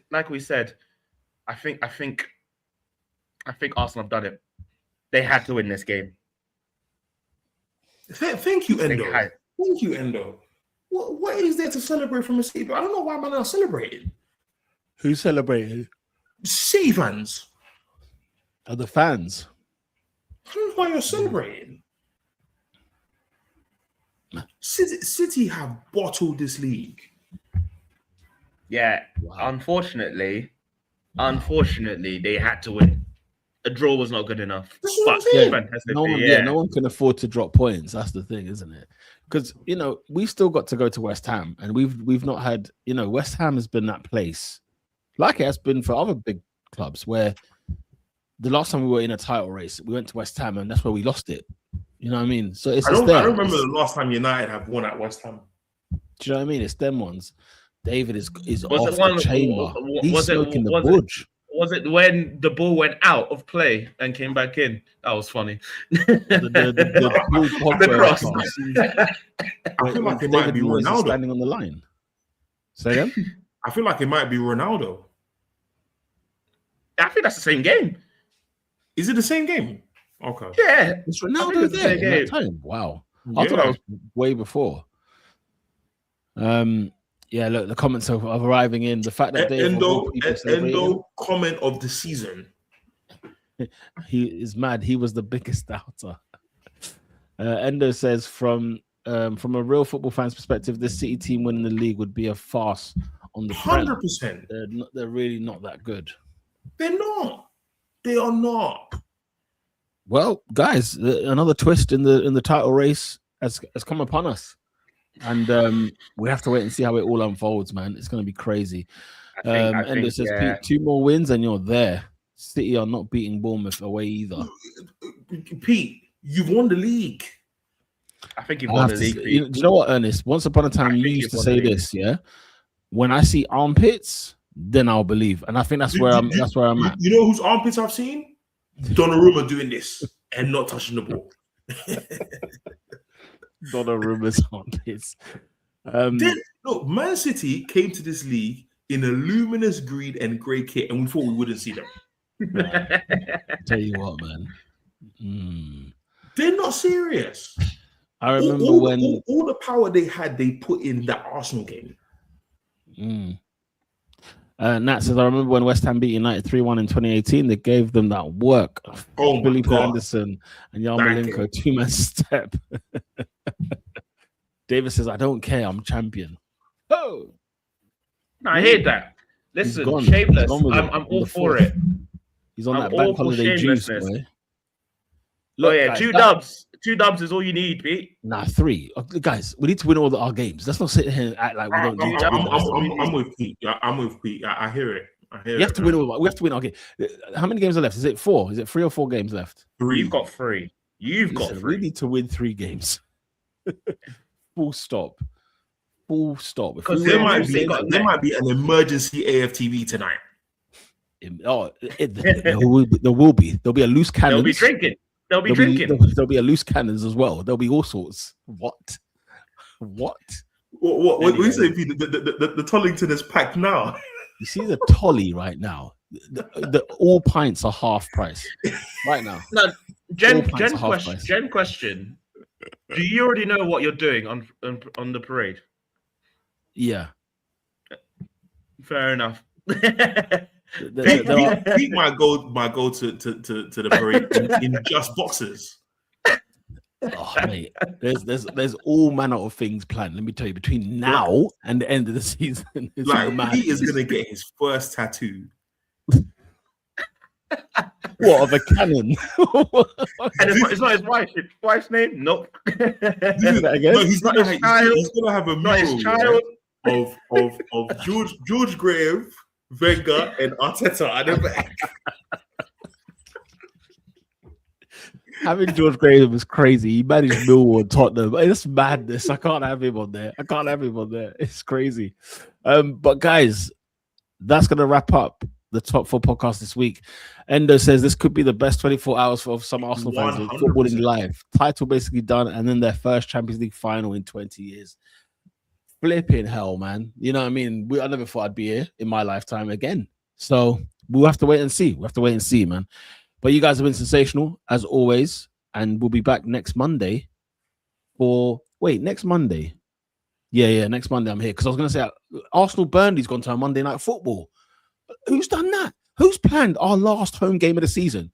Speaker 2: I think Arsenal have done it. They had to win this game.
Speaker 3: Thank you, Endo. Thank you, Endo. What is there to celebrate from a City? But I don't know why I'm not celebrating.
Speaker 1: Who celebrated?
Speaker 3: City fans.
Speaker 1: Are the fans?
Speaker 3: I don't know why you're celebrating. City have bottled this league.
Speaker 2: Yeah, wow. Unfortunately, they had to win. A draw was not good enough. But
Speaker 1: no one can afford to drop points. That's the thing, isn't it? Because we've still got to go to West Ham, and we've not had. West Ham has been that place, like it has been for other big clubs, where the last time we were in a title race, we went to West Ham, and that's where we lost it. You know what I mean? So I don't
Speaker 3: remember the last time United have won at West Ham.
Speaker 1: Do you know what I mean? It's them ones. David is off the chamber. He's smoking the budge.
Speaker 2: Was it when the ball went out of play and came back in? That was funny.
Speaker 1: The
Speaker 2: cross.
Speaker 3: I feel like it might be Ronaldo
Speaker 1: standing on the line. Say again?
Speaker 3: I feel like it might be Ronaldo.
Speaker 2: I think that's the same game.
Speaker 3: Is it the same game? Okay.
Speaker 2: Yeah.
Speaker 1: It's Ronaldo there in that time. Wow. I thought that was way before. Yeah, look, the comments of arriving in. The fact that
Speaker 3: Endo comment of the season.
Speaker 1: He is mad. He was the biggest doubter. Endo says from a real football fan's perspective, this City team winning the league would be a farce on the
Speaker 3: 100%.
Speaker 1: They're really not that good.
Speaker 3: They're not. They are not.
Speaker 1: Well, guys, another twist in the title race has come upon us. And we have to wait and see how it all unfolds, man. It's going to be crazy. Endo says, Pete, 2 more wins and you're there. City are not beating Bournemouth away either.
Speaker 3: Pete, you've won the league.
Speaker 2: I think you've won the league.
Speaker 1: Do you know what, Ernest? Once upon a time, you used to say this, yeah? When I see armpits, then I'll believe. And I think that's where I'm at.
Speaker 3: You know whose armpits I've seen? Donnarumma doing this and not touching the ball.
Speaker 1: Donnarumma's armpits.
Speaker 3: Look, Man City came to this league in a luminous green and grey kit, and we thought we wouldn't see them.
Speaker 1: Tell you what, man.
Speaker 3: They're not serious.
Speaker 1: I remember
Speaker 3: all the power they had, they put in that Arsenal game.
Speaker 1: Nat says, I remember when West Ham beat United 3-1 in 2018, they gave them that work.
Speaker 3: Oh,
Speaker 1: Billy
Speaker 3: my God.
Speaker 1: Anderson and Yarmolenko, two-man step. David says, I don't care, I'm champion. Oh!
Speaker 2: No, I hate that. Listen, shameless. I'm all for it.
Speaker 1: He's on that bank holiday juice, boy.
Speaker 2: Look, guys, 2 dubs. 2 dubs is all you need, Pete.
Speaker 1: Nah, 3. Guys, we need to win all our games. Let's not sit here and act like we don't need to.
Speaker 3: I'm with Pete. I'm with Pete. I hear it.
Speaker 1: We have to win our game. How many games are left? Is it 4? Is it 3 or 4 games left?
Speaker 3: 3.
Speaker 2: You've got 3. Got 3.
Speaker 1: We need to win 3 games. Full stop.
Speaker 3: Because there might be an emergency AFTV tonight.
Speaker 1: There will be. There'll be a loose cannon.
Speaker 2: They'll be drinking.
Speaker 1: There'll be a loose cannons as well. There'll be all sorts. What? What
Speaker 3: do you say, Pete? The Tollington is packed now.
Speaker 1: You see the Tolly right now. All pints are half price right now.
Speaker 2: No, Gen question. Do you already know what you're doing on the parade?
Speaker 1: Yeah.
Speaker 2: Fair enough.
Speaker 3: Pete might go to the parade in just boxers.
Speaker 1: Oh, mate, there's all manner of things planned. Let me tell you, between now and the end of the season,
Speaker 3: Pete is gonna get his first tattoo.
Speaker 1: What, of a cannon?
Speaker 2: And it's not his wife's name. Nope.
Speaker 3: No, he's gonna have a mural of George Graham, Wenger, and Arteta. I never.
Speaker 1: Having George Graham was crazy. He managed Millwall and Tottenham. It's madness. I can't have him on there. It's crazy. But guys, that's gonna wrap up the Top 4 podcast this week. Endo says this could be the best 24 hours for some Arsenal fans in footballing live. Title basically done, and then their first Champions League final in 20 years. Flipping hell, man. You know what I mean? I never thought I'd be here in my lifetime again. So we'll have to wait and see. Man. But you guys have been sensational, as always. And we'll be back next Monday next Monday? Yeah, next Monday I'm here. Because I was going to say, Arsenal Burnley's gone to a Monday Night Football. Who's done that? Who's planned our last home game of the season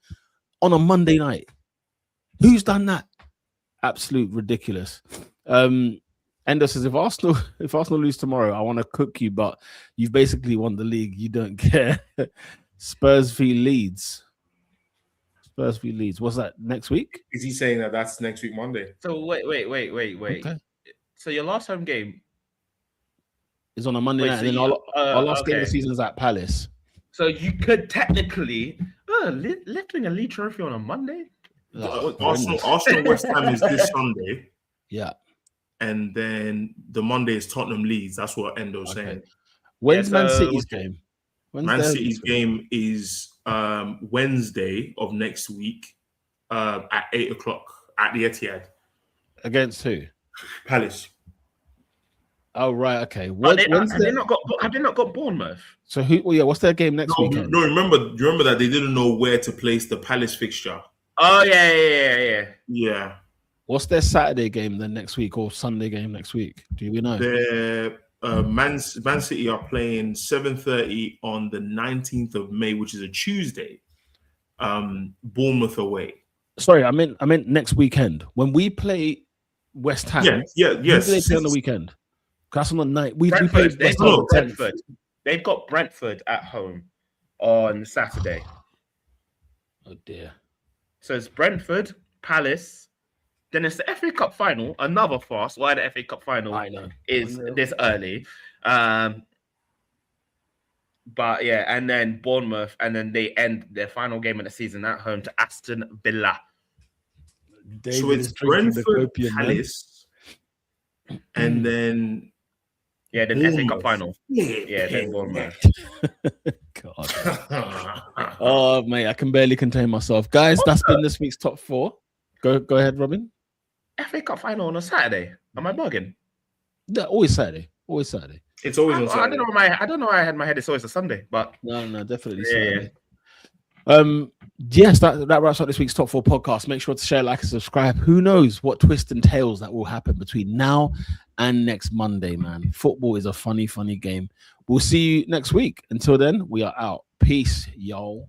Speaker 1: on a Monday night? Who's done that? Absolute ridiculous. Endo says, if Arsenal lose tomorrow, I want to cook you, but you've basically won the league. You don't care. Spurs v Leeds. What's that, next week?
Speaker 3: Is he saying that that's next week, Monday?
Speaker 2: So wait. Okay. So your last home game
Speaker 1: is on a Monday night, and then our last game of the season is at Palace.
Speaker 2: So you could technically lifting a league trophy on a Monday.
Speaker 3: Arsenal West Ham is this Sunday.
Speaker 1: Yeah.
Speaker 3: And then the Monday is Tottenham Leeds. That's what Endo's saying.
Speaker 1: When's Man City's game?
Speaker 3: Man City's game is Wednesday of next week at 8:00 at the Etihad.
Speaker 1: Against who?
Speaker 3: Palace.
Speaker 1: Oh right, okay.
Speaker 2: Have they not got Bournemouth?
Speaker 1: So who? Well, yeah. What's their game next weekend?
Speaker 3: No, remember that they didn't know where to place the Palace fixture.
Speaker 2: Oh yeah.
Speaker 3: Yeah.
Speaker 1: What's their Saturday game then next week, or Sunday game next week? Do we know?
Speaker 3: Their Man City are playing 7:30 on the 19th of May, which is a Tuesday. Bournemouth away.
Speaker 1: Sorry, I meant next weekend when we play West Ham.
Speaker 3: Yes.
Speaker 1: Who do they play on the weekend? That's on the night. We played
Speaker 2: Brentford. They've got Brentford at home on Saturday.
Speaker 1: Oh dear.
Speaker 2: So it's Brentford, Palace. Then it's the FA Cup final. Another farce. Why the FA Cup final is this early? But yeah, and then Bournemouth, and then they end their final game of the season at home to Aston Villa.
Speaker 3: So it's Brentford, Palace, and then
Speaker 2: then
Speaker 3: Bournemouth.
Speaker 2: FA Cup final. Yeah, then Bournemouth.
Speaker 1: God. Oh mate, I can barely contain myself, guys. That's been this week's top 4. Go ahead, Robin.
Speaker 2: FA Cup final on a Saturday. Am I bugging?
Speaker 1: Yeah, always Saturday. Always Saturday.
Speaker 3: It's always on Saturday.
Speaker 2: I don't know why I had my head. It's always a Sunday, but
Speaker 1: no, definitely
Speaker 2: yeah.
Speaker 1: Saturday. Yes, that wraps up this week's Top 4 podcast. Make sure to share, like, and subscribe. Who knows what twists and tales that will happen between now and next Monday, man. Football is a funny, funny game. We'll see you next week. Until then, we are out. Peace, y'all.